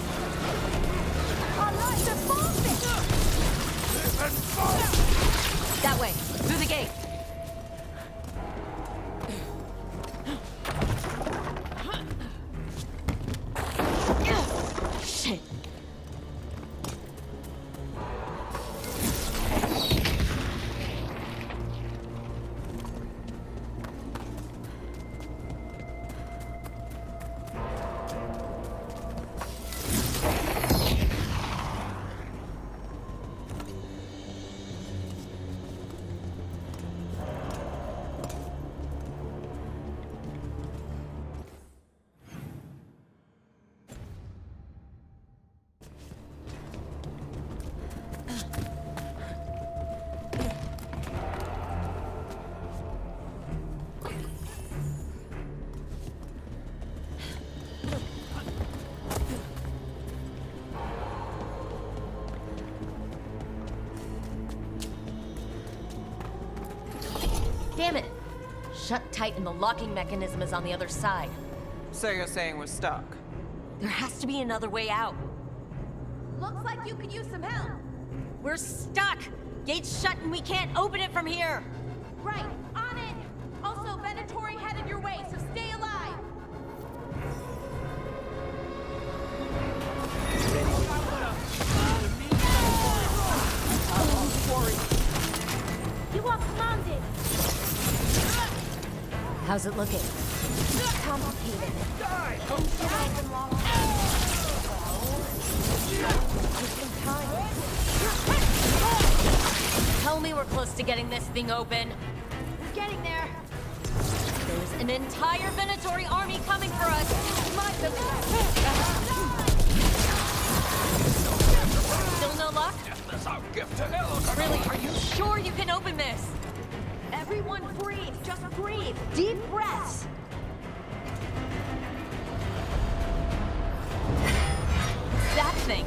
I like the faucet! That way, through the gate. Shit. Damn it! Shut tight and the locking mechanism is on the other side. So you're saying we're stuck? There has to be another way out. Looks like you could use some help. We're stuck! Gate's shut and we can't open it from here! Right, on it! Also, Venatori headed your way, so stay alive! You are commanded! How's it looking? Complicated. Tell me we're close to getting this thing open. We're getting there. There's an entire Venatori army coming for us. Still no luck? That's our gift to Eldernon. Really, are you sure you can open this? Everyone breathe. Just breathe. Deep breaths. That thing.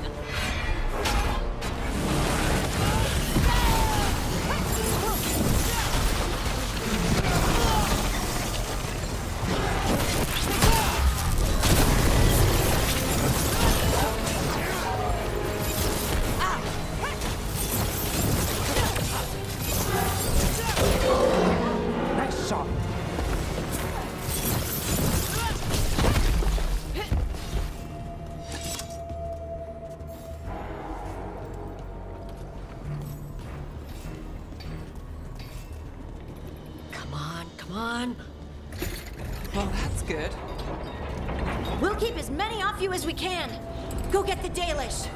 Nice shot! Come on, come on. Well, that's good. We'll keep as many off you as we can. Go get the Dalish.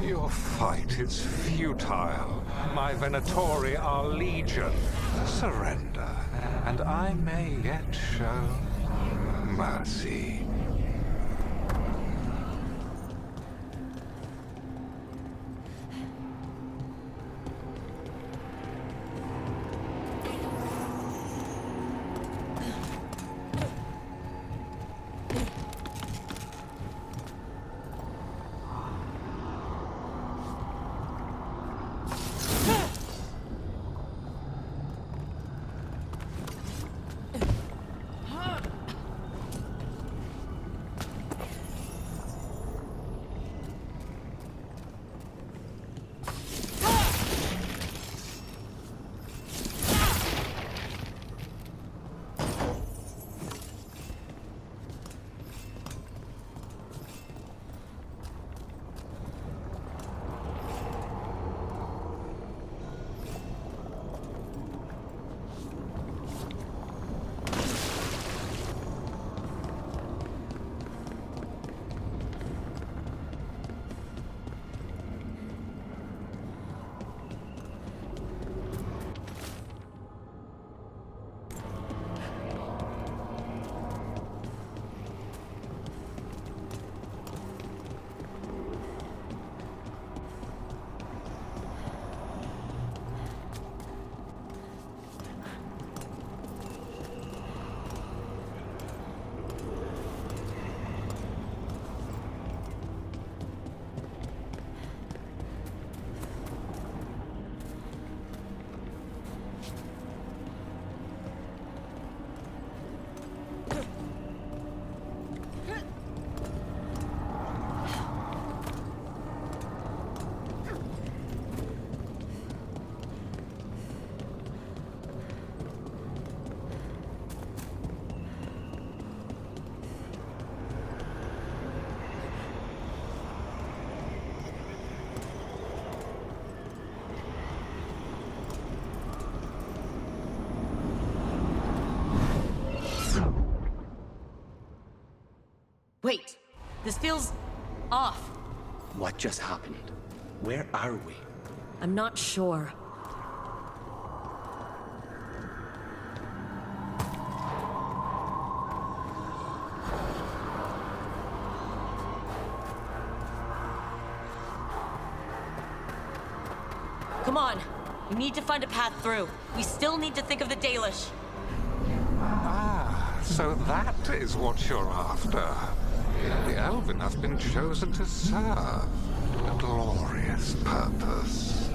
Your fight is futile. My Venatori are legion. Surrender, and I may yet show mercy. Wait, this feels off. What just happened? Where are we? I'm not sure. Come on. We need to find a path through. We still need to think of the Dalish. Ah, so that is what you're after. The Elven have been chosen to serve a glorious purpose.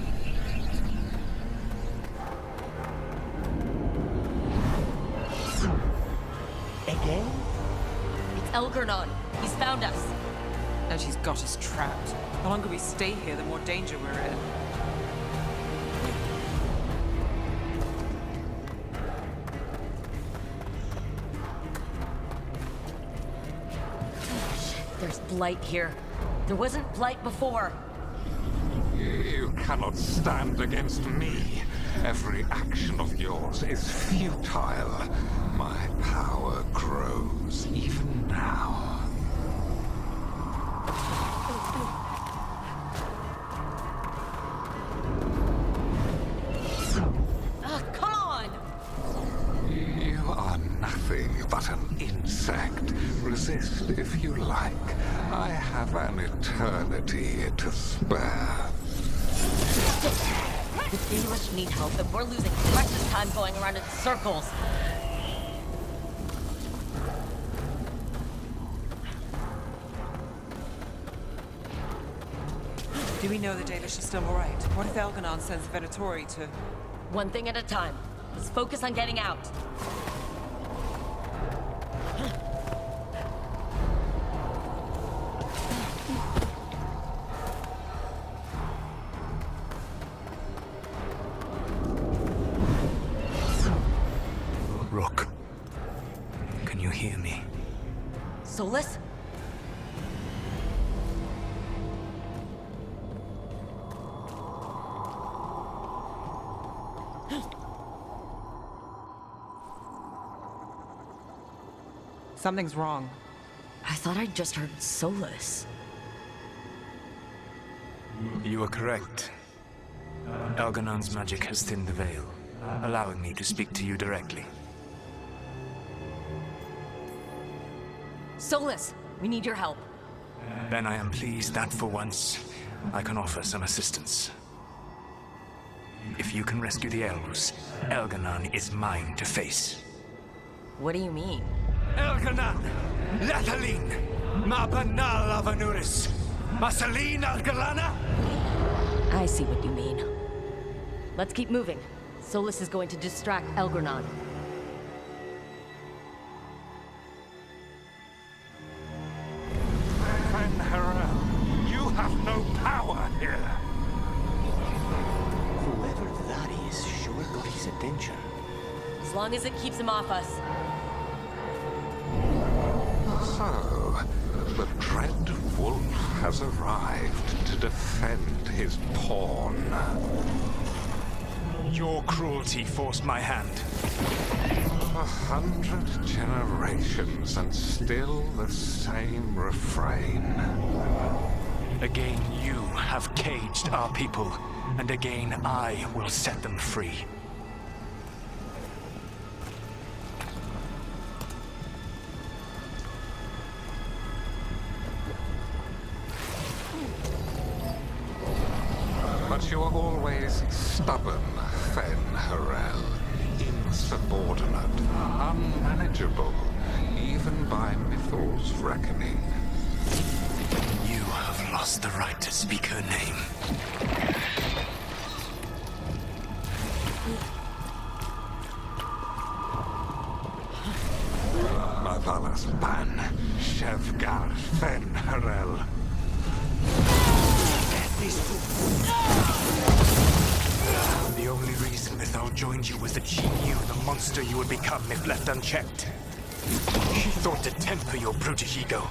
Again? It's Elgernon. He's found us. And she's got us trapped. The longer we stay here, the more danger we're in. There's blight here. There wasn't blight before. You cannot stand against me. Every action of yours is futile. My power grows even now. Come on! You are nothing but an insect. Resist if you like. I have an eternity to spare. The Dalish need help, and we're losing precious time going around in circles. Do we know the Dalish are still alright? What if Elganon sends Venatori to... One thing at a time. Let's focus on getting out. Rook, can you hear me? Solus? Something's wrong. I thought I just heard Solus. You are correct. Elganon's magic has thinned the veil, allowing me to speak to you directly. Solus, we need your help. Then I am pleased that for once, I can offer some assistance. If you can rescue the elves, Elganon is mine to face. What do you mean? Elganon! Lathaline! Ma banal avanuris! Masaline Algalana! I see what you mean. Let's keep moving. Solus is going to distract Elgernon. Fen'Harel, you have no power here. Whoever that is sure got his attention. As long as it keeps him off us. So, the dread wolf has arrived to defend his pawn. Your cruelty forced my hand. 100 generations and still the same refrain. Again, you have caged our people, and again I will set them free. But you are always stubborn, Fen'Harel. Insubordinate, unmanageable, even by Mythal's reckoning. You have lost the right to speak her name. Mavalas Ban, Shevgar Fen'Harel. The only reason Mythal joined you was that she knew the monster you would become if left unchecked. She thought to temper your brutish ego.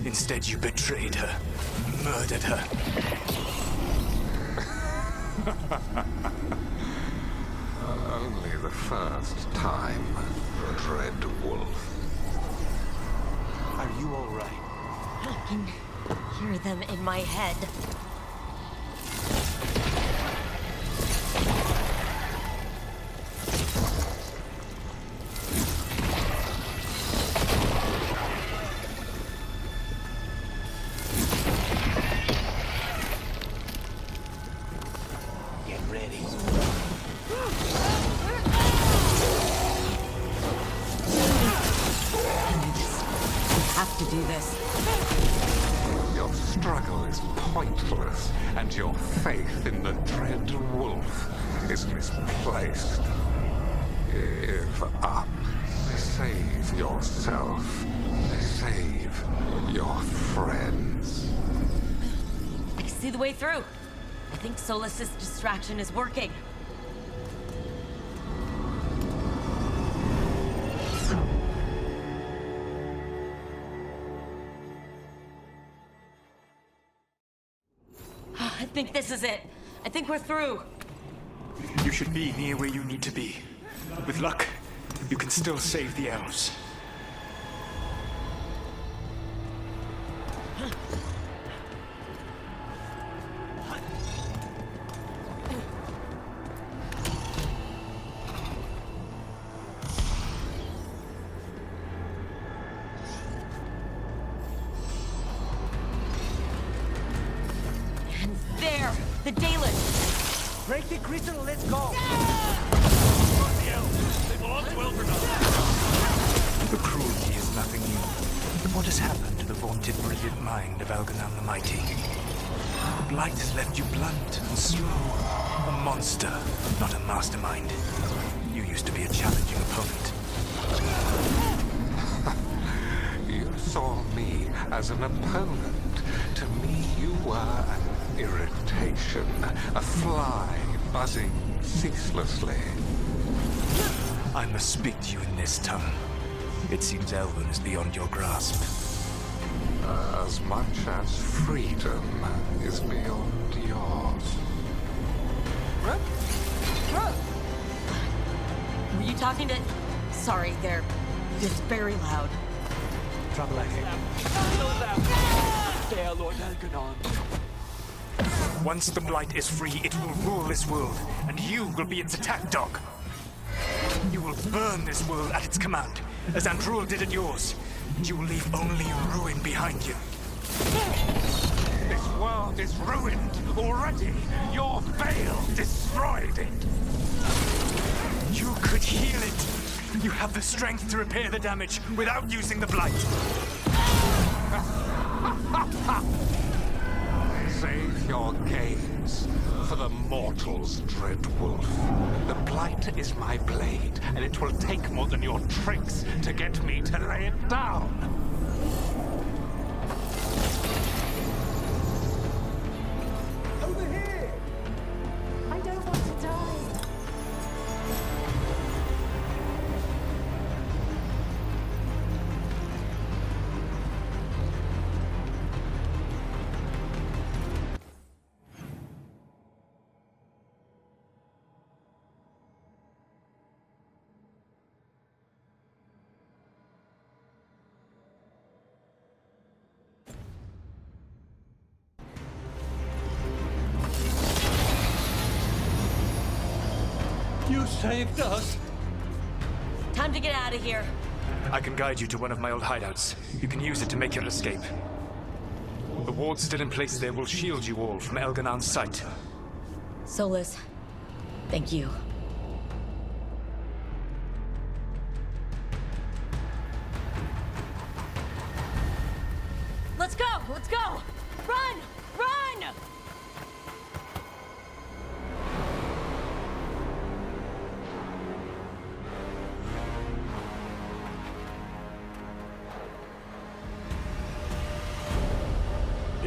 Instead, you betrayed her, murdered her. Only the first time, Dread Wolf. Are you all right? I can hear them in my head. Get ready. Have to do this. Your struggle is pointless, and your faith in the dread wolf is misplaced. Give up. Save yourself. Save your friends. I can see the way through. I think Solus's distraction is working. I think this is it. I think we're through. You should be near where you need to be. With luck, you can still save the elves. And there! The Daelin! Break the crystal, let's go! The cruelty is nothing new. But what has happened to the vaunted brilliant mind of Elganon the Mighty? The blight has left you blunt and slow. A monster, not a mastermind. You used to be a challenging opponent. You saw me as an opponent. To me, you were an irritation, a fly buzzing ceaselessly. I must speak to you in this tongue. It seems Elven is beyond your grasp. As much as freedom is beyond yours. Were you talking to... Sorry, they're just very loud. Trouble ahead. There, Lord Elganon. Once the blight is free, it will rule this world, and you will be its attack dog. You will burn this world at its command, as Andromeda did at yours. And you will leave only ruin behind you. This world is ruined already. Your veil destroyed it. You could heal it. You have the strength to repair the damage without using the blight. Save your games for the mortals, dread wolf. The blight is my blade, and it will take more than your tricks to get me to lay it down. Over here! I don't want to die. You saved us. Time to get out of here. I can guide you to one of my old hideouts. You can use it to make your escape. The wards still in place there will shield you all from Elganon's sight. Solus, thank you. Let's go! Let's go! Run! Run!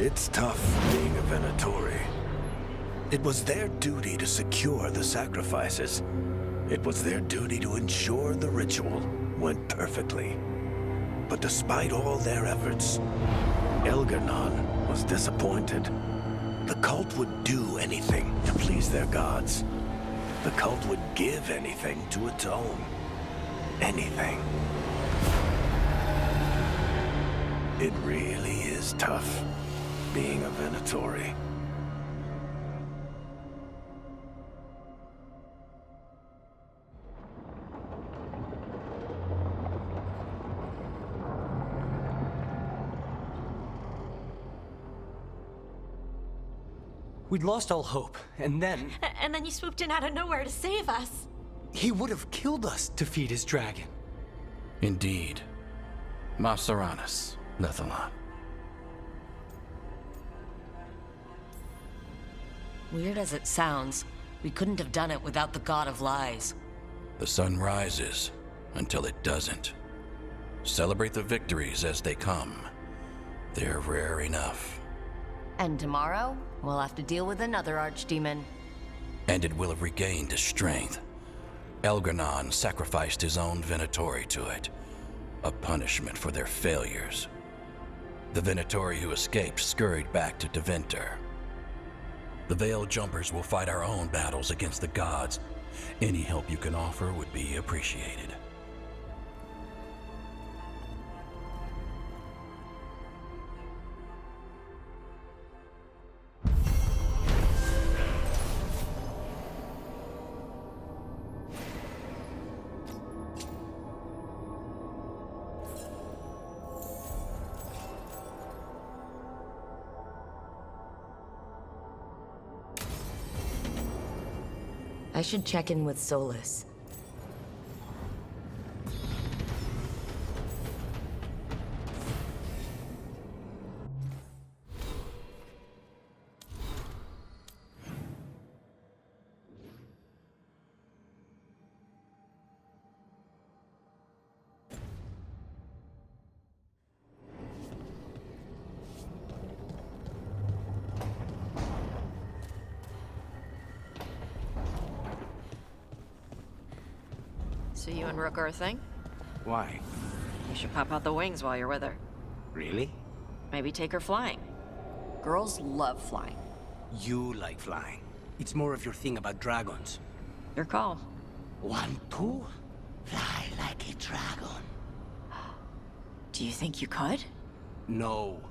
It's tough being a Venatori. It was their duty to secure the sacrifices. It was their duty to ensure the ritual went perfectly. But despite all their efforts, Elganon was disappointed. The cult would do anything to please their gods. The cult would give anything to atone. Anything. It really is tough, being a Venatori. We'd lost all hope, and then... And then you swooped in out of nowhere to save us. He would have killed us to feed his dragon. Indeed. Masaranis, Lethalon. Weird as it sounds, we couldn't have done it without the God of Lies. The sun rises until it doesn't. Celebrate the victories as they come. They're rare enough. And tomorrow, we'll have to deal with another archdemon. And it will have regained its strength. Elgar'nan sacrificed his own Venatori to it. A punishment for their failures. The Venatori who escaped scurried back to Deventer. The Veiled Jumpers will fight our own battles against the gods. Any help you can offer would be appreciated. I should check in with Solus. So you and Rook are a thing? Why? You should pop out the wings while you're with her. Really? Maybe take her flying. Girls love flying. You like flying. It's more of your thing about dragons. Your call. Want to? Fly like a dragon. Do you think you could? No.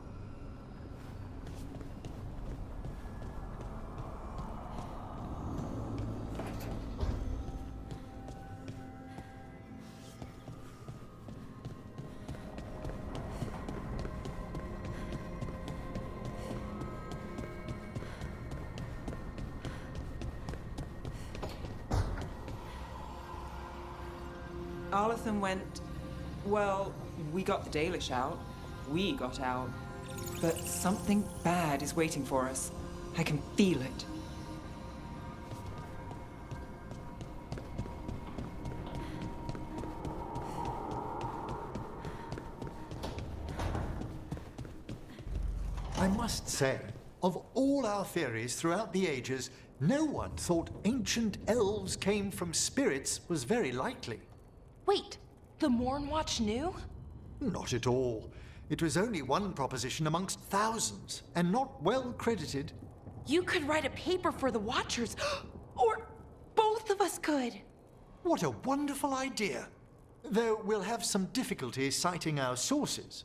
Arlathan went... Well, we got the Dalish out. We got out. But something bad is waiting for us. I can feel it. I must say, of all our theories throughout the ages, no one thought ancient elves came from spirits was very likely. Wait, the Mornwatch knew? Not at all. It was only one proposition amongst thousands, and not well credited. You could write a paper for the Watchers, or both of us could. What a wonderful idea. Though we'll have some difficulty citing our sources.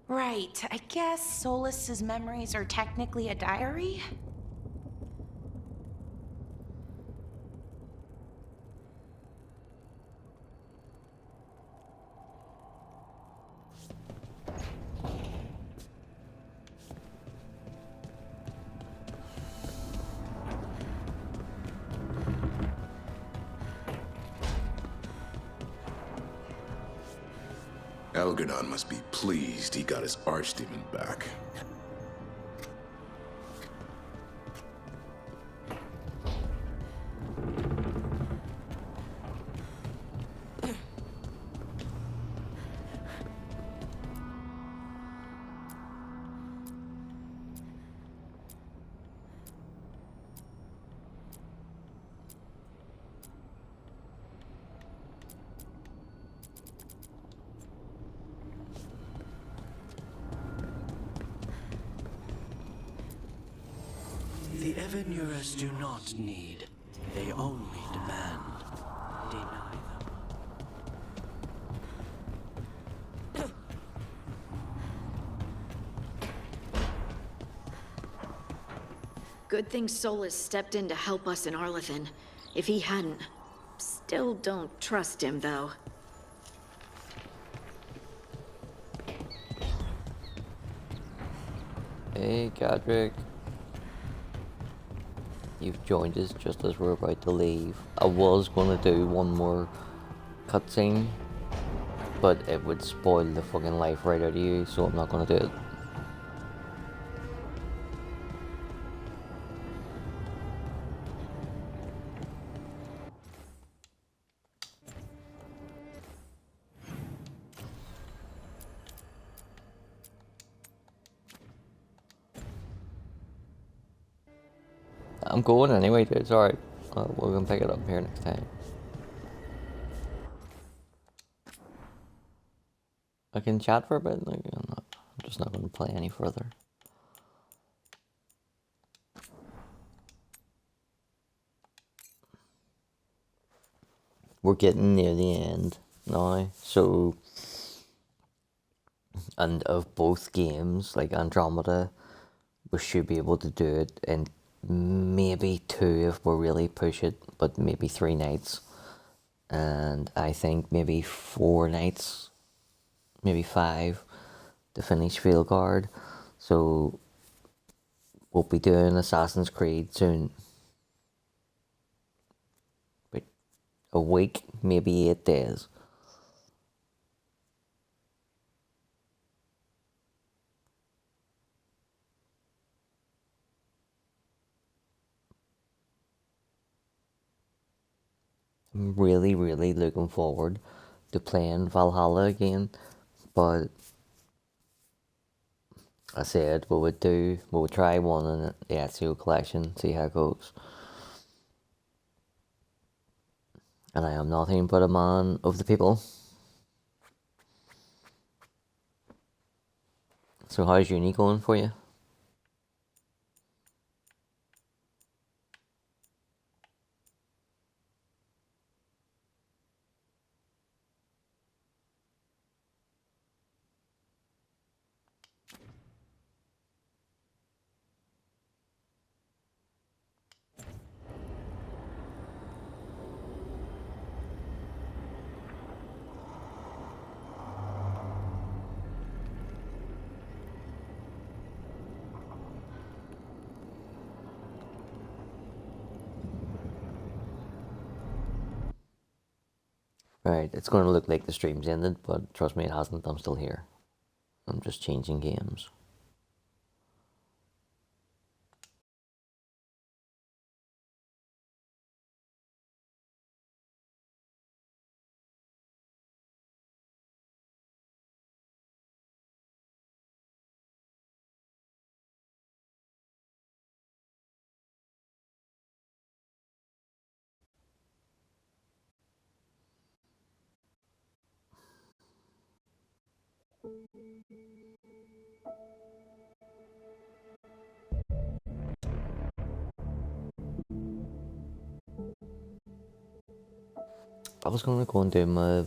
Right, I guess Solus's memories are technically a diary? Elgar'nan must be pleased he got his archdemon back. The Evenurers do not need. They only demand. Deny them. Good thing Solus stepped in to help us in Arlathan. If he hadn't... Still don't trust him, though. Hey, Godric. You've joined us just as we're about to leave. I was going to do one more cutscene, but it would spoil the fucking life right out of you, so I'm not going to do it. I'm going anyway, dude. It's alright. We're gonna pick it up here next time. I can chat for a bit. Like, I'm just not gonna play any further. We're getting near the end now, so. And of both games, like Andromeda, we should be able to do it in maybe 2 if we really push it, but maybe 3 nights. And I think maybe 4 nights, maybe 5 to finish Field Guard. So we'll be doing Assassin's Creed soon. But a week, maybe 8 days. I'm really, really looking forward to playing Valhalla again, but I said we would try one in the Ezio collection, see how it goes. And I am nothing but a man of the people. So how's uni going for you? Right, it's going to look like the stream's ended, but trust me, it hasn't. I'm still here. I'm just changing games. I was going to go and do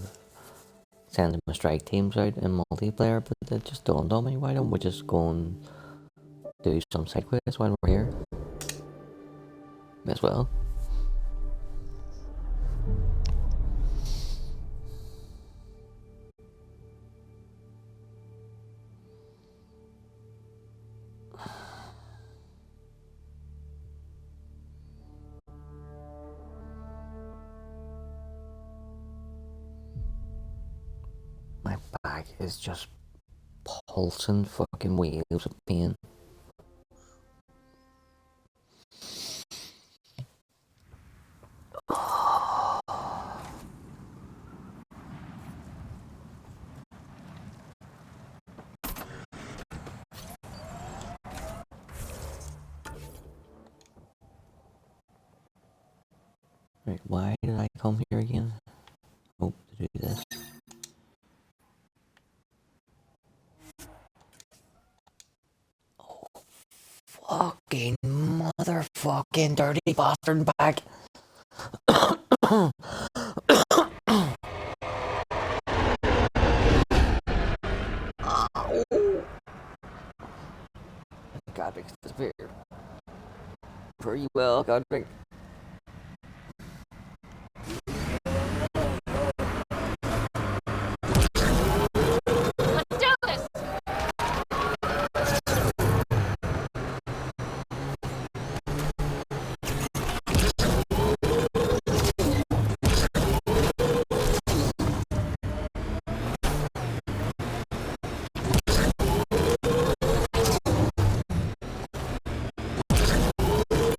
send my strike teams out in multiplayer, but it just dawned on me, why don't we just go and do some side quests while we're here? May as well. My back is just pulsing fucking waves of pain. Right, why did I come here again? Oh, to do this. Oh, fucking motherfucking dirty bastard bag. God, it's disappeared. pretty well, got drink. Let's do this!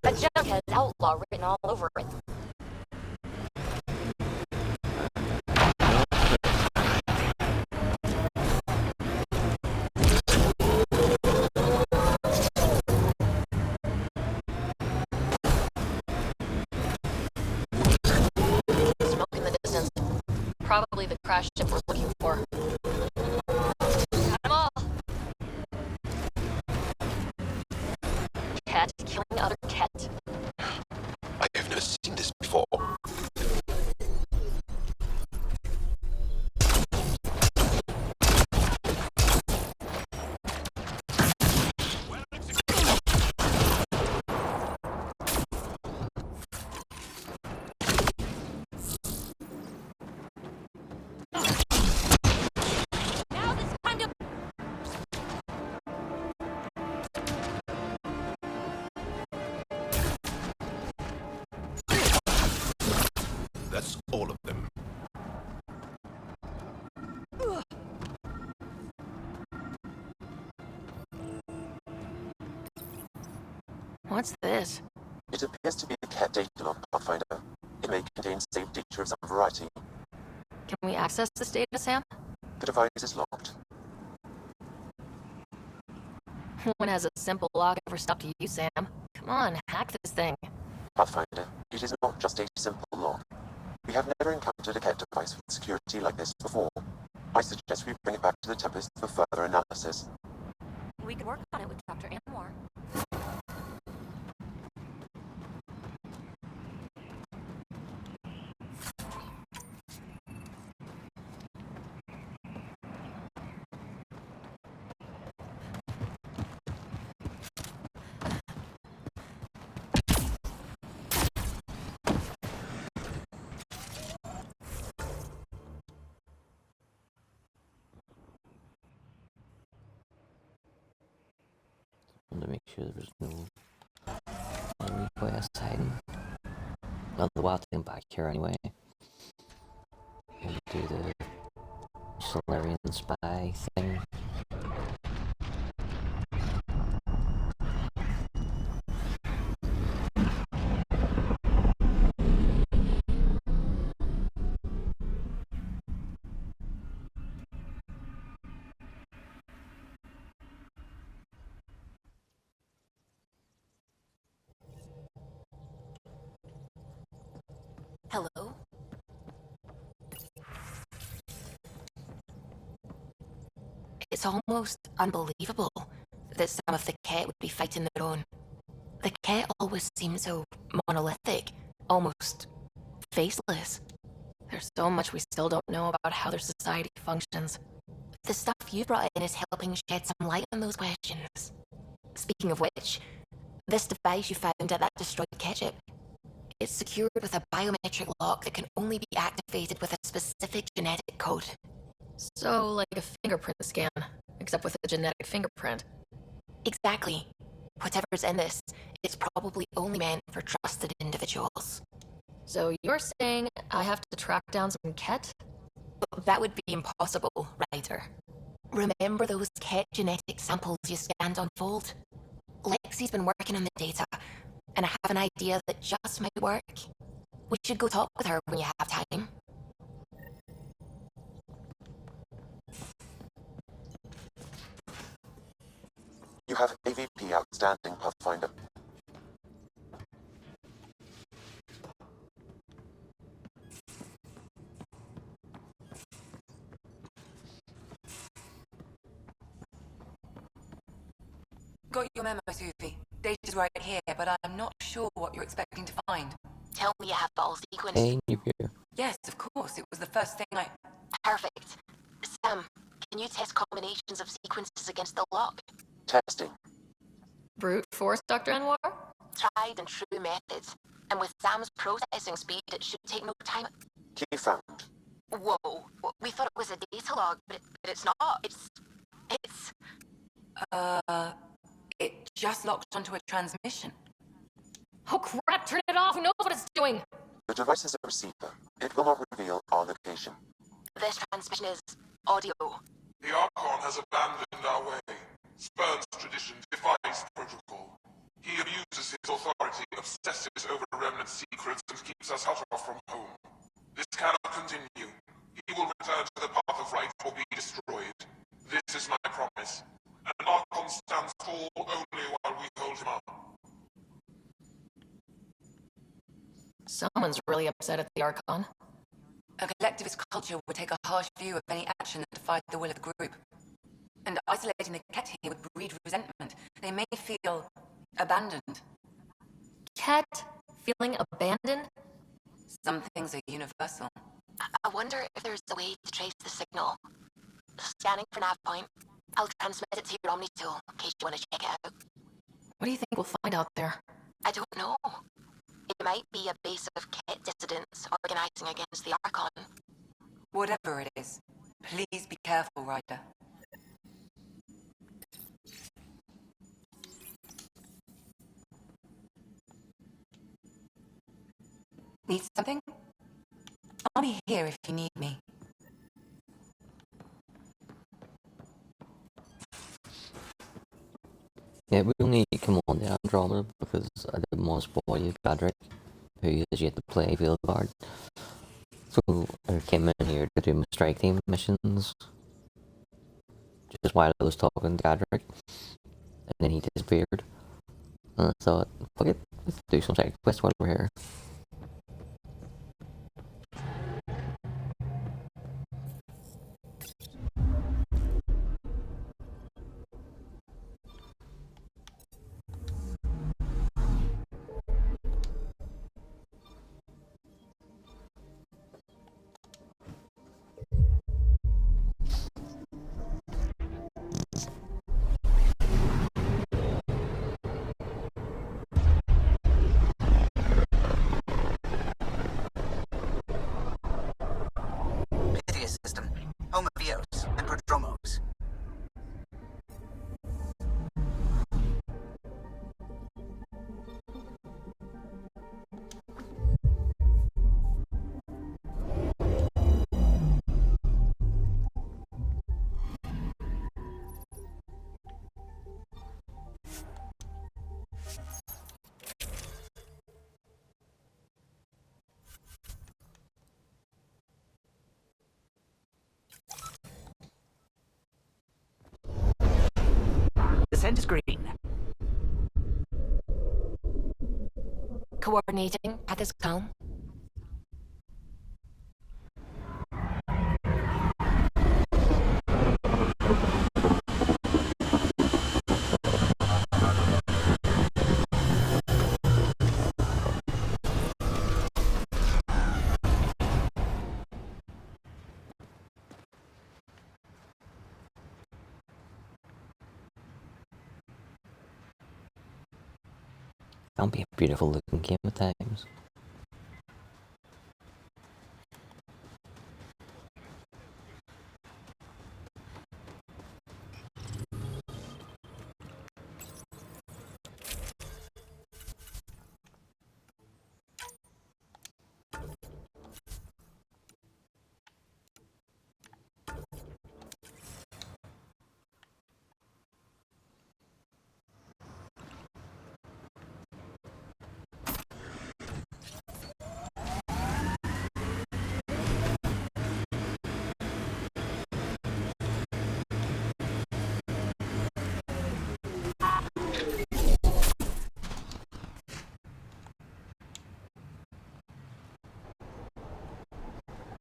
That junk has outlaw written all over it. Smoke in the distance. Probably the crash ship we're looking for. Got 'em all. Cat killing other cat. I have never seen this before. Now this kind of... That's all of them. What's this? It appears to be a cat data log, Pathfinder. It may contain saved data of some variety. Can we access this data, Sam? The device is locked. When has a simple log ever stopped you, Sam? Come on, hack this thing. Pathfinder, it is not just a simple log. We have never encountered a cat device with security like this before. I suggest we bring it back to the Tempest for further analysis. We could work on it with Dr. Anwar. Want to make sure there was no request hiding. Not the wild thing back here anyway. And do the Solarian spy thing. Hello? It's almost unbelievable that some of the Ket would be fighting their own. The Ket always seem so monolithic, almost faceless. There's so much we still don't know about how their society functions. The stuff you brought in is helping shed some light on those questions. Speaking of which, this device you found at that destroyed Ket ship, it's secured with a biometric lock that can only be activated with a specific genetic code. So, like a fingerprint scan, except with a genetic fingerprint. Exactly. Whatever's in this, it's probably only meant for trusted individuals. So you're saying I have to track down some Ket? That would be impossible, Ryder. Remember those Ket genetic samples you scanned on Fold? Lexi's been working on the data, and I have an idea that just might work. We should go talk with her when you have time. You have AVP outstanding, Pathfinder. Got your memo, Sufi. Data's right here, but I'm not sure what you're expecting to find. Tell me you have the all sequence. Hey, you're here. Yes, of course. It was the first thing I... Perfect. Sam, can you test combinations of sequences against the lock? Testing. Brute force, Dr. Anwar? tried and true methods. And with Sam's processing speed, it should take no time. Key found. Whoa, we thought it was a data log, but it's not. It's... It just locked onto a transmission. Oh crap, turn it off, who knows what it's doing? The device is a receiver. It will not reveal our location. This transmission is audio. The Archon has abandoned our way, spurns tradition, defies protocol. He abuses his authority, obsesses over remnant secrets, and keeps us cut off from home. This cannot continue. He will return to the path of right or be destroyed. This is my promise. An Archon stands tall only while we hold him up. Someone's really upset at the Archon. A collectivist culture would take a harsh view of any action that defied the will of the group. And isolating the Ket here would breed resentment. They may feel abandoned. Ket feeling abandoned? Some things are universal. I wonder if there's a way to trace the signal. Scanning for nav point. I'll transmit it to your Omni tool in case you want to check it out. What do you think we'll find out there? I don't know. It might be a base of Ket dissidents organizing against the Archon. Whatever it is, please be careful, Ryder. Need something? I'll be here if you need me. Yeah, we only come on the Andromeda because I didn't want to spoil you, Godric, who has yet to play Veilguard. So I came in here to do my strike team missions just while I was talking to Godric, and then he disappeared. And I thought, fuck it, let's do some side quests while we're here. System, home of Eos and Prodromos. The scent is green. Coordinating. Path is calm. That'll be a beautiful looking game at times.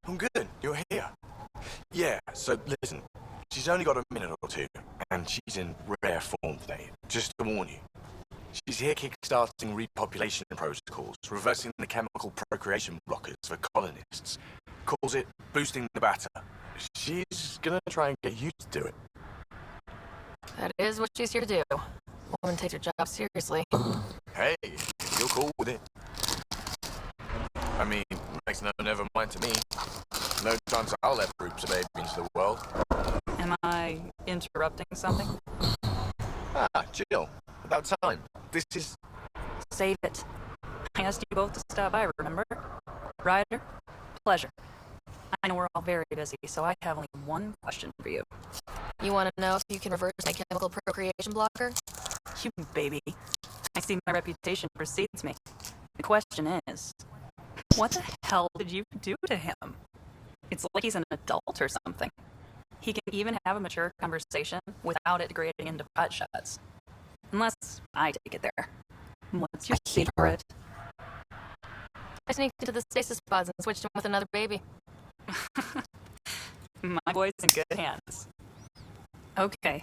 I'm good. You're here. Yeah, so listen. She's only got a minute or two, and she's in rare form today. Just to warn you. She's here kickstarting repopulation protocols, reversing the chemical procreation blockers for colonists. Calls it boosting the batter. She's gonna try and get you to do it. That is what she's here to do. Woman takes her job seriously. Hey, you're cool with it. I mean, makes no never mind to me. No chance I'll let groups of babies into the world. Am I interrupting something? Ah, Jill. About time. This is... Save it. I asked you both to stop by, remember? Ryder? Pleasure. I know we're all very busy, so I have only one question for you. You want to know if you can reverse my chemical procreation blocker? You baby. I see my reputation precedes me. The question is, what the hell did you do to him? It's like he's an adult or something. He can even have a mature conversation without it degrading into pot shots. Unless I take it there. What's your secret? I sneaked into the stasis pods and switched him with another baby. My boy's in good hands. Okay,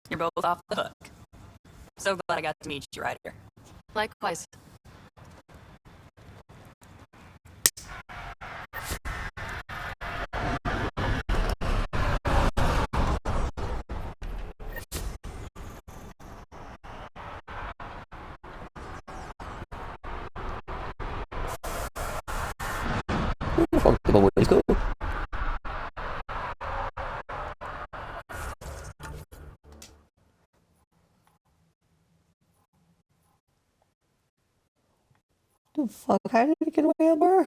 you're both off the hook. So glad I got to meet you, Ryder. Likewise. Fuck the boy, let's go. The fuck? How did he get away, Amber?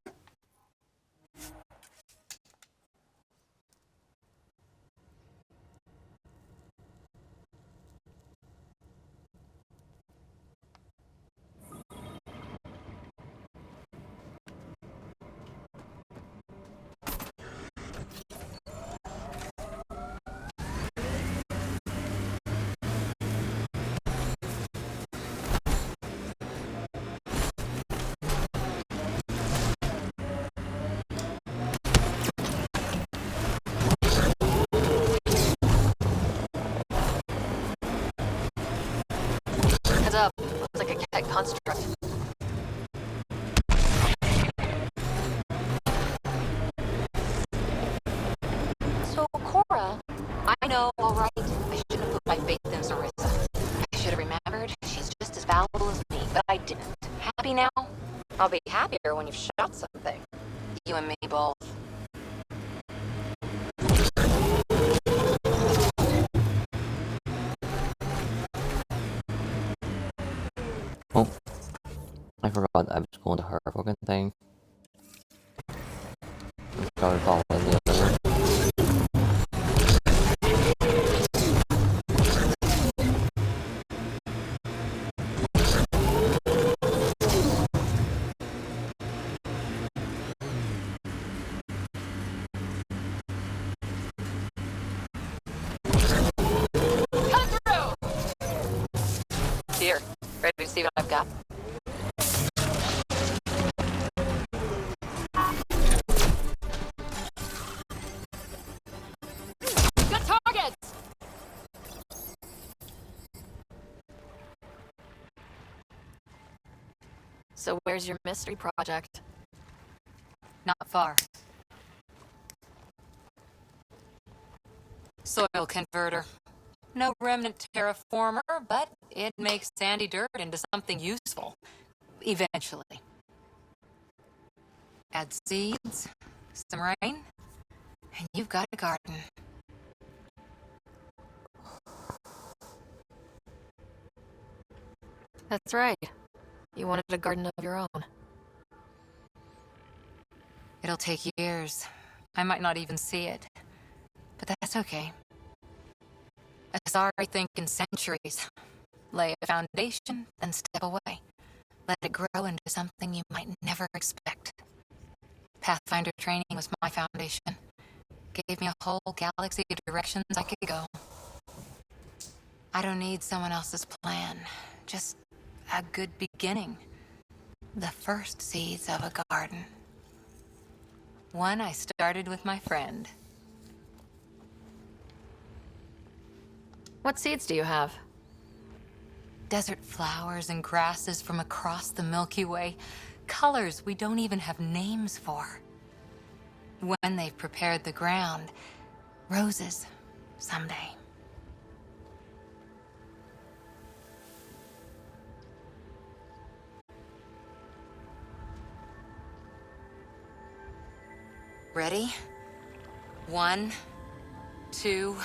Heads up. Looks like a cat construct. So, Cora, I know, all right. I shouldn't have put my faith in Sarissa. I should have remembered she's just as valuable as me, but I didn't. Happy now? I'll be happier when you've shot something. You and me both. Oh, I forgot I was going to her fucking thing. I started following the other one. Cut through! Here, ready to see what I've got? Got targets! So where's your mystery project? Not far. Soil converter. No remnant terraformer, but it makes sandy dirt into something useful. Eventually. Add seeds, some rain, and you've got a garden. That's right. You wanted a garden of your own. It'll take years. I might not even see it. But that's okay. A sorry think in centuries. Lay a foundation, then step away. Let it grow into something you might never expect. Pathfinder training was my foundation. Gave me a whole galaxy of directions I could go. I don't need someone else's plan. Just a good beginning. The first seeds of a garden. One I started with my friend. What seeds do you have? Desert flowers and grasses from across the Milky Way. Colors we don't even have names for. When they've prepared the ground, roses someday. Ready? 1, 2...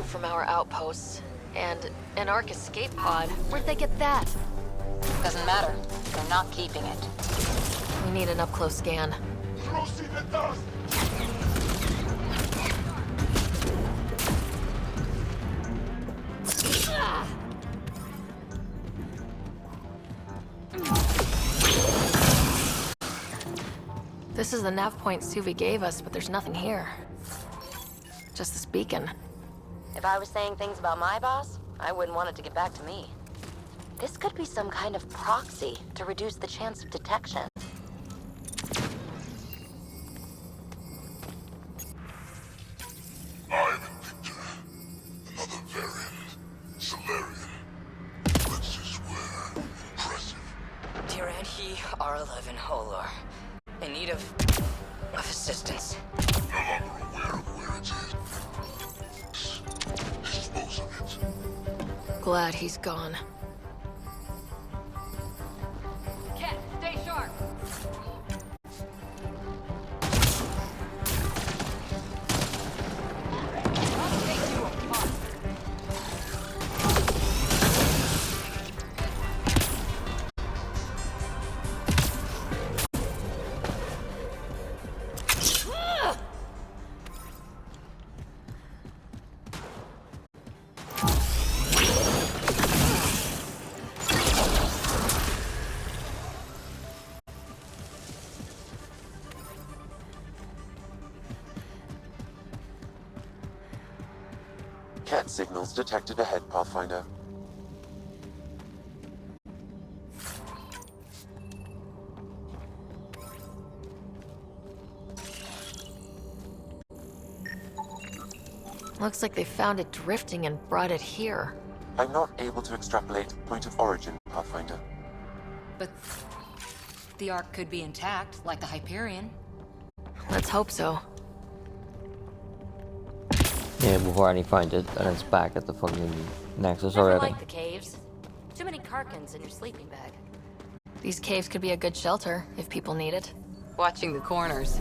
From our outposts and an Ark escape pod. Where'd they get that? Doesn't matter. They're not keeping it. We need an up-close scan. This is the nav point Suvi gave us, but there's nothing here. Just this beacon. If I was saying things about my boss, I wouldn't want it to get back to me. This could be some kind of proxy to reduce the chance of detection. I'm Victor. Another variant. Solarian. Let's just swear. Impressive. Tiranhi R11 Holor. In need of assistance. No longer aware of where it is. Dispose of it. Glad he's gone. Cat, stay sharp. Cat signals detected ahead, Pathfinder. Looks like they found it drifting and brought it here. I'm not able to extrapolate point of origin, Pathfinder. But the Ark could be intact, like the Hyperion. Let's hope so. Yeah, we've already found it, and it's back at the fucking Nexus Never already. liked the caves. Too many Karkans in your sleeping bag. These caves could be a good shelter, if people need it. Watching the corners.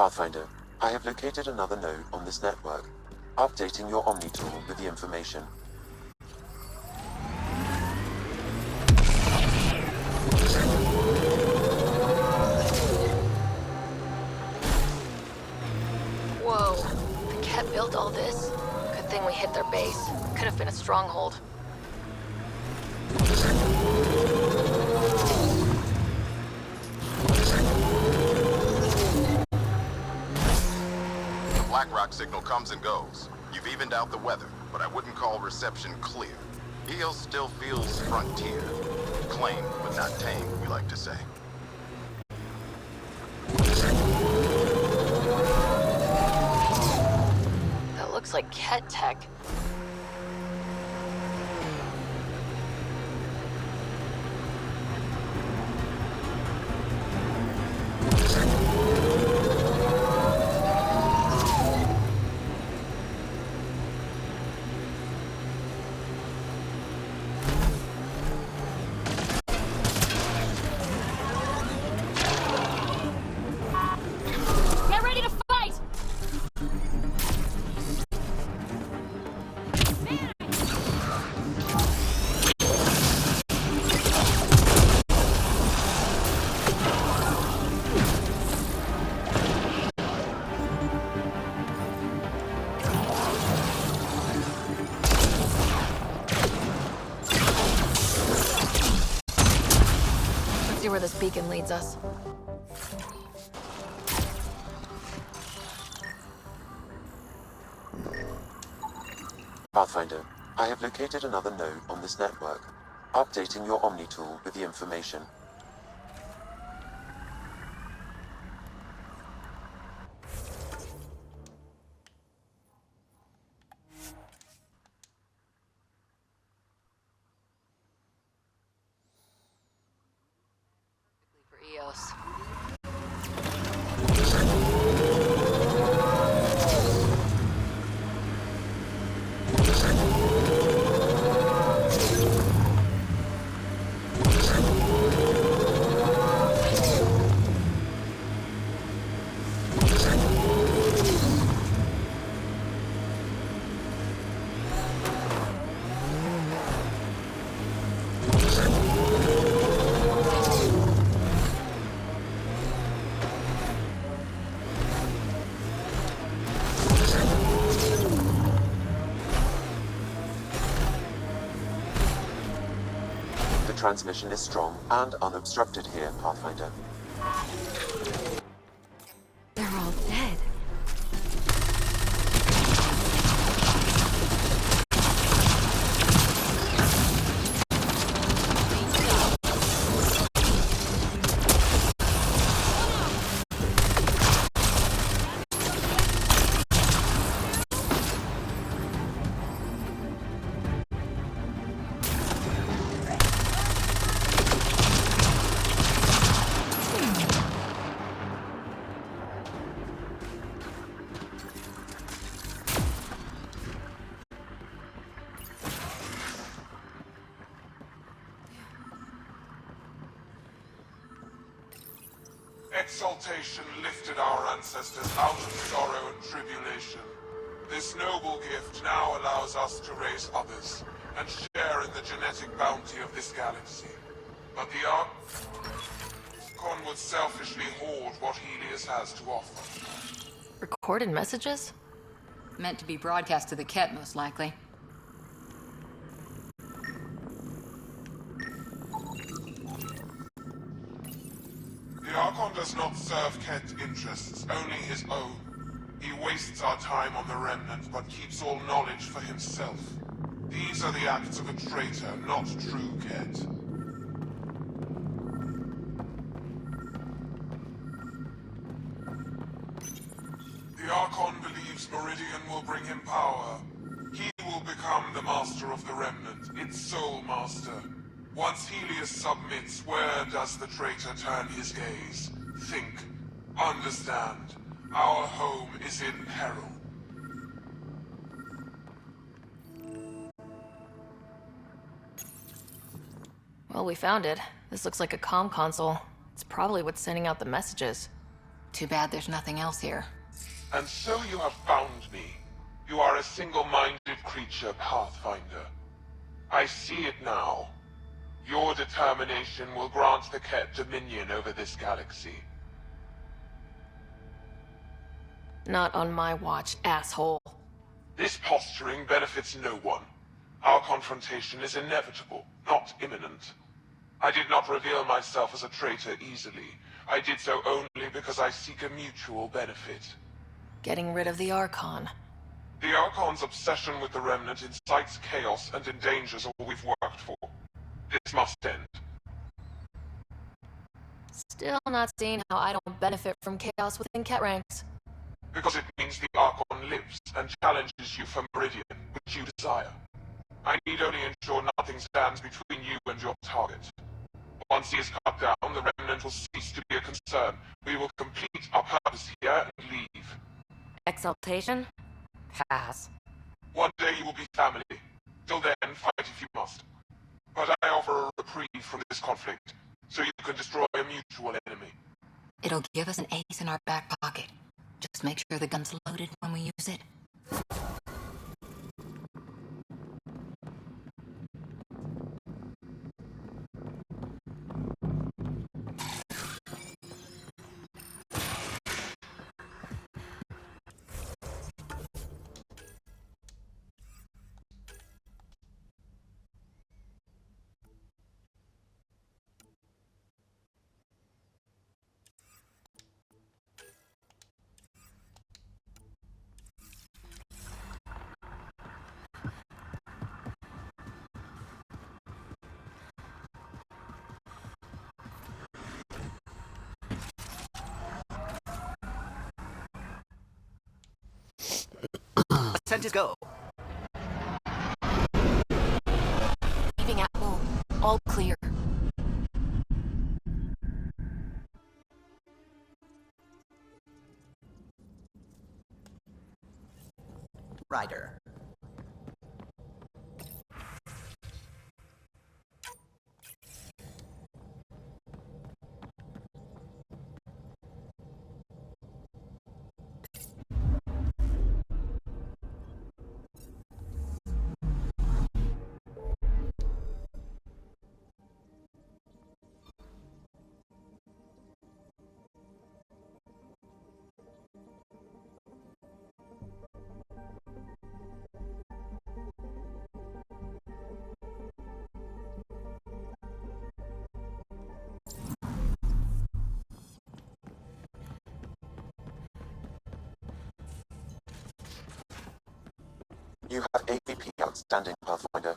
Pathfinder, I have located another node on this network. Updating your Omni tool with the information. Whoa. The Ket built all this? Good thing we hit their base. Could have been a stronghold. The BlackRock signal comes and goes. You've evened out the weather, but I wouldn't call reception clear. EO still feels frontier. Claimed, but not tamed, we like to say. That looks like Ket tech. Get ready to fight! Let's see where this beacon leads us. Pathfinder, I have located another node on this network. Updating your Omni tool with the information. For EOS. The transmission is strong and unobstructed here, Pathfinder. They're all dead. Exaltation lifted our ancestors out of sorrow and tribulation. This noble gift now allows us to raise others and share in the genetic bounty of this galaxy. But the Archon would selfishly hoard what Helios has to offer. Recorded messages? Meant to be broadcast to the Ket, most likely. The Archon does not serve Ket interests, only his own. He wastes our time on the Remnant, but keeps all knowledge for himself. These are the acts of a traitor, not true Ket. The Archon believes Meridian will bring him power. He will become the master of the Remnant, its sole master. Once Helios submits, where does the traitor turn his gaze? Think. Understand. Our home is in peril. Well, we found it. This looks like a comm console. It's probably what's sending out the messages. Too bad there's nothing else here. And so you have found me. You are a single-minded creature, Pathfinder. I see it now. Your determination will grant the Ket dominion over this galaxy. Not on my watch, asshole. This posturing benefits no one. Our confrontation is inevitable, not imminent. I did not reveal myself as a traitor easily. I did so only because I seek a mutual benefit. Getting rid of the Archon. The Archon's obsession with the Remnant incites chaos and endangers all we've worked for. This must end. Still not seeing how I don't benefit from chaos within Ket ranks. Because it means the Archon lives and challenges you for Meridian, which you desire. I need only ensure nothing stands between you and your target. Once he is cut down, the Remnant will cease to be a concern. We will complete our purpose here and leave. Exaltation? Pass. One day you will be family. Till then, fight if you must. But I offer a reprieve from this conflict, so you can destroy a mutual enemy. It'll give us an ace in our back pocket. Just make sure the gun's loaded when we use it. Sent is go. Leaving Apple. All clear. Ryder. You have AVP outstanding, Pathfinder.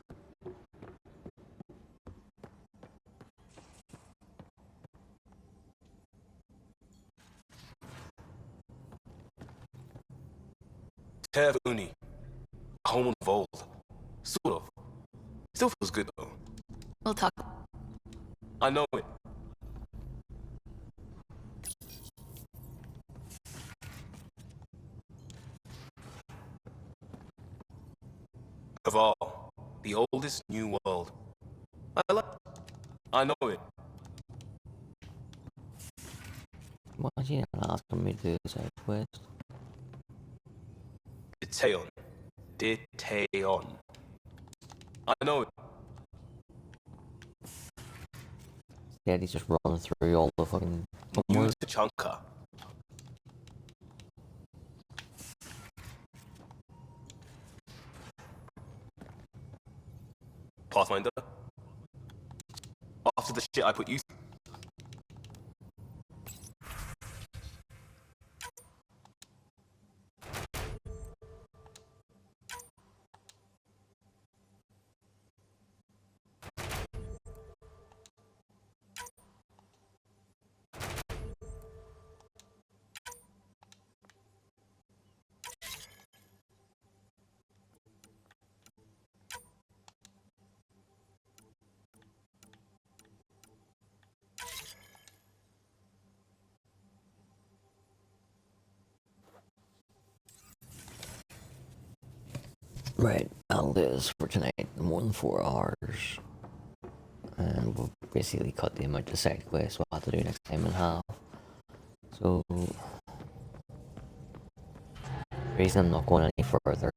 Tev Uni. Home of old. Sort of. Still feels good though. We'll talk. I know it. Of all, the oldest new world. I know it. Why is he not asking me to do this quest? Detaeon. Detaeon. I know it. Daddy's just running through all the fucking Use the chunker. Pathfinder. After the shit I put you through. Right, I'll do this for tonight, more than 4 hours. And we'll basically cut the amount of side quests we'll have to do next time in half. So So, the reason I'm not going any further,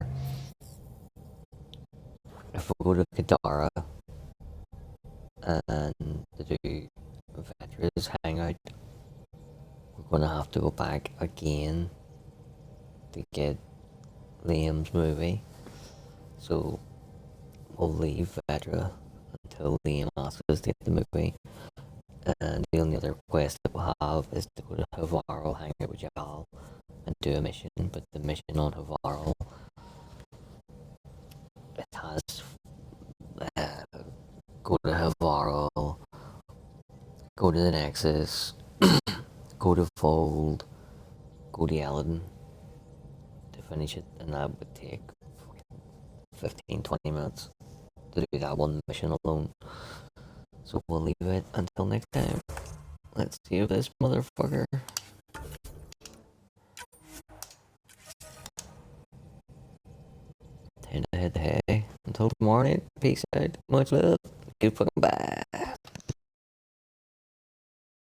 if we go to Kadara and to do Vetra's hangout, we're gonna have to go back again to get Liam's movie. So we'll leave Vetra until Liam asks us to get the movie. And the only other quest that we'll have is to go to Havarl, hang out with Jal, and do a mission. But the mission on Havarl, it has go to Havarl, go to the Nexus, go to Fold, go to Eladon to finish it, and that would take 15-20 minutes to do that one mission alone. So we'll leave it until next time. Let's see if this motherfucker... Time to head to hay. Until tomorrow night, peace out, much love, goodbye.